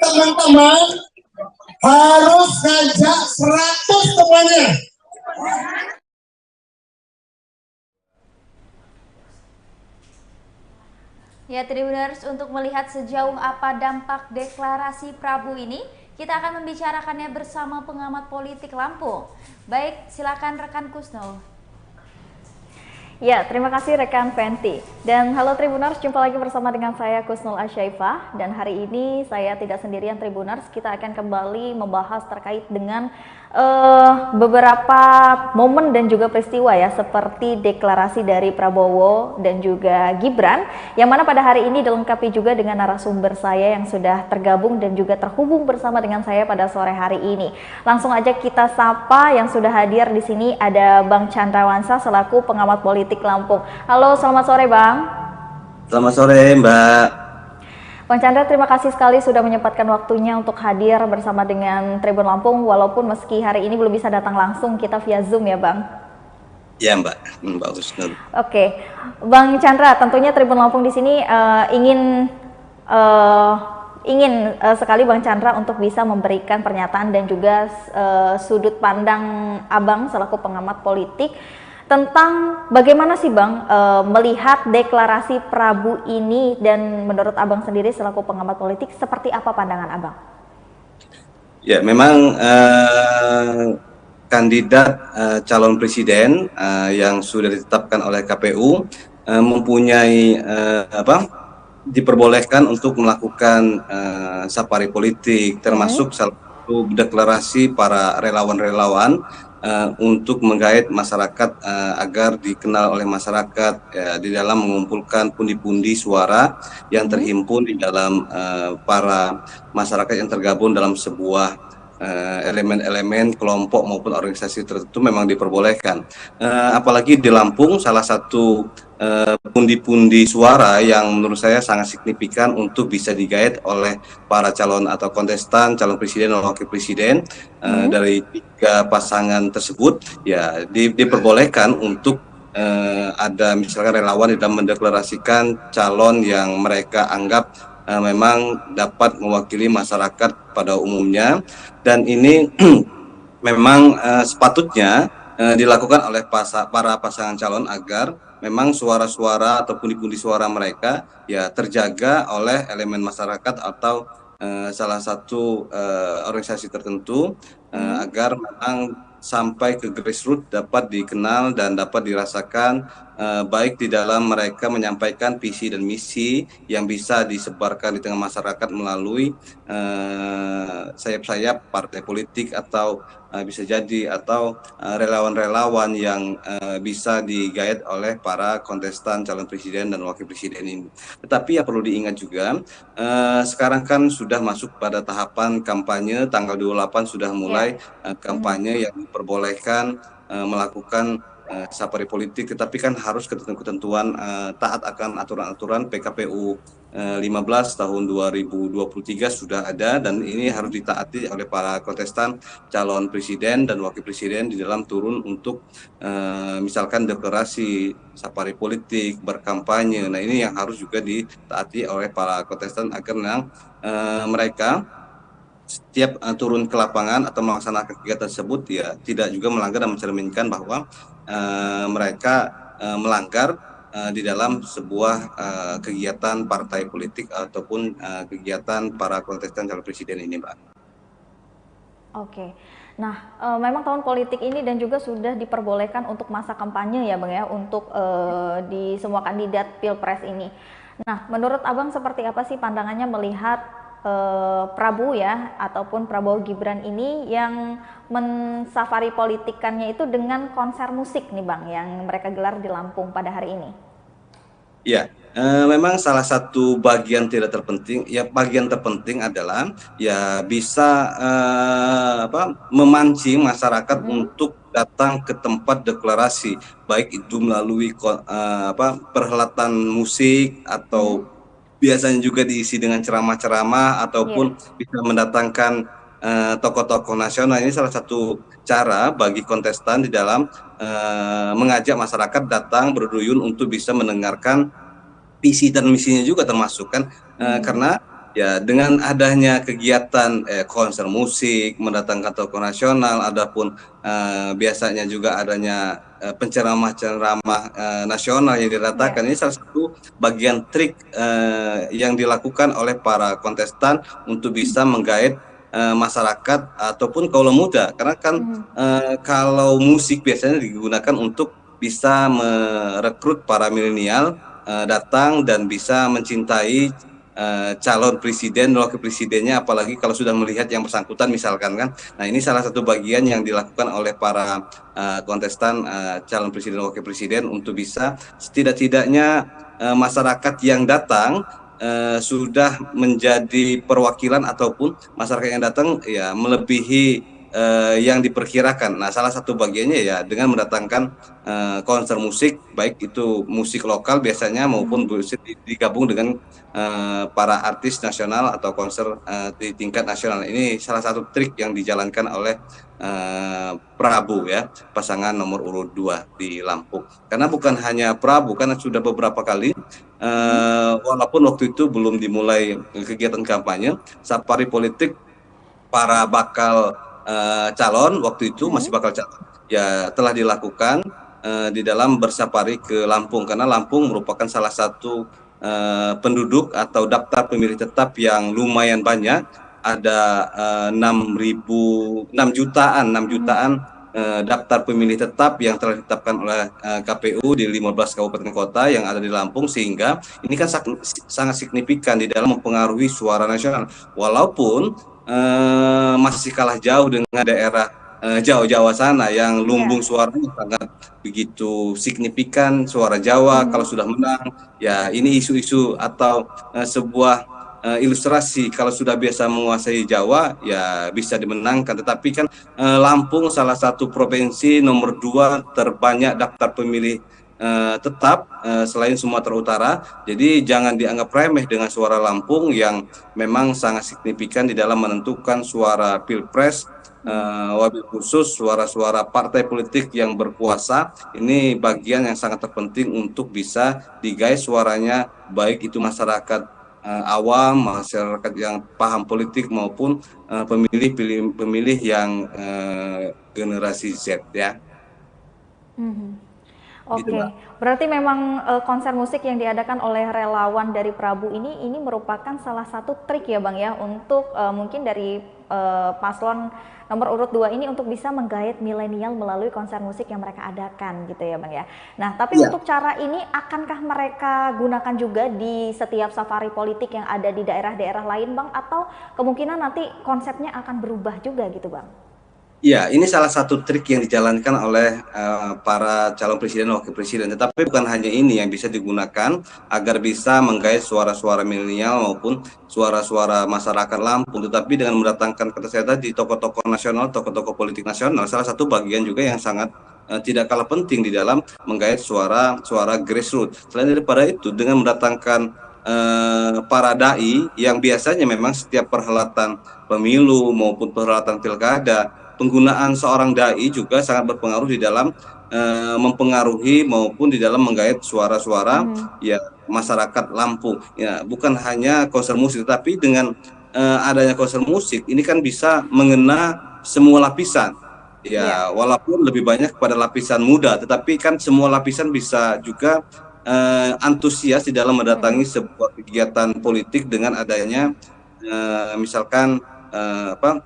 teman-teman harus ngajak 100 temannya. Ya, Tribuners, untuk melihat sejauh apa dampak deklarasi Prabu ini, kita akan membicarakannya bersama pengamat politik Lampung. Baik, silakan rekan Kusnul. Ya, terima kasih rekan Fenty. Dan halo Tribuners, jumpa lagi bersama dengan saya Kusnul Asyaifah. Dan hari ini saya tidak sendirian Tribuners, kita akan kembali membahas terkait dengan beberapa momen dan juga peristiwa ya, seperti deklarasi dari Prabowo dan juga Gibran, yang mana pada hari ini dilengkapi juga dengan narasumber saya yang sudah tergabung dan juga terhubung bersama dengan saya pada sore hari ini. Langsung aja kita sapa yang sudah hadir di sini, ada Bang Chandrawansa selaku pengamat politik Lampung. Halo, selamat sore Bang. Selamat sore Mbak. Bang Chandra, terima kasih sekali sudah menyempatkan waktunya untuk hadir bersama dengan Tribun Lampung, walaupun meski hari ini belum bisa datang langsung, kita via Zoom ya Bang? Ya Mbak Husnul. Oke, Bang Chandra, tentunya Tribun Lampung di sini ingin sekali Bang Chandra untuk bisa memberikan pernyataan dan juga sudut pandang Abang selaku pengamat politik tentang bagaimana sih Bang melihat deklarasi Prabu ini, dan menurut Abang sendiri selaku pengamat politik seperti apa pandangan Abang? Ya, memang kandidat calon presiden yang sudah ditetapkan oleh KPU mempunyai diperbolehkan untuk melakukan safari politik, termasuk salah satu deklarasi para relawan-relawan untuk menggait masyarakat agar dikenal oleh masyarakat di dalam mengumpulkan pundi-pundi suara yang terhimpun di dalam para masyarakat yang tergabung dalam sebuah elemen-elemen kelompok maupun organisasi tertentu memang diperbolehkan. Apalagi di Lampung salah satu pundi-pundi suara yang menurut saya sangat signifikan untuk bisa digait oleh para calon atau kontestan calon presiden dan wakil presiden dari 3 pasangan tersebut ya diperbolehkan untuk ada misalkan relawan yang mendeklarasikan calon yang mereka anggap memang dapat mewakili masyarakat pada umumnya, dan ini memang sepatutnya dilakukan oleh para pasangan calon agar memang suara-suara atau pundi-pundi suara mereka ya terjaga oleh elemen masyarakat atau salah satu organisasi tertentu agar memang sampai ke grassroots dapat dikenal dan dapat dirasakan baik di dalam mereka menyampaikan visi dan misi yang bisa disebarkan di tengah masyarakat melalui sayap-sayap partai politik atau bisa jadi atau relawan-relawan yang bisa digait oleh para kontestan calon presiden dan wakil presiden ini. Tetapi ya perlu diingat juga sekarang kan sudah masuk pada tahapan kampanye, tanggal 28 sudah mulai kampanye yang diperbolehkan melakukan safari politik, tetapi kan harus ketentuan taat akan aturan-aturan PKPU 15 tahun 2023 sudah ada, dan ini harus ditaati oleh para kontestan calon presiden dan wakil presiden di dalam turun untuk misalkan deklarasi safari politik, berkampanye. Nah ini yang harus juga ditaati oleh para kontestan agar mereka setiap turun ke lapangan atau melaksanakan kegiatan tersebut ya tidak juga melanggar dan mencerminkan bahwa mereka melanggar di dalam sebuah kegiatan partai politik ataupun kegiatan para kontestan calon presiden ini, Mbak. Oke. Nah, memang tahun politik ini dan juga sudah diperbolehkan untuk masa kampanye ya, Bang ya, untuk di semua kandidat Pilpres ini. Nah, menurut Abang seperti apa sih pandangannya melihat Prabowo ya ataupun Prabowo Gibran ini yang mensafari politikannya itu dengan konser musik nih Bang yang mereka gelar di Lampung pada hari ini? Ya, memang salah satu bagian tidak terpenting, ya bagian terpenting adalah ya bisa memancing masyarakat untuk datang ke tempat deklarasi, baik itu melalui perhelatan musik atau biasanya juga diisi dengan ceramah-ceramah ataupun bisa mendatangkan tokoh-tokoh nasional. Ini salah satu cara bagi kontestan di dalam mengajak masyarakat datang berduyun untuk bisa mendengarkan visi dan misinya juga termasuk kan karena ya dengan adanya kegiatan konser musik mendatangkan tokoh nasional, adapun biasanya juga adanya penceramah-penceramah nasional yang diratakan. Ini salah satu bagian trik yang dilakukan oleh para kontestan untuk bisa menggait masyarakat ataupun kaula muda, karena kan kalau musik biasanya digunakan untuk bisa merekrut para milenial datang dan bisa mencintai calon presiden, wakil presidennya, apalagi kalau sudah melihat yang bersangkutan misalkan kan. Nah ini salah satu bagian yang dilakukan oleh para kontestan calon presiden, wakil presiden untuk bisa setidak-tidaknya masyarakat yang datang sudah menjadi perwakilan ataupun masyarakat yang datang ya melebihi yang diperkirakan. Nah salah satu bagiannya ya dengan mendatangkan konser musik, baik itu musik lokal biasanya maupun musik digabung dengan para artis nasional atau konser di tingkat nasional. Ini salah satu trik yang dijalankan oleh Prabowo ya, pasangan nomor urut 2 di Lampung. Karena bukan hanya Prabowo, karena sudah beberapa kali walaupun waktu itu belum dimulai kegiatan kampanye, safari politik para bakal calon waktu itu masih bakal calon ya telah dilakukan di dalam bersafari ke Lampung, karena Lampung merupakan salah satu penduduk atau daftar pemilih tetap yang lumayan banyak, ada 6 jutaan daftar pemilih tetap yang telah ditetapkan oleh KPU di 15 kabupaten kota yang ada di Lampung, sehingga ini kan sangat signifikan di dalam mempengaruhi suara nasional, walaupun masih kalah jauh dengan daerah Jawa sana yang lumbung suaranya sangat begitu signifikan. Suara Jawa kalau sudah menang ya ini isu-isu atau sebuah ilustrasi kalau sudah biasa menguasai Jawa ya bisa dimenangkan, tetapi kan Lampung salah satu provinsi nomor 2 terbanyak daftar pemilih tetap selain Sumatera Utara. Jadi jangan dianggap remeh dengan suara Lampung yang memang sangat signifikan di dalam menentukan suara Pilpres. Wabil khusus suara-suara partai politik yang berkuasa ini bagian yang sangat terpenting untuk bisa digait suaranya, baik itu masyarakat awam, masyarakat yang paham politik maupun pemilih yang generasi Z ya. Oke, Gitu, Mbak. berarti memang konser musik yang diadakan oleh relawan dari Prabu ini merupakan salah satu trik ya Bang ya untuk mungkin dari paslon nomor urut 2 ini untuk bisa menggait milenial melalui konser musik yang mereka adakan gitu ya Bang ya. Nah, tapi Iya. untuk cara ini akankah mereka gunakan juga di setiap safari politik yang ada di daerah-daerah lain Bang, atau kemungkinan nanti konsepnya akan berubah juga gitu Bang? Ya, ini salah satu trik yang dijalankan oleh para calon presiden dan wakil presiden. Tetapi bukan hanya ini yang bisa digunakan agar bisa menggait suara-suara milenial maupun suara-suara masyarakat Lampung. Tetapi dengan mendatangkan, kata saya tadi, tokoh-tokoh nasional, tokoh-tokoh politik nasional, salah satu bagian juga yang sangat tidak kalah penting di dalam menggait suara-suara grassroots. Selain daripada itu, dengan mendatangkan para dai yang biasanya memang setiap perhelatan pemilu maupun perhelatan pilkada, penggunaan seorang dai juga sangat berpengaruh di dalam mempengaruhi maupun di dalam menggait suara-suara ya masyarakat Lampung. Ya, bukan hanya konser musik, tapi dengan adanya konser musik ini kan bisa mengena semua lapisan. Ya, walaupun lebih banyak pada lapisan muda, tetapi kan semua lapisan bisa juga antusias di dalam mendatangi sebuah kegiatan politik dengan adanya misalkan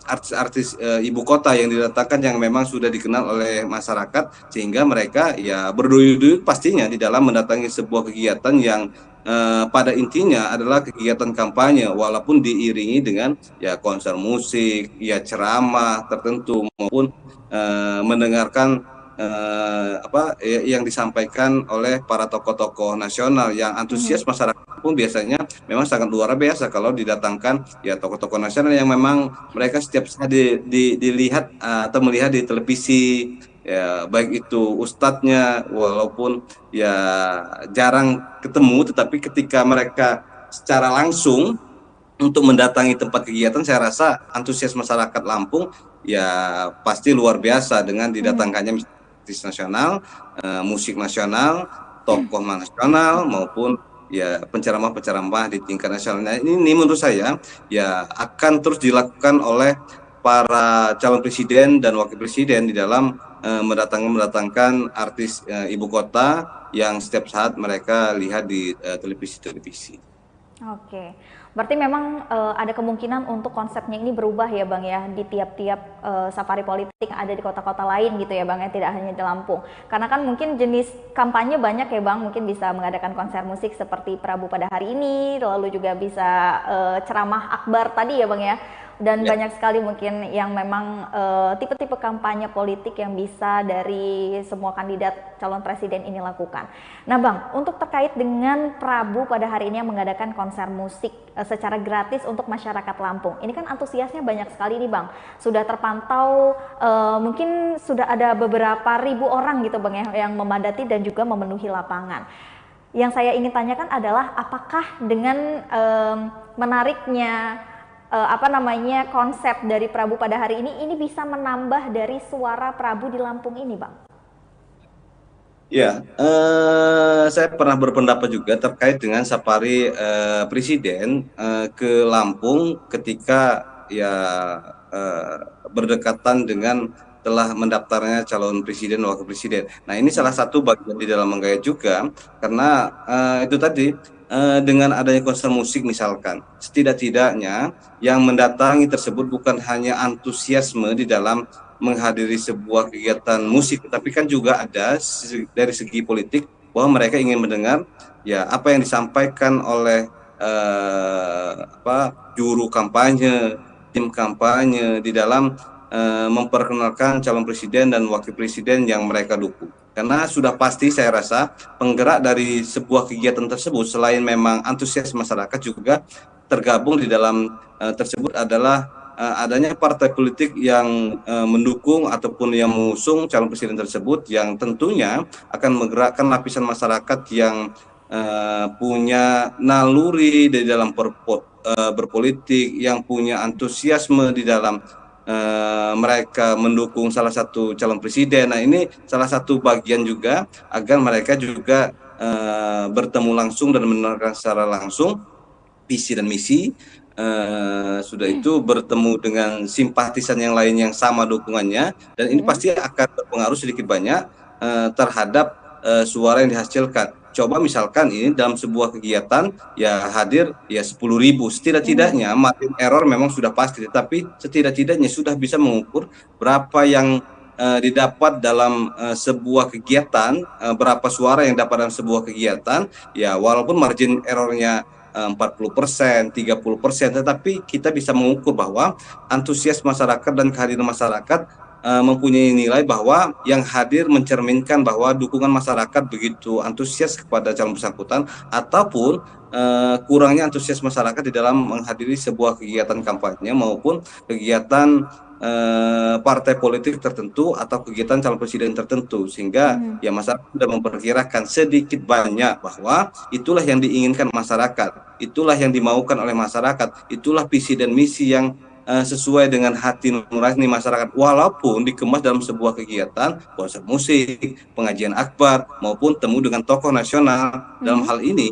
artis-artis ibu kota yang didatangkan yang memang sudah dikenal oleh masyarakat, sehingga mereka ya berduyun-duyun pastinya di dalam mendatangi sebuah kegiatan yang pada intinya adalah kegiatan kampanye, walaupun diiringi dengan ya konser musik, ya ceramah tertentu maupun mendengarkan yang disampaikan oleh para tokoh-tokoh nasional yang antusias. Masyarakat pun biasanya memang sangat luar biasa kalau didatangkan ya tokoh-tokoh nasional yang memang mereka setiap saat dilihat atau melihat di televisi, ya baik itu ustadznya walaupun ya jarang ketemu, tetapi ketika mereka secara langsung untuk mendatangi tempat kegiatan, saya rasa antusias masyarakat Lampung ya pasti luar biasa dengan didatangkannya artis nasional, musik nasional, tokoh nasional maupun ya penceramah-penceramah di tingkat nasional. Nah, ini menurut saya ya akan terus dilakukan oleh para calon presiden dan wakil presiden di dalam mendatangkan artis ibu kota yang setiap saat mereka lihat di televisi-televisi. Oke, berarti memang ada kemungkinan untuk konsepnya ini berubah ya Bang ya di tiap-tiap safari politik yang ada di kota-kota lain gitu ya Bang ya, tidak hanya di Lampung. Karena kan mungkin jenis kampanye banyak ya Bang, mungkin bisa mengadakan konser musik seperti Prabu pada hari ini, lalu juga bisa ceramah akbar tadi ya Bang ya. Dan banyak sekali mungkin yang memang tipe-tipe kampanye politik yang bisa dari semua kandidat calon presiden ini lakukan. Nah Bang, untuk terkait dengan Prabu pada hari ini yang mengadakan konser musik secara gratis untuk masyarakat Lampung, ini kan antusiasnya banyak sekali nih Bang. Sudah terpantau mungkin sudah ada beberapa ribu orang gitu Bang ya yang memadati dan juga memenuhi lapangan. Yang saya ingin tanyakan adalah apakah dengan menariknya konsep dari Prabu pada hari ini bisa menambah dari suara Prabu di Lampung ini, Bang? Ya, saya pernah berpendapat juga terkait dengan safari presiden ke Lampung ketika ya berdekatan dengan telah mendaftarnya calon presiden dan wakil presiden. Nah, ini salah satu bagian di dalam menggait juga karena itu tadi. Dengan adanya konser musik misalkan, setidak-tidaknya yang mendatangi tersebut bukan hanya antusiasme di dalam menghadiri sebuah kegiatan musik, tapi kan juga ada dari segi politik bahwa mereka ingin mendengar ya apa yang disampaikan oleh juru kampanye, tim kampanye di dalam memperkenalkan calon presiden dan wakil presiden yang mereka dukung. Karena sudah pasti saya rasa penggerak dari sebuah kegiatan tersebut selain memang antusias masyarakat juga tergabung di dalam tersebut adalah adanya partai politik yang mendukung ataupun yang mengusung calon presiden tersebut, yang tentunya akan menggerakkan lapisan masyarakat yang punya naluri di dalam berpolitik, yang punya antusiasme di dalam mereka mendukung salah satu calon presiden. Nah, ini salah satu bagian juga agar mereka juga bertemu langsung dan mendengarkan secara langsung visi dan misi. Sudah itu bertemu dengan simpatisan yang lain yang sama dukungannya, dan ini pasti akan berpengaruh sedikit banyak terhadap suara yang dihasilkan. Coba misalkan ini dalam sebuah kegiatan ya hadir ya 10.000, setidak-tidaknya margin error memang sudah pasti, tapi setidak-tidaknya sudah bisa mengukur berapa yang didapat dalam sebuah kegiatan, berapa suara yang dapat dalam sebuah kegiatan. Ya walaupun margin errornya 40%, 30%, tetapi kita bisa mengukur bahwa antusias masyarakat dan kehadiran masyarakat mempunyai nilai bahwa yang hadir mencerminkan bahwa dukungan masyarakat begitu antusias kepada calon bersangkutan, ataupun kurangnya antusias masyarakat di dalam menghadiri sebuah kegiatan kampanye maupun kegiatan partai politik tertentu atau kegiatan calon presiden tertentu, sehingga ya masyarakat sudah memperkirakan sedikit banyak bahwa itulah yang diinginkan masyarakat, itulah yang dimaukan oleh masyarakat, itulah visi dan misi yang sesuai dengan hati nurani masyarakat, walaupun dikemas dalam sebuah kegiatan konser musik, pengajian akbar, maupun temu dengan tokoh nasional. Dalam hal ini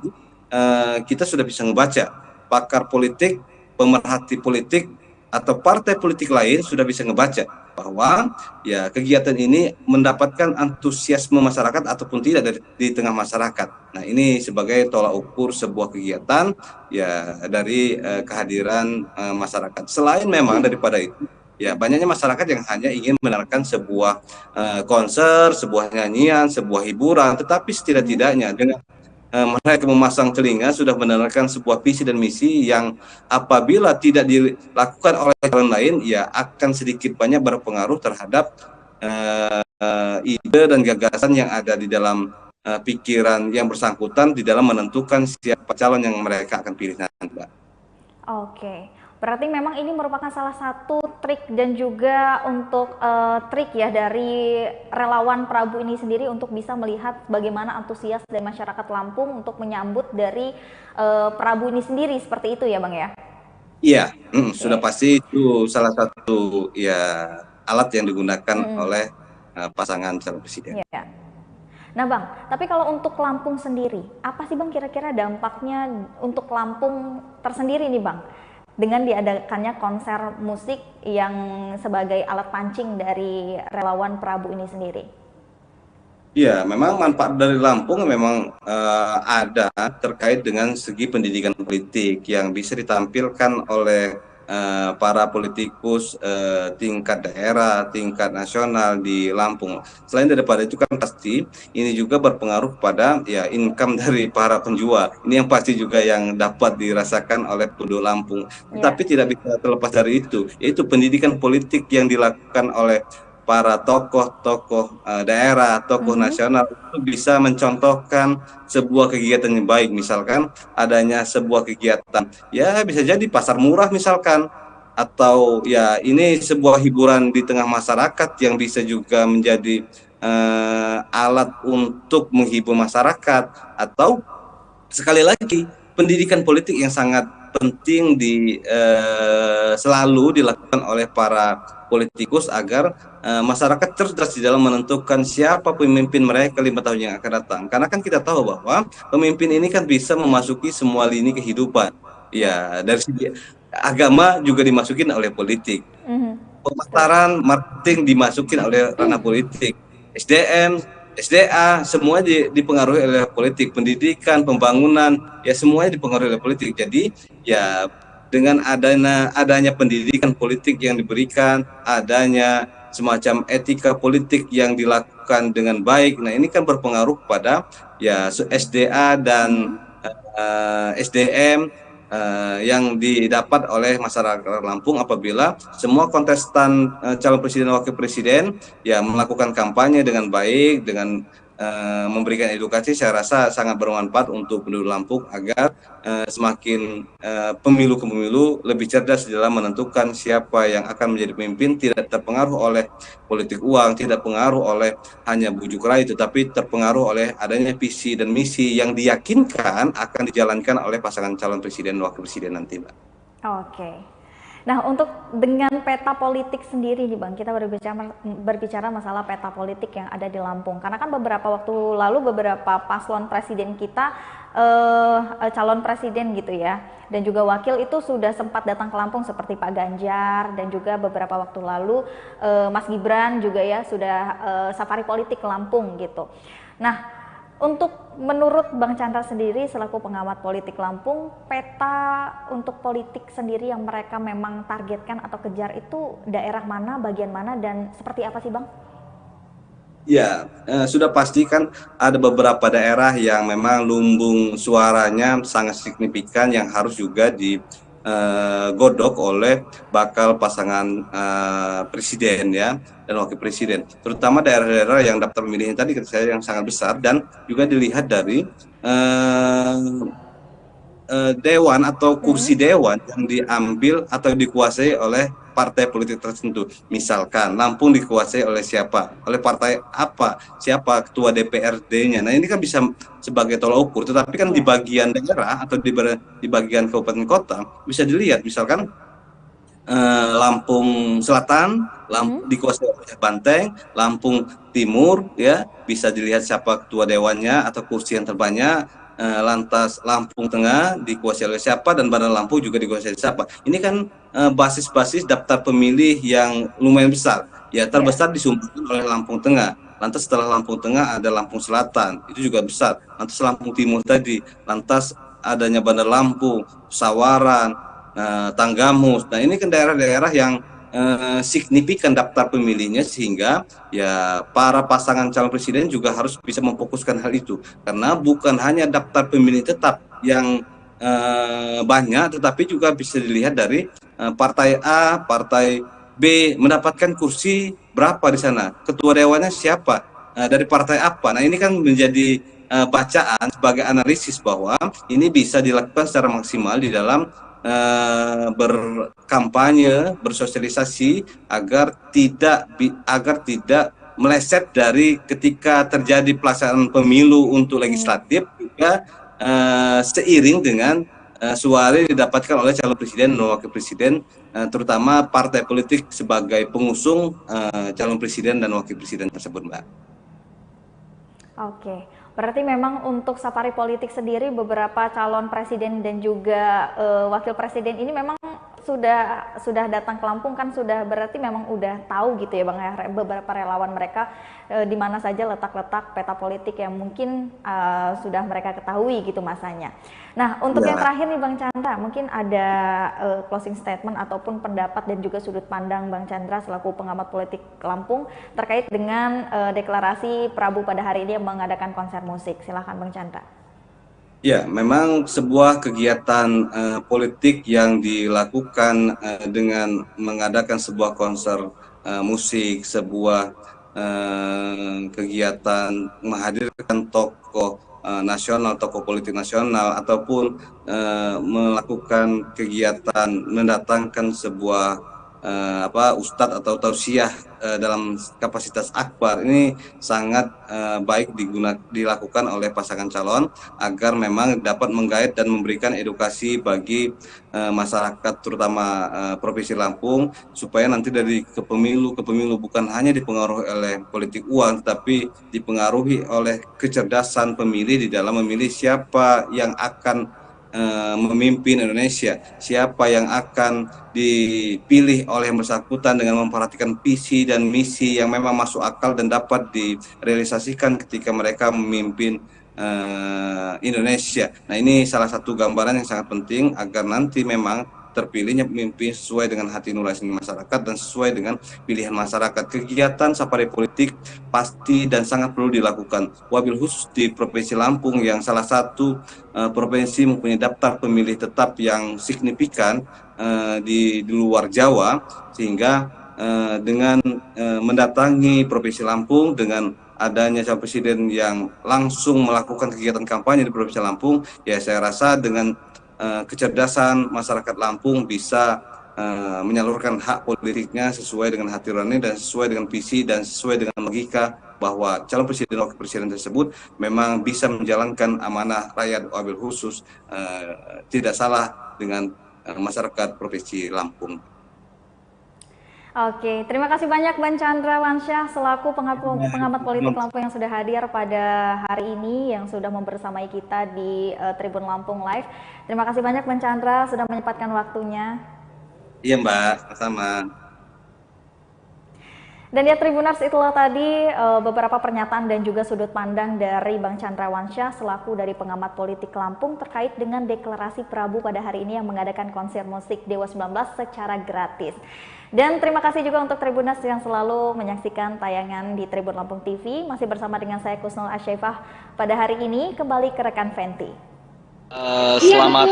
kita sudah bisa membaca pakar politik, pemerhati politik, atau partai politik lain sudah bisa ngebaca bahwa ya kegiatan ini mendapatkan antusiasme masyarakat ataupun tidak di tengah masyarakat. Nah, ini sebagai tolak ukur sebuah kegiatan ya dari kehadiran masyarakat. Selain memang daripada itu, ya banyaknya masyarakat yang hanya ingin mendengarkan sebuah konser, sebuah nyanyian, sebuah hiburan, tetapi setidak-tidaknya dengan mereka memasang telinga sudah mendengarkan sebuah visi dan misi yang apabila tidak dilakukan oleh orang lain ya akan sedikit banyak berpengaruh terhadap ide dan gagasan yang ada di dalam pikiran yang bersangkutan di dalam menentukan siapa calon yang mereka akan pilih nanti, Mbak. Oke. Berarti memang ini merupakan salah satu trik dan juga untuk trik ya dari relawan Prabu ini sendiri untuk bisa melihat bagaimana antusias dari masyarakat Lampung untuk menyambut dari Prabu ini sendiri, seperti itu ya Bang ya? Iya, sudah pasti itu salah satu ya alat yang digunakan oleh pasangan calon presiden. Iya. Nah Bang, tapi kalau untuk Lampung sendiri, apa sih Bang kira-kira dampaknya untuk Lampung tersendiri nih Bang? Dengan diadakannya konser musik yang sebagai alat pancing dari relawan Prabu ini sendiri. Ya, memang manfaat dari Lampung memang ada terkait dengan segi pendidikan politik yang bisa ditampilkan oleh para politikus tingkat daerah, tingkat nasional di Lampung. Selain daripada itu kan pasti ini juga berpengaruh pada ya income dari para penjual. Ini yang pasti juga yang dapat dirasakan oleh penduduk Lampung. Tapi tidak bisa terlepas dari itu, yaitu pendidikan politik yang dilakukan oleh para tokoh-tokoh daerah, tokoh nasional itu bisa mencontohkan sebuah kegiatan yang baik. Misalkan adanya sebuah kegiatan, ya bisa jadi pasar murah misalkan, atau ya ini sebuah hiburan di tengah masyarakat yang bisa juga menjadi alat untuk menghibur masyarakat, atau sekali lagi pendidikan politik yang sangat penting selalu dilakukan oleh para politikus agar masyarakat cerdas di dalam menentukan siapa pemimpin mereka 5 tahun yang akan datang. Karena kan kita tahu bahwa pemimpin ini kan bisa memasuki semua lini kehidupan. Ya, dari segi agama juga dimasukin oleh politik. Pemasaran, marketing dimasukin oleh ranah politik. SDM, SDA, semuanya dipengaruhi oleh politik. Pendidikan, pembangunan, ya semuanya dipengaruhi oleh politik. Jadi ya dengan adanya pendidikan politik yang diberikan, adanya semacam etika politik yang dilakukan dengan baik, nah ini kan berpengaruh pada ya SDA dan SDM yang didapat oleh masyarakat Lampung apabila semua kontestan calon presiden dan wakil presiden ya melakukan kampanye dengan baik, dengan memberikan edukasi, saya rasa sangat bermanfaat untuk penduduk Lampung agar semakin pemilu ke pemilu lebih cerdas dalam menentukan siapa yang akan menjadi pemimpin, tidak terpengaruh oleh politik uang, tidak pengaruh oleh hanya bujuk rayu, tetapi terpengaruh oleh adanya visi dan misi yang diyakinkan akan dijalankan oleh pasangan calon presiden dan wakil presiden nanti, Mbak. Oke. Nah, untuk dengan peta politik sendiri nih Bang, kita berbicara masalah peta politik yang ada di Lampung. Karena kan beberapa waktu lalu beberapa paslon presiden kita, calon presiden gitu ya, dan juga wakil itu sudah sempat datang ke Lampung seperti Pak Ganjar, dan juga beberapa waktu lalu Mas Gibran juga ya sudah safari politik ke Lampung gitu. Nah, untuk menurut Bang Chandra sendiri selaku pengamat politik Lampung, peta untuk politik sendiri yang mereka memang targetkan atau kejar itu daerah mana, bagian mana, dan seperti apa sih Bang? Ya, sudah pasti kan ada beberapa daerah yang memang lumbung suaranya sangat signifikan yang harus juga digodok oleh bakal pasangan presiden ya dan wakil presiden, terutama daerah-daerah yang daftar pemilihnya tadi saya yang sangat besar, dan juga dilihat dari dewan atau kursi dewan yang diambil atau dikuasai oleh partai politik tertentu. Misalkan Lampung dikuasai oleh siapa, oleh partai apa, siapa ketua DPRD-nya. Nah ini kan bisa sebagai tolak ukur, tetapi kan di bagian daerah atau di bagian kabupaten kota bisa dilihat, misalkan Lampung Selatan, dikuasai oleh Banteng, Lampung Timur ya bisa dilihat siapa ketua dewannya atau kursi yang terbanyak. Lantas Lampung Tengah dikuasai oleh siapa, dan Bandar Lampung juga dikuasai oleh siapa. Ini kan basis-basis daftar pemilih yang lumayan besar. Ya terbesar disumbangkan oleh Lampung Tengah. Lantas setelah Lampung Tengah ada Lampung Selatan, itu juga besar. Lantas Lampung Timur tadi, lantas adanya Bandar Lampung, Sawaran, Tanggamus. Nah ini kan daerah-daerah yang signifikan daftar pemilihnya, sehingga ya para pasangan calon presiden juga harus bisa memfokuskan hal itu, karena bukan hanya daftar pemilih tetap yang banyak, tetapi juga bisa dilihat dari partai A, partai B mendapatkan kursi berapa di sana, ketua dewannya siapa, dari partai apa. Nah ini kan menjadi bacaan sebagai analisis bahwa ini bisa dilakukan secara maksimal di dalam berkampanye, bersosialisasi agar tidak meleset dari ketika terjadi pelaksanaan pemilu untuk legislatif, juga seiring dengan suara yang didapatkan oleh calon presiden dan wakil presiden, terutama partai politik sebagai pengusung calon presiden dan wakil presiden tersebut, Mbak. Oke. Berarti memang untuk safari politik sendiri beberapa calon presiden dan juga wakil presiden ini memang sudah datang ke Lampung, kan sudah berarti memang udah tahu gitu ya Bang ya, beberapa relawan mereka di mana saja letak-letak peta politik yang mungkin sudah mereka ketahui gitu masanya. Nah untuk yang terakhir nih Bang Chandra, mungkin ada closing statement ataupun pendapat dan juga sudut pandang Bang Chandra selaku pengamat politik Lampung terkait dengan deklarasi Prabu pada hari ini yang mengadakan konser musik. Silahkan Bang Chandra. Ya, memang sebuah kegiatan politik yang dilakukan dengan mengadakan sebuah konser musik, sebuah kegiatan menghadirkan tokoh nasional, tokoh politik nasional, ataupun melakukan kegiatan mendatangkan sebuah ustadz atau tausiah dalam kapasitas akbar, ini sangat baik dilakukan oleh pasangan calon agar memang dapat menggait dan memberikan edukasi bagi masyarakat terutama Provinsi Lampung, supaya nanti dari ke pemilu bukan hanya dipengaruhi oleh politik uang, tetapi dipengaruhi oleh kecerdasan pemilih di dalam memilih siapa yang akan memimpin Indonesia, siapa yang akan dipilih oleh yang bersangkutan dengan memperhatikan visi dan misi yang memang masuk akal dan dapat direalisasikan ketika mereka memimpin Indonesia. Nah ini salah satu gambaran yang sangat penting agar nanti memang terpilihnya pemimpin sesuai dengan hati nurani masyarakat dan sesuai dengan pilihan masyarakat. Kegiatan safari politik pasti dan sangat perlu dilakukan, wabil khusus di Provinsi Lampung yang salah satu provinsi mempunyai daftar pemilih tetap yang signifikan di luar Jawa, sehingga dengan mendatangi Provinsi Lampung dengan adanya calon presiden yang langsung melakukan kegiatan kampanye di Provinsi Lampung, ya saya rasa dengan kecerdasan masyarakat Lampung bisa menyalurkan hak politiknya sesuai dengan hati nurani dan sesuai dengan visi dan sesuai dengan logika bahwa calon presiden dan wakil presiden tersebut memang bisa menjalankan amanah rakyat wabil khusus, tidak salah dengan masyarakat Provinsi Lampung. Oke, terima kasih banyak Bang Chandra Wansyah selaku pengamat politik Lampung yang sudah hadir pada hari ini, yang sudah membersamai kita di Tribun Lampung Live. Terima kasih banyak Bang Chandra sudah menyempatkan waktunya. Iya Mbak, sama. Dan ya Tribuners, itulah tadi beberapa pernyataan dan juga sudut pandang dari Bang Chandra Wansyah selaku dari pengamat politik Lampung terkait dengan deklarasi Prabu pada hari ini yang mengadakan konser musik Dewa 19 secara gratis. Dan terima kasih juga untuk Tribuners yang selalu menyaksikan tayangan di Tribun Lampung TV. Masih bersama dengan saya Kusnul Asyaifah pada hari ini, kembali ke rekan Fenty. Selamat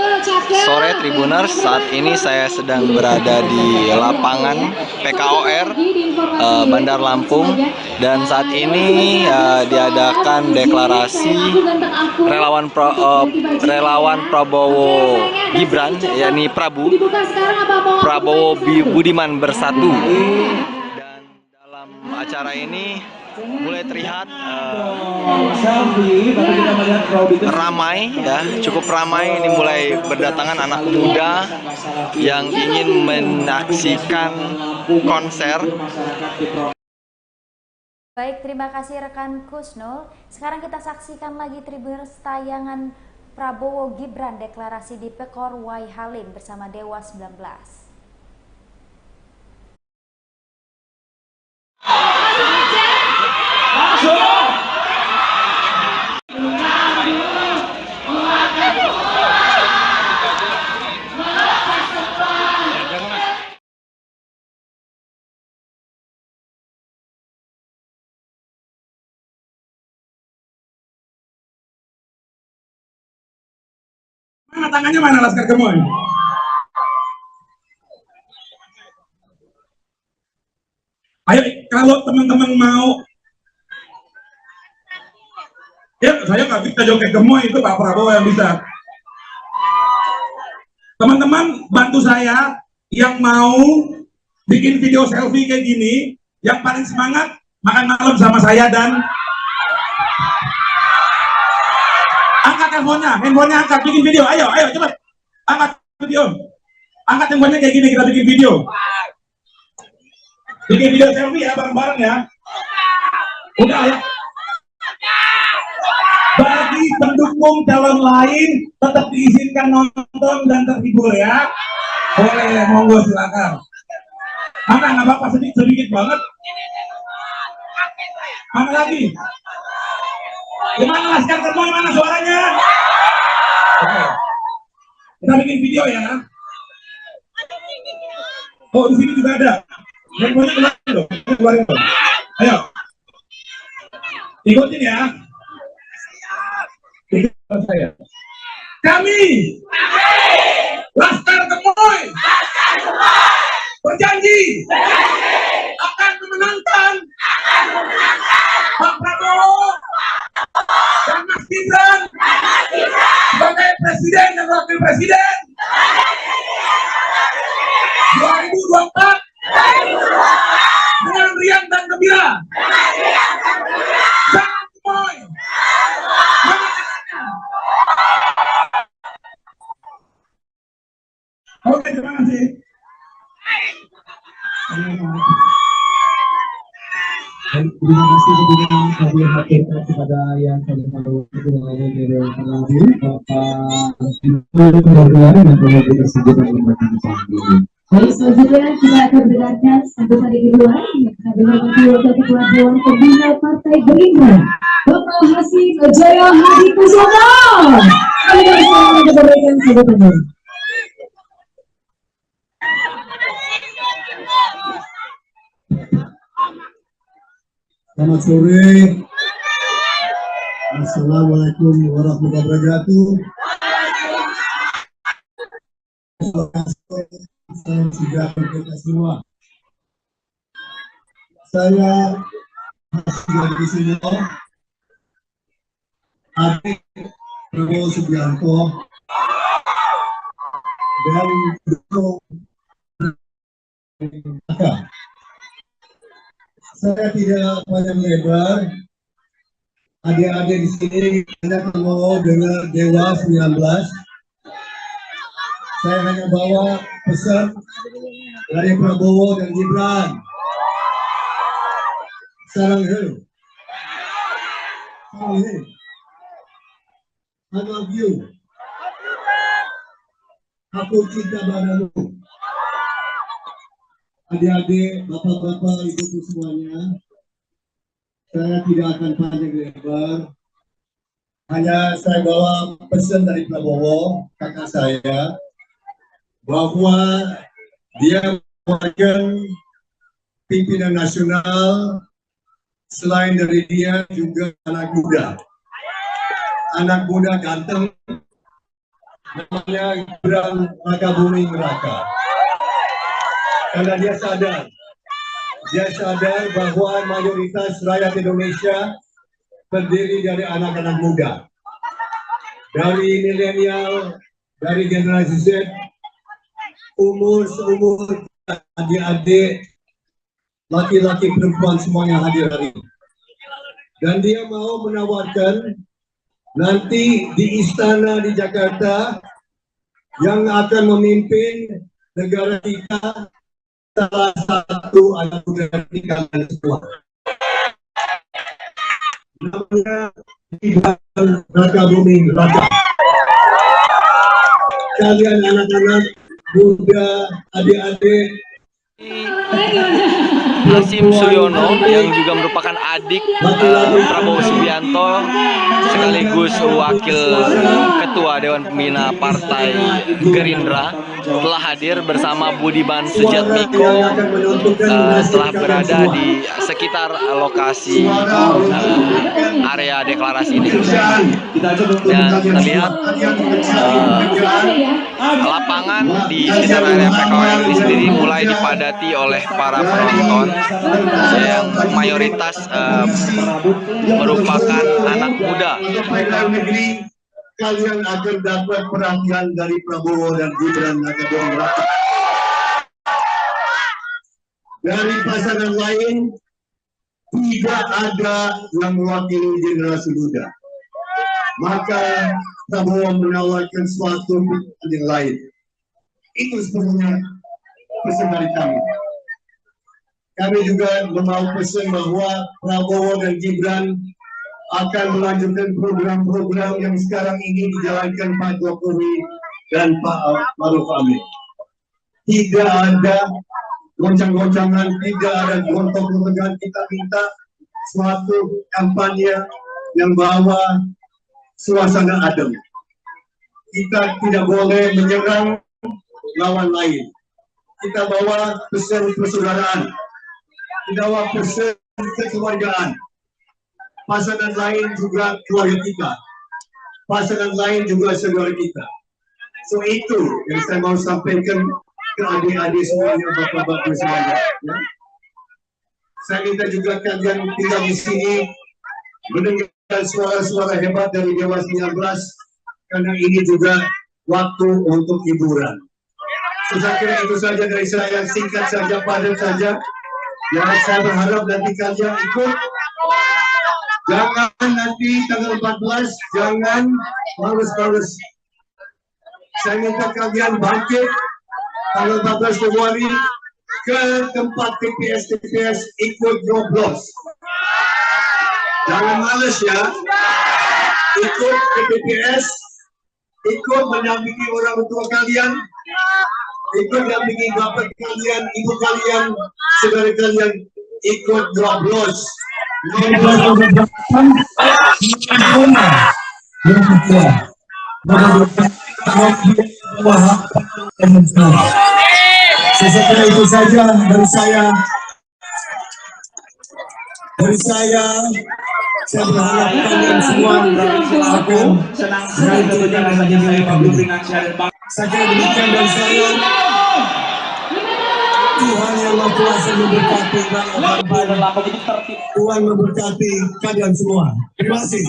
sore Tribuners, saat ini saya sedang berada di lapangan PKOR Bandar Lampung, dan saat ini diadakan deklarasi relawan Prabowo Gibran, yakni Prabowo Budiman Bersatu. Dan dalam acara ini mulai terlihat ramai, ya, cukup ramai. Ini mulai berdatangan anak muda yang ingin menyaksikan konser. Baik, terima kasih rekan Kusnul. Sekarang kita saksikan lagi Tribuners tayangan Prabowo Gibran deklarasi di Pekor Wai Halim bersama Dewa 19. Mana tangannya, mana Laskar Gemoy? Ayo, kalau teman-teman mau, ya saya nggak bisa joget Gemoy, itu Pak Prabowo yang bisa. Teman-teman bantu saya yang mau bikin video selfie kayak gini, yang paling semangat makan malam sama saya, dan angkat handphonenya angkat, bikin video, ayo cepat, angkat video, angkat handphonenya kayak gini, kita bikin video selfie ya, bareng-bareng ya. Udah ya. Bagi pendukung calon lain tetap diizinkan nonton dan terhibur ya. Boleh, monggo silakan. Mana nggak apa-apa, sedikit banget. Mana lagi? Gimana Laskar Gemoy, mana suaranya? Oke. Kita bikin video ya. Oh, di sini juga ada. Handphonenya keluarin dong. Ayo. Ikutin ya. Ikutin saya. Kami Laskar Gemoy berjanji akan memenangkan Pak Prabowo dan Mas Gibran sebagai presiden dan wakil presiden 2024 dengan riang dan gembira. Jangan Gemoy. Oke, terima kasih. Terima kasih kepada yang kami tahu dari Baik, selanjutnya kita akan mendengarkan sambutan kedua dengan Wakil Ketua Dewan Pembina Partai Gerindra, Bapak Hasim Jaya Hadi Kusumo. Kami bersama memberikan sambutannya. Selamat sore. Assalamualaikum warahmatullahi wabarakatuh. Saya sudah berkata semua. Saya Hadi Kusumo, adik Prabowo Subianto, dan dukung saya tidak panjang lebar. Adik-adik di sini Anda ketemu dengan Dewa 19. Saya hanya bawa pesan dari Prabowo dan Gibran. Salam hero. Salam hero. I love you. Aku cinta padamu. Adik-adik, bapak-bapak, ibu-ibu semuanya, saya tidak akan panjang lebar. Hanya saya bawa pesan dari Prabowo, kakak saya, bahwa dia merupakan pimpinan nasional. Selain dari dia juga anak muda ganteng, namanya Gibran Rakabuming Raka. Karena dia sadar bahwa mayoritas rakyat Indonesia terdiri dari anak-anak muda, dari milenial, dari generasi Z, seumur adik-adik, laki-laki perempuan semuanya hadir hari ini. Dan dia mau menawarkan nanti di istana di Jakarta yang akan memimpin negara kita salah satu anak muda di kalian semua. Namanya Gibran Rakabuming Raka. Kalian anak-anak muda, adik-adik, Hasim Suryono yang juga merupakan adik Prabowo Subianto sekaligus wakil ketua Dewan Pembina Partai Gerindra telah hadir bersama Budiman Sujatmiko, telah berada di sekitar lokasi area deklarasi ini. Dan kita lihat lapangan di sekitar area PKWR ini sendiri mulai dipadati oleh para penonton yang mayoritas merupakan anak muda. Kalian akan dapat perhatian dari Prabowo dan Gibran Rakabuming Raka. Dari pasangan lain tidak ada yang mewakili generasi muda. Maka Prabowo menawarkan suatu yang lain. Itu sebenarnya pesan dari kami. Kami juga mau pesan bahwa Prabowo dan Gibran akan melanjutkan program-program yang sekarang ini dijalankan Pak Jokowi dan Pak Maruf Amin. Tidak ada goncang-goncangan, tidak ada gontok-gontokan. Kita minta suatu kampanye yang bawa suasana adem. Kita tidak boleh menyerang lawan lain. Kita bawa pesan persaudaraan. Kita bawa pesan kekeluargaan. Pasangan lain juga keluarga kita. Pasangan lain juga saudara kita. So itu yang saya mau sampaikan ke adik-adik semuanya, bapak-bapak semuanya. Ya. Saya minta juga kalian tinggal di sini mendengar suara-suara hebat dari Dewa 19 karena ini juga waktu untuk hiburan. So, saya kira itu saja dari saya, singkat saja, padat saja. Ya, saya berharap nanti kalian ikut. Jangan nanti tanggal 14, jangan males-males. Saya minta kalian bangkit tanggal 14 Februari ke tempat TPS ikut nyoblos. Jangan males ya. Ikut ke TPS, ikut mendampingi orang tua kalian, ikut mendampingi bapak kalian, ibu kalian, saudara kalian, ikut nyoblos. Sesekali itu saja dari saya. Saya berharap kalian semua akan senang sekali berjalan saja saya pamit dengan saya. Saya demikian dari saya. Tuhan yang berkuasa memberkati rakyat Tuhan memberkati kalian semua. Terima kasih.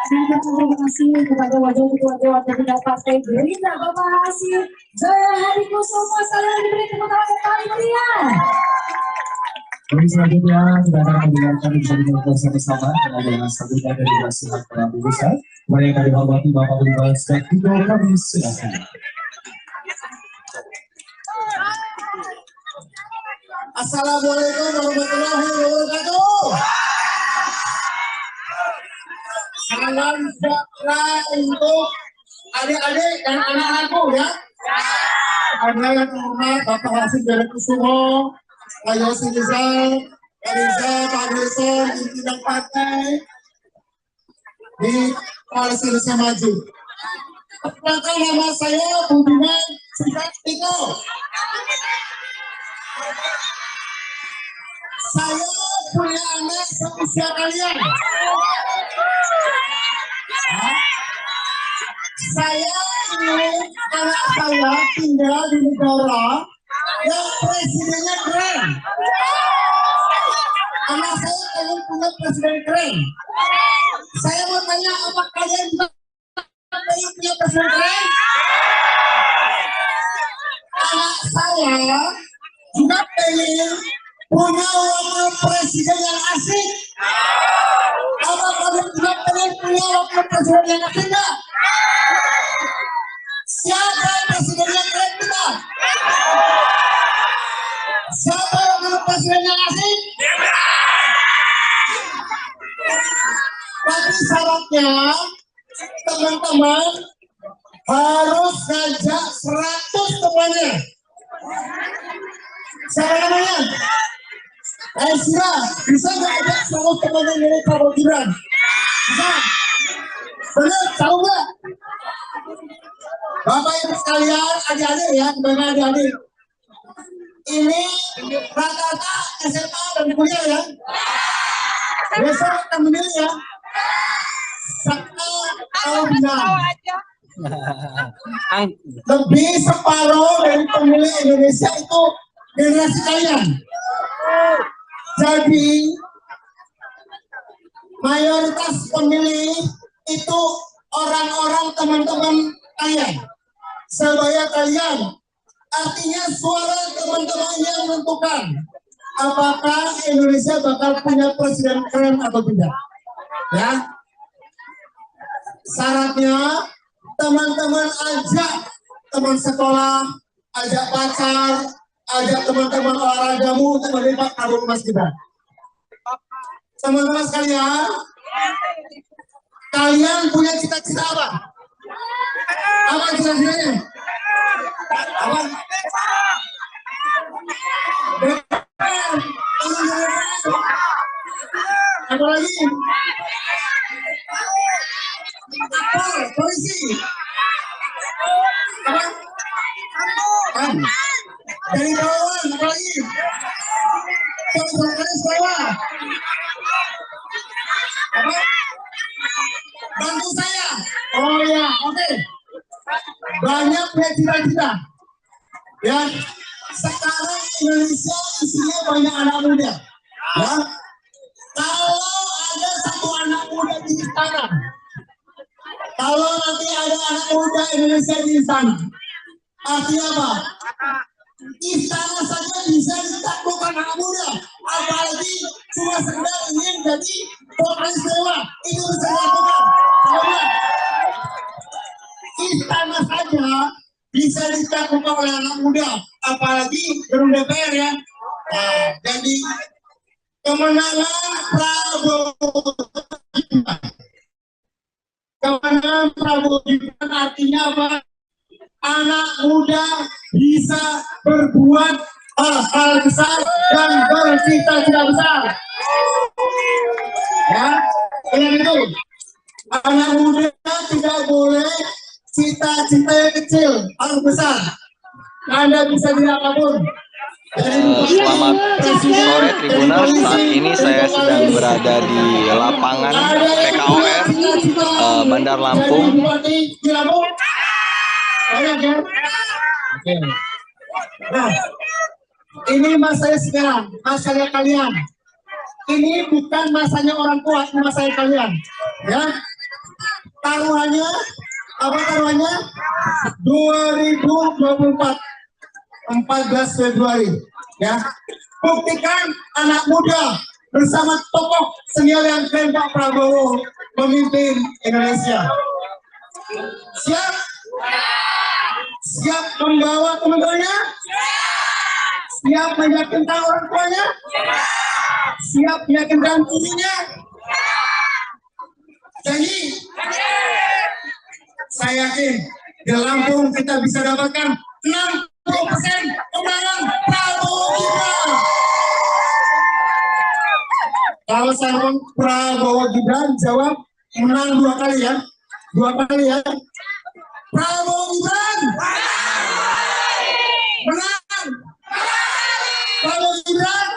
Terima kasih kepada Wakil Ketua Dewan Pembina Partai Gerindra Bapak Hasyim Jaya Hadikusumo. Salam diberi tepuk tangan yang paling meriah. Baik, selanjutnya kita akan mendengarkan bersama bersama dengan sambutan dari Nasihat Prabu Besar. Mari kami hormati Bapak Bintang Sektigo, kami silakan. Assalamualaikum warahmatullahi wabarakatuh. Salam sejahtera untuk adik-adik dan anak-anakku ya. Ada yang hormat Bapak Hasyim Jaya Hadikusumo, Pak Yosi Rizal, Pak Riza, Pak Wilson, pimpinan partai di Koalisi Indonesia Maju. Perkenalkan nama saya Budiman Sukatiko. Saya punya anak seusia kalian. Saya ingin anak saya tinggal di negara yang presidennya keren. Anak saya ingin punya presiden keren. Saya mau tanya, apa kalian juga ingin punya presiden keren? Anak saya juga ingin punya wakil presiden yang asik. Apa kalian juga pengen punya wakil presiden yang asik enggak? Siapa presidennya keren kita? Siapa wakil presiden yang asik? Tapi syaratnya teman-teman harus ngajak 100 temannya. Siapa namanya? Sira, bisa nggak ajak 100 temannya dari Prabowo Gibran? Bisa? Benar, tahu nggak? Bapak Ibu sekalian, adik-adik ya, kebanyakan adik-adik. Ini rata-rata SMA dan kuliah ya. Besok kita memilih ya. Lebih separuh dari pemilih Indonesia itu generasi kalian. Jadi mayoritas pemilih itu orang-orang teman-teman kalian, sebaya kalian. Artinya suara teman-teman yang menentukan apakah Indonesia bakal punya presiden keren atau tidak. Ya, syaratnya teman-teman ajak teman sekolah, ajak pacar, ajak teman-teman olahragamu untuk menerima tabung emas kita. Teman-teman sekalian, kalian punya cita-cita apa? Apa cita-citanya? Apa? Apa lagi? Apa? Polisi? Apa? Dari bawah, apa lagi? Dari bawah. Apa? Bantu saya. Oh ya, oke. Banyak punya cita-cita. Ya, sekarang Indonesia isinya banyak anak muda. Ya, kalau ada satu anak muda di istana, kalau nanti ada anak muda Indonesia di istana, artinya apa? Istana saja bisa ditaklukkan anak muda, apalagi cuma sekedar ingin jadi vokalis dewa, itu bisa dilakukan. Istana saja bisa ditaklukkan oleh anak muda, apalagi gedung DPR ya. Nah, jadi kemenangan Prabowo Gibran. Kemenangan Prabowo Gibran artinya apa? Anak muda bisa berbuat hal-hal besar dan bercita-cita besar. Ya, dengan itu anak muda tidak boleh cita-cita yang kecil, harus besar. Anda bisa jadi apapun. Selamat sore Tribuners, saat ini saya sedang berada di lapangan PKOR Bandar Lampung. Nah, Ini masanya sekarang, masanya kalian. Ini bukan masanya orang kuat, masanya kalian. Ya, taruhannya apa taruhannya? 2024, 14 Februari. Ya, buktikan anak muda bersama tokoh senior yang keren Pak Prabowo memimpin Indonesia. Siap? Siap membawa teman-temannya? Siap meyakinkan orang tuanya? Siap meyakinkan istrinya? Janji? Saya yakin di Lampung kita bisa dapatkan 60% kemenangan Prabowo Gibran. Kalau saya ngomong Prabowo Gibran jawab menang 2 kali ya. 2 kali ya. Prabowo Gibran menang. Prabowo Gibran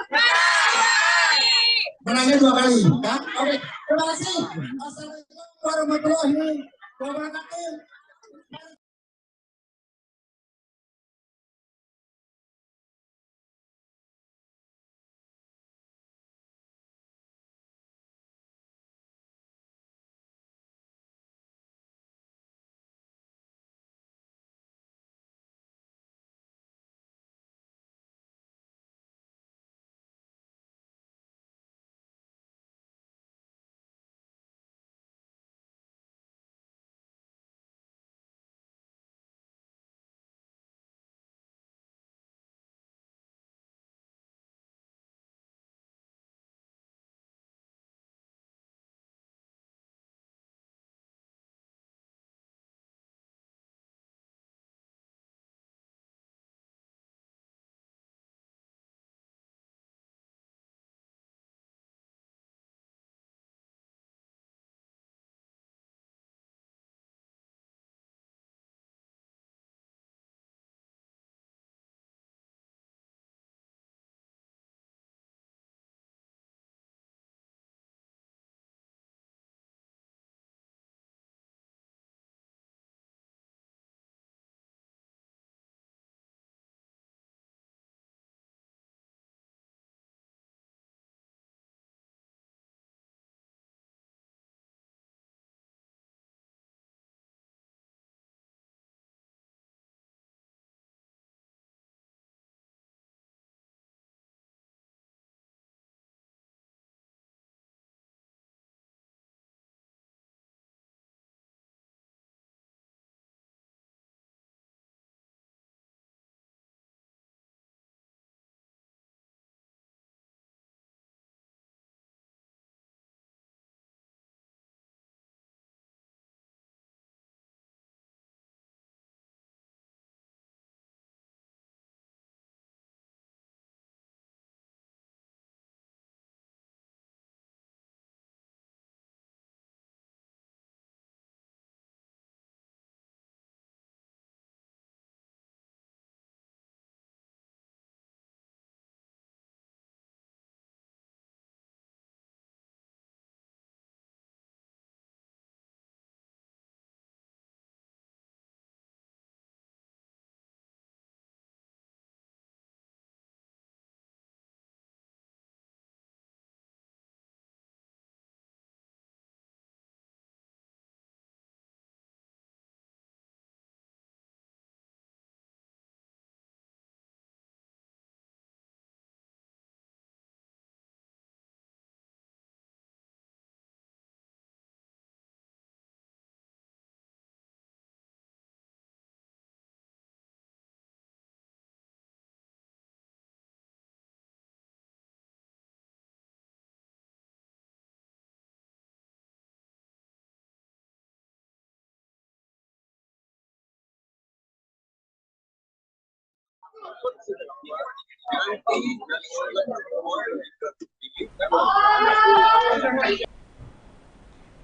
menangnya 2 kali ya. Oke, terima kasih. Assalamualaikum warahmatullahi wabarakatuh.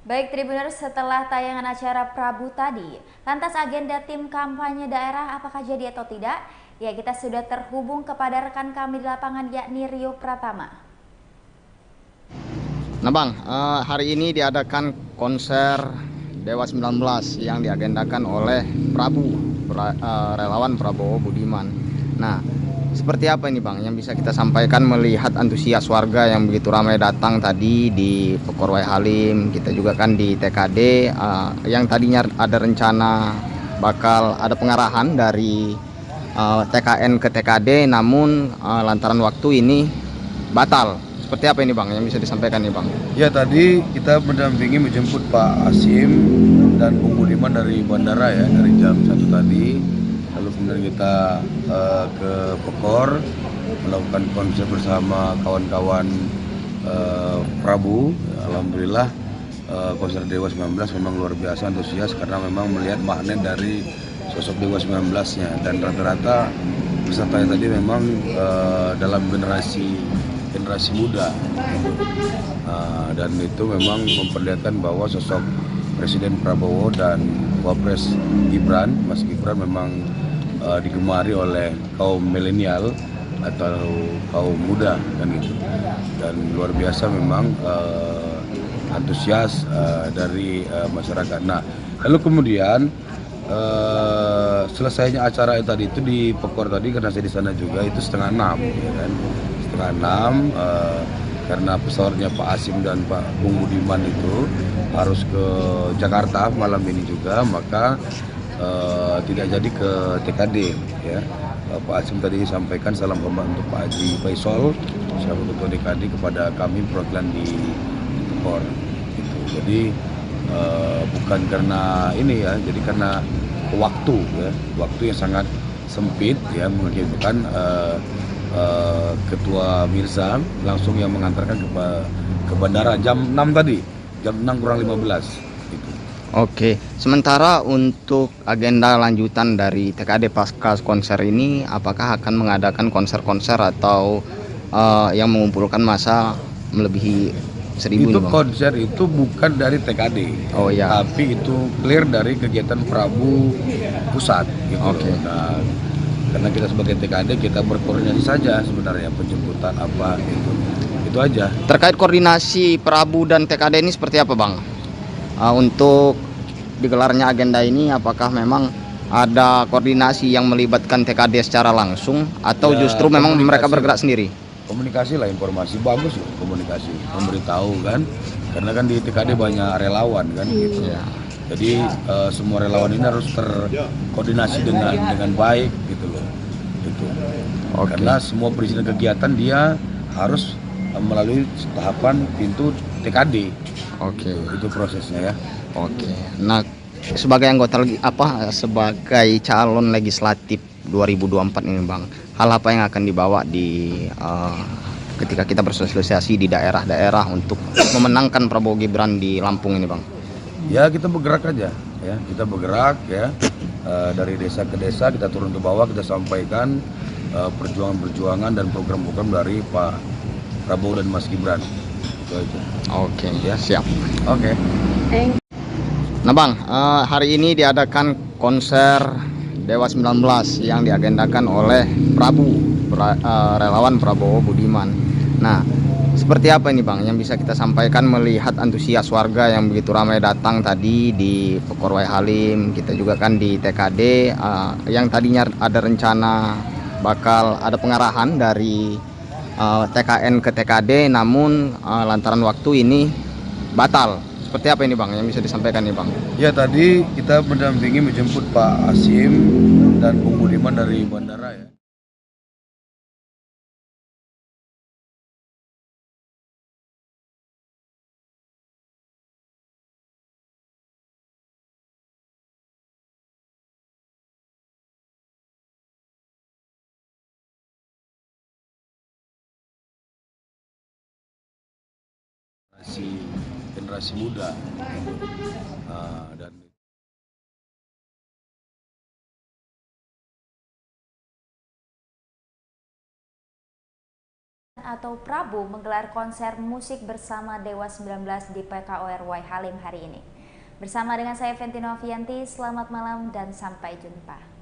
Baik Tribuners, setelah tayangan acara Prabu tadi, lantas agenda tim kampanye daerah apakah jadi atau tidak? Ya, kita sudah terhubung kepada rekan kami di lapangan yakni Rio Pratama. Nah Bang, hari ini diadakan konser Dewa 19 yang diagendakan oleh relawan Prabowo Budiman. Nah, seperti apa ini Bang yang bisa kita sampaikan melihat antusias warga yang begitu ramai datang tadi di Pekor Wai Halim. Kita juga kan di TKD yang tadinya ada rencana bakal ada pengarahan dari TKN ke TKD, namun lantaran waktu ini batal. Seperti apa ini Bang yang bisa disampaikan nih Bang? Ya, tadi kita mendampingi menjemput Pak Asim dan Bung Budiman dari bandara ya, dari jam 1 tadi. Lalu kemudian kita ke Pekor melakukan konser bersama kawan-kawan Prabu. Alhamdulillah konser Dewa 19 memang luar biasa antusias karena memang melihat magnet dari sosok Dewa 19-nya, dan rata-rata pesertanya tadi memang dalam generasi muda, dan itu memang memperlihatkan bahwa sosok Presiden Prabowo dan Wapres Gibran, Mas Gibran memang digemari oleh kaum milenial atau kaum muda kan gitu, dan luar biasa memang antusias dari masyarakat. Nah, lalu kemudian selesainya acara tadi itu di Pekor tadi, karena saya di sana juga, itu 5:30 ya kan, 5:30 karena pesawatnya Pak Asim dan Pak Bung Budiman itu harus ke Jakarta malam ini juga, maka tidak jadi ke TKD ya. Pak Asim tadi sampaikan salam hormat untuk Pak Haji Faisal selaku Ketua DKD kepada kami perwakilan di Pekor gitu. Jadi bukan karena ini ya, jadi karena waktu ya, waktu yang sangat sempit ya, mengakibatkan Ketua Mirza langsung yang mengantarkan ke bandara jam 6 tadi, jam 6 kurang 15 gitu. Oke, sementara untuk agenda lanjutan dari TKD pasca konser ini, apakah akan mengadakan konser-konser atau yang mengumpulkan massa melebihi 1.000 itu nih, Bang? konser itu bukan dari TKD, oh ya, tapi itu clear dari kegiatan Prabu pusat gitu. Oke. Nah, karena kita sebagai TKD kita berkoordinasi saja sebenarnya penjemputan apa gitu, itu aja. Terkait koordinasi Prabu dan TKD ini seperti apa Bang? Untuk digelarnya agenda ini, apakah memang ada koordinasi yang melibatkan TKD secara langsung atau Ya, justru memang mereka komunikasi. bergerak sendiri? Komunikasi lah, informasi bagus loh, komunikasi, memberitahu kan, karena kan di TKD banyak relawan kan gitu. Ya. Jadi semua relawan ini harus terkoordinasi dengan baik gitu loh. Gitu. Oke. Karena semua perizinan kegiatan dia harus melalui tahapan pintu TKD. Oke. Itu prosesnya ya. Oke. Nah, sebagai anggota sebagai calon legislatif 2024 ini Bang, hal apa yang akan dibawa di ketika kita bersosialisasi di daerah-daerah untuk memenangkan Prabowo Gibran di Lampung ini Bang? Ya, kita bergerak aja ya, kita bergerak ya, dari desa ke desa, kita turun ke bawah, kita sampaikan perjuangan-perjuangan dan program-program dari Pak Prabowo dan Mas Gibran. Itu. Oke ya, siap. Oke. Nah Bang, hari ini diadakan konser Dewa 19 yang diagendakan oleh relawan Prabowo Budiman. Nah, seperti apa ini Bang yang bisa kita sampaikan melihat antusias warga yang begitu ramai datang tadi di Pekor Wai Halim. Kita juga kan di TKD yang tadinya ada rencana bakal ada pengarahan dari TKN ke TKD, namun lantaran waktu ini batal. Seperti apa ini Bang yang bisa disampaikan nih Bang? Ya, tadi kita mendampingi menjemput Pak Asim dan Bung Budiman dari bandara ya. Generasi muda dan atau Prabu menggelar konser musik bersama Dewa 19 di PKOR Wai Halim hari ini. Bersama dengan saya Fentino Avianti, selamat malam dan sampai jumpa.